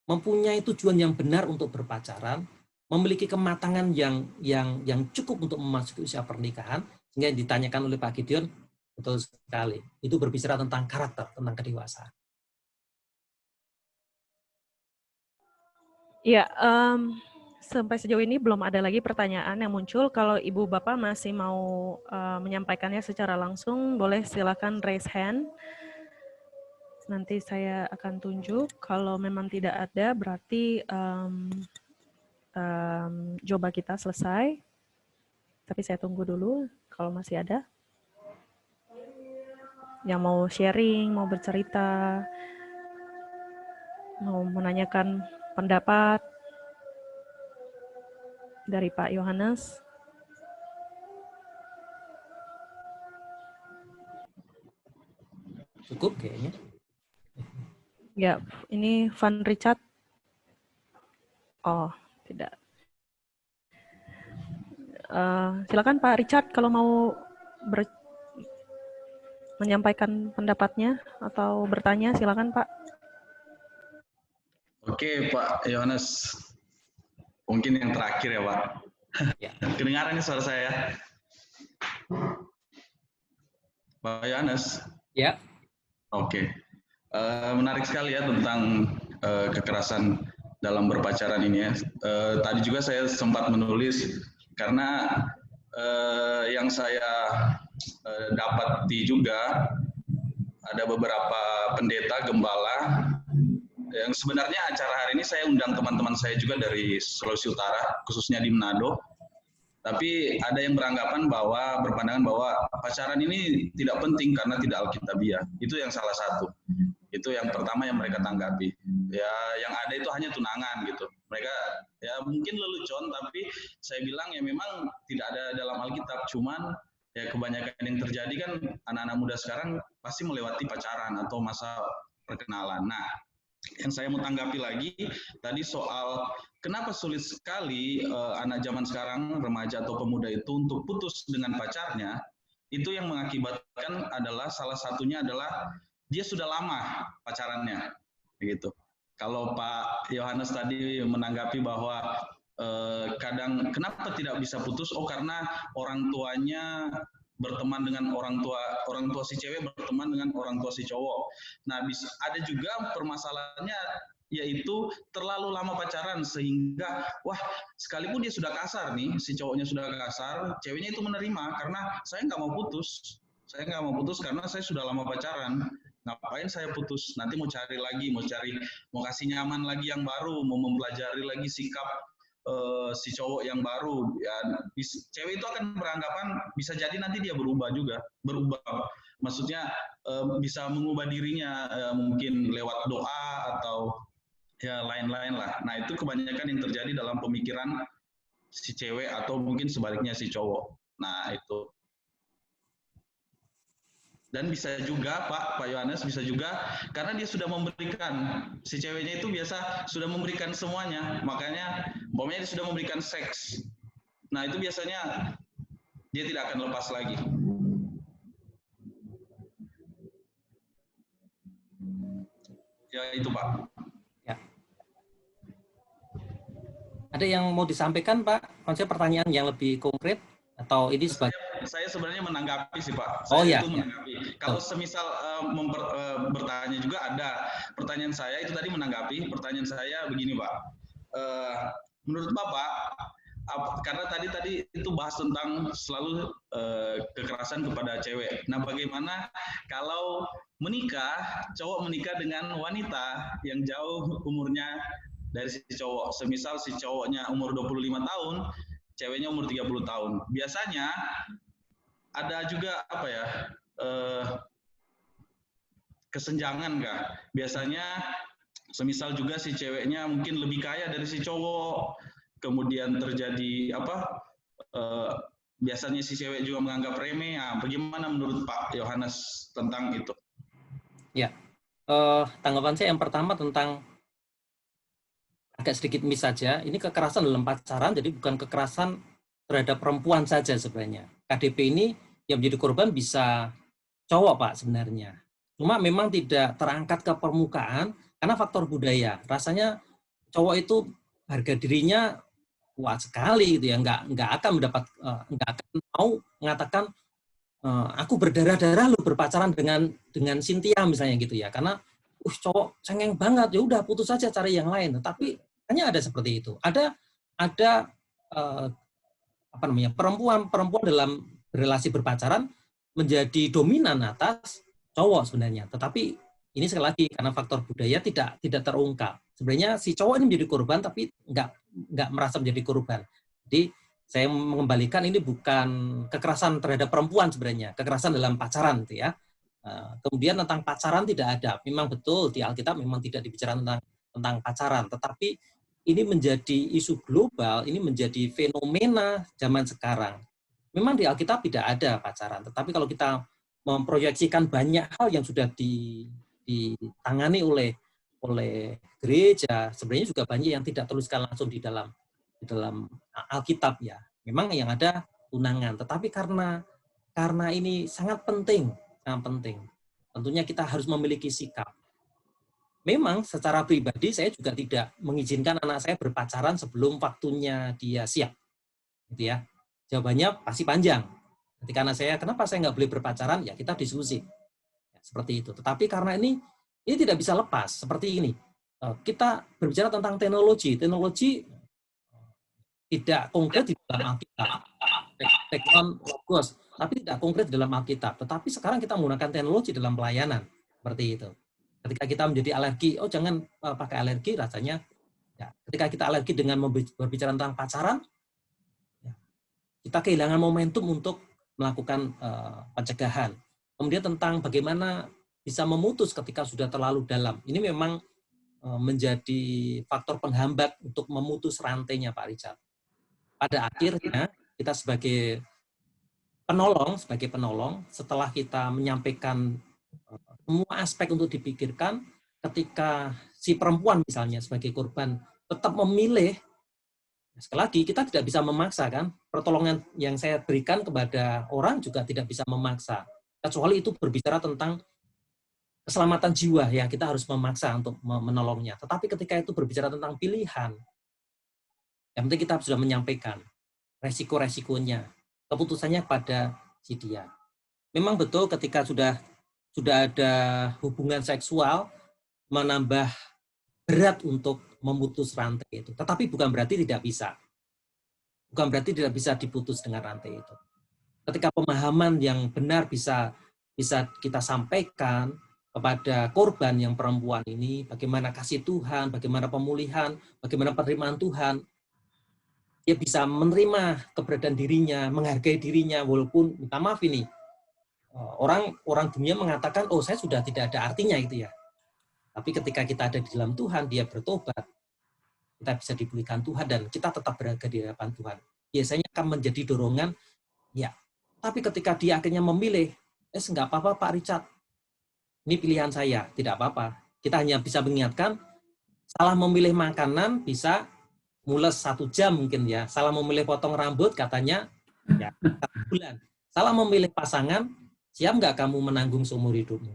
mempunyai tujuan yang benar untuk berpacaran, memiliki kematangan yang cukup untuk memasuki usia pernikahan, sehingga yang ditanyakan oleh Pak Gideon betul sekali. Itu berbicara tentang karakter, tentang kedewasaan. Ya, sampai sejauh ini belum ada lagi pertanyaan yang muncul. Kalau Ibu Bapak masih mau menyampaikannya secara langsung, boleh silakan raise hand. Nanti saya akan tunjuk. Kalau memang tidak ada, berarti coba kita selesai. Tapi saya tunggu dulu kalau masih ada. Yang mau sharing, mau bercerita, mau menanyakan pendapat dari Pak Yohanes. Cukup kayaknya. Ya, ini Van Richard. Oh, tidak. Silakan Pak Richard kalau mau menyampaikan pendapatnya atau bertanya, silakan Pak. Oke Pak Yohanes, mungkin yang terakhir ya Pak. Ya. Kedengaran ini suara saya? Pak Yohanes? Ya. Oke. Menarik sekali ya tentang kekerasan dalam berpacaran ini ya. Tadi juga saya sempat menulis karena yang saya dapati juga ada beberapa pendeta, gembala yang sebenarnya acara hari ini saya undang teman-teman saya juga dari Sulawesi Utara, khususnya di Manado. Tapi ada yang berpandangan bahwa pacaran ini tidak penting karena tidak alkitabiah. Itu yang salah satu. Itu yang pertama yang mereka tanggapi. Ya, yang ada itu hanya tunangan gitu. Mereka ya mungkin lelucon, tapi saya bilang ya memang tidak ada dalam Alkitab. Cuman ya kebanyakan yang terjadi kan anak-anak muda sekarang pasti melewati pacaran atau masa perkenalan. Nah, yang saya mau tanggapi lagi tadi soal kenapa sulit sekali anak zaman sekarang, remaja atau pemuda itu untuk putus dengan pacarnya, itu yang mengakibatkan adalah salah satunya adalah dia sudah lama pacarannya, begitu. Kalau Pak Yohanes tadi menanggapi bahwa kadang kenapa tidak bisa putus? Oh karena orang tuanya berteman dengan orang tua si cewek berteman dengan orang tua si cowok. Nah, ada juga permasalahannya yaitu terlalu lama pacaran sehingga wah sekalipun dia sudah kasar nih, si cowoknya sudah kasar, ceweknya itu menerima karena saya nggak mau putus. Saya nggak mau putus karena saya sudah lama pacaran. Ngapain saya putus? Nanti mau cari lagi, mau kasih nyaman lagi yang baru, mau mempelajari lagi sikap si cowok yang baru, ya cewek itu akan beranggapan bisa jadi nanti dia berubah, maksudnya bisa mengubah dirinya mungkin lewat doa atau ya lain-lain lah. Nah itu kebanyakan yang terjadi dalam pemikiran si cewek atau mungkin sebaliknya si cowok. Nah itu. Dan bisa juga Pak Yohanes bisa juga karena dia sudah memberikan, si ceweknya itu biasa sudah memberikan semuanya, makanya umpamanya dia sudah memberikan seks. Nah itu biasanya dia tidak akan lepas lagi. Ya itu Pak. Ya. Ada Ada yang mau disampaikan, Pak? Konsep pertanyaan yang lebih konkret atau ini sebagai... Saya sebenarnya menanggapi sih, Pak. Oh Saya ya. itu menanggapi. Kalau semisal bertanya juga ada. Pertanyaan saya itu tadi menanggapi. Pertanyaan saya begini, Pak. Menurut Bapak, karena tadi itu bahas tentang selalu kekerasan kepada cewek. Nah, bagaimana kalau menikah, cowok menikah dengan wanita yang jauh umurnya dari si cowok. Semisal si cowoknya umur 25 tahun, ceweknya umur 30 tahun. Biasanya ada juga apa ya? Kesenjangan kah? Biasanya semisal juga si ceweknya mungkin lebih kaya dari si cowok. Kemudian terjadi apa? Biasanya si cewek juga menganggap remeh. Nah, bagaimana menurut Pak Yohanes tentang itu? Ya, tanggapan saya yang pertama tentang agak sedikit miss saja. Ini kekerasan dalam pacaran, jadi bukan kekerasan terhadap perempuan saja sebenarnya. KDP ini yang menjadi korban bisa cowok, Pak, sebenarnya. Cuma memang tidak terangkat ke permukaan karena faktor budaya. Rasanya cowok itu harga dirinya kuat sekali gitu ya, nggak akan mau mengatakan aku berdarah-darah lu berpacaran dengan Cynthia misalnya gitu ya, karena cowok cengeng banget, ya udah putus saja cari yang lain. Tapi hanya ada seperti itu. Ada perempuan dalam relasi berpacaran menjadi dominan atas cowok sebenarnya. Tetapi ini sekali lagi karena faktor budaya tidak terungkap. Sebenarnya si cowok ini menjadi korban tapi nggak merasa menjadi korban. Jadi saya mengembalikan ini bukan kekerasan terhadap perempuan sebenarnya, kekerasan dalam pacaran gitu ya. Kemudian tentang pacaran tidak ada. Memang betul di Alkitab memang tidak dibicarakan tentang pacaran, tetapi ini menjadi isu global, ini menjadi fenomena zaman sekarang. Memang di Alkitab tidak ada pacaran, tetapi kalau kita memproyeksikan banyak hal yang sudah ditangani oleh gereja, sebenarnya juga banyak yang tidak tertuliskan langsung di dalam Alkitab ya. Memang yang ada tunangan, tetapi karena ini sangat penting. Tentunya kita harus memiliki sikap. Memang secara pribadi saya juga tidak mengizinkan anak saya berpacaran sebelum waktunya dia siap. Gitu ya. Jawabannya pasti panjang. Ketika anak saya, kenapa saya nggak boleh berpacaran? Ya kita diskusi. Ya, seperti itu. Tetapi karena ini tidak bisa lepas. Seperti ini. Kita berbicara tentang teknologi. Teknologi tidak konkret di dalam Alkitab. Tapi tidak konkret di dalam Alkitab. Tetapi sekarang kita menggunakan teknologi dalam pelayanan. Seperti itu. Ketika kita menjadi alergi, jangan pakai alergi rasanya. Ya, ketika kita alergi dengan berbicara tentang pacaran, ya, kita kehilangan momentum untuk melakukan pencegahan. Kemudian tentang bagaimana bisa memutus ketika sudah terlalu dalam. Ini memang menjadi faktor penghambat untuk memutus rantainya, Pak Richard. Pada akhirnya kita sebagai penolong, setelah kita menyampaikan semua aspek untuk dipikirkan, ketika si perempuan misalnya sebagai korban tetap memilih, sekali lagi kita tidak bisa memaksa kan, pertolongan yang saya berikan kepada orang juga tidak bisa memaksa, kecuali itu berbicara tentang keselamatan jiwa ya kita harus memaksa untuk menolongnya. Tetapi ketika itu berbicara tentang pilihan, yang penting kita sudah menyampaikan resiko-resikonya, keputusannya pada si dia. Memang betul ketika sudah ada hubungan seksual menambah berat untuk memutus rantai itu. Tetapi bukan berarti tidak bisa. Bukan berarti tidak bisa diputus dengan rantai itu. Ketika pemahaman yang benar bisa kita sampaikan kepada korban yang perempuan ini, bagaimana kasih Tuhan, bagaimana pemulihan, bagaimana penerimaan Tuhan, dia bisa menerima keberadaan dirinya, menghargai dirinya, walaupun minta maaf ini, orang dunia mengatakan, saya sudah tidak ada artinya itu ya. Tapi ketika kita ada di dalam Tuhan, dia bertobat, kita bisa dipulihkan Tuhan, dan kita tetap berada di hadapan Tuhan. Biasanya akan menjadi dorongan, ya. Tapi ketika dia akhirnya memilih, enggak apa-apa Pak Richard, ini pilihan saya, tidak apa-apa. Kita hanya bisa mengingatkan, salah memilih makanan bisa mules 1 jam mungkin ya. Salah memilih potong rambut katanya, ya 1 bulan. Salah memilih pasangan, siap nggak kamu menanggung seumur hidupmu?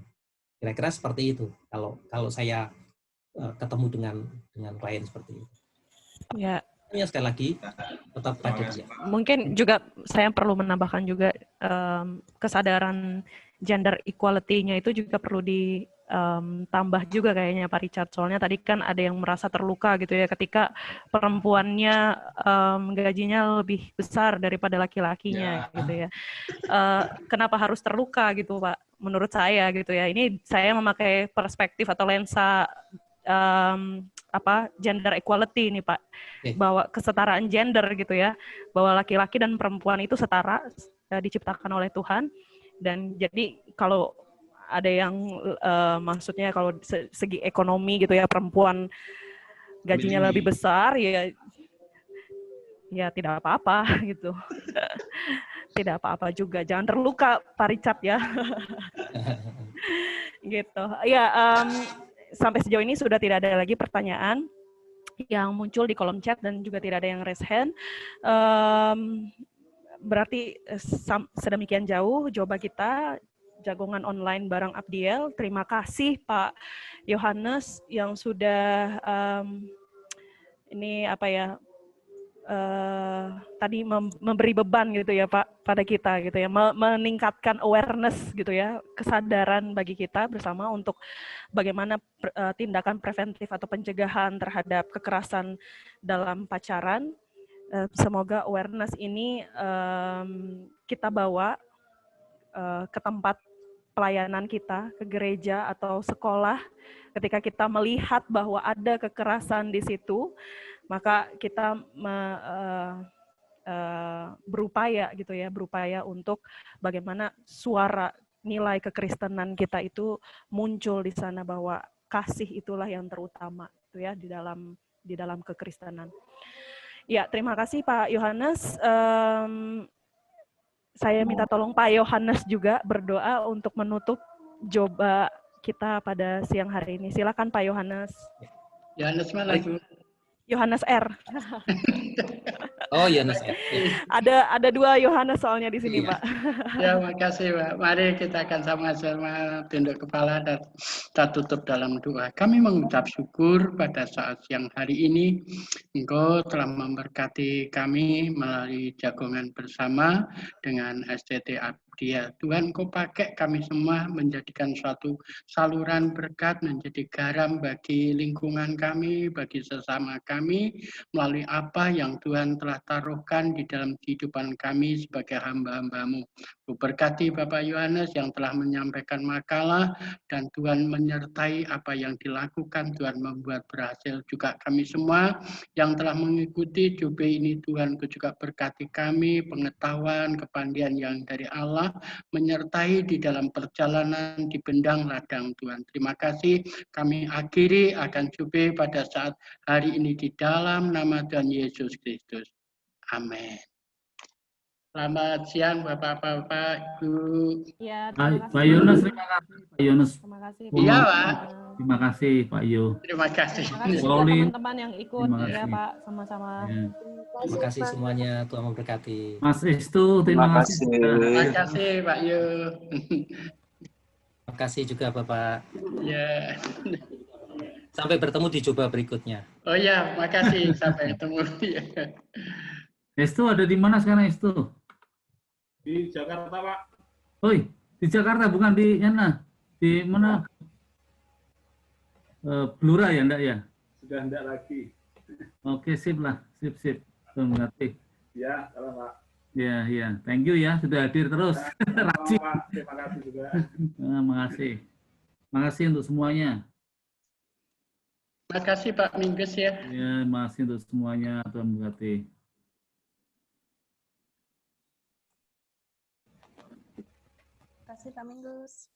Kira-kira seperti itu. Kalau saya ketemu dengan klien seperti itu. Ya, Sekali lagi tetap pada dia. Mungkin juga saya perlu menambahkan juga kesadaran gender equality-nya itu juga perlu ditambah juga kayaknya Pak Richard. Soalnya tadi kan ada yang merasa terluka gitu ya ketika perempuannya gajinya lebih besar daripada laki-lakinya gitu ya. Kenapa harus terluka gitu Pak? Menurut saya gitu ya. Ini saya memakai perspektif atau lensa gender equality nih Pak, bahwa kesetaraan gender gitu ya, bahwa laki-laki dan perempuan itu setara, diciptakan oleh Tuhan, dan jadi kalau ada yang maksudnya kalau segi ekonomi gitu ya, perempuan gajinya lebih besar ya tidak apa-apa gitu. Tidak apa-apa juga, jangan terluka Pak Richard ya. Gitu ya. Sampai sejauh ini sudah tidak ada lagi pertanyaan yang muncul di kolom chat dan juga tidak ada yang raise hand. Berarti sedemikian jauh coba kita jagongan online bareng Abdiel. Terima kasih Pak Yohanes yang sudah ini apa ya, tadi memberi beban gitu ya Pak pada kita gitu ya, meningkatkan awareness gitu ya, kesadaran bagi kita bersama untuk bagaimana tindakan preventif atau pencegahan terhadap kekerasan dalam pacaran. Semoga awareness ini kita bawa ke tempat pelayanan kita, ke gereja atau sekolah. Ketika kita melihat bahwa ada kekerasan di situ, maka kita berupaya gitu ya, berupaya untuk bagaimana suara nilai kekristenan kita itu muncul di sana, bahwa kasih itulah yang terutama itu ya di dalam kekristenan. Ya, terima kasih Pak Yohanes. Saya minta tolong Pak Yohanes juga berdoa untuk menutup coba kita pada siang hari ini. Silakan Pak Yohanes. Yohanes mana itu? Yohanes R. Oh, Yohanes R. Ada dua Yohanes soalnya di sini, Iya. Pak. Ya, makasih Pak. Mari kita akan sama-sama tunduk kepala dan kita tutup dalam doa. Kami mengucap syukur pada saat siang hari ini Engkau telah memberkati kami melalui jagongan bersama dengan STT Abdiel. Tuhan, Engkau pakai kami semua menjadikan suatu saluran berkat, menjadi garam bagi lingkungan kami, bagi sesama kami, melalui apa yang Tuhan telah taruhkan di dalam kehidupan kami sebagai hamba-hamba-Mu. Berkati Bapak Yohanes yang telah menyampaikan makalah, dan Tuhan menyertai apa yang dilakukan, Tuhan membuat berhasil juga kami semua yang telah mengikuti Jobe ini. Tuhan juga berkati kami, pengetahuan, kepandian yang dari Allah, menyertai di dalam perjalanan di bendang ladang Tuhan. Terima kasih, kami akhiri akan Jobe pada saat hari ini di dalam nama Tuhan Yesus Kristus. Amin. Selamat siang Bapak-Bapak, Ibu. Ya, Pak Yohanes, terima kasih Pak Yohanes. Terima kasih. Iya, Pak. Terima kasih Pak Yo. Terima kasih. Terima kasih juga Rolling. teman-teman yang ikut Terima ya kasih. Pak, sama-sama. Ya. Terima kasih semuanya, Tuhan memberkati. Mas Estu, terima kasih. Terima kasih Pak Yu. Terima kasih juga Bapak. Ya. Sampai bertemu di coba berikutnya. Oh ya, makasih, sampai ketemu. Ya. Estu ada di mana sekarang Estu? Di Jakarta, Pak. Oi, di Jakarta bukan di mana? Di mana? Blora ya, enggak ya? Sudah enggak lagi. Oke, sip lah, sip. Terima kasih. Ya, salam, Pak. Ya, thank you ya, sudah hadir terus. Rajin. Pak. Terima kasih juga. Makasih. Makasih untuk semuanya. Makasih Pak Mingges ya. Ya, makasih untuk semuanya, Tuhan memberkati. Terima kasih Pak Minggus.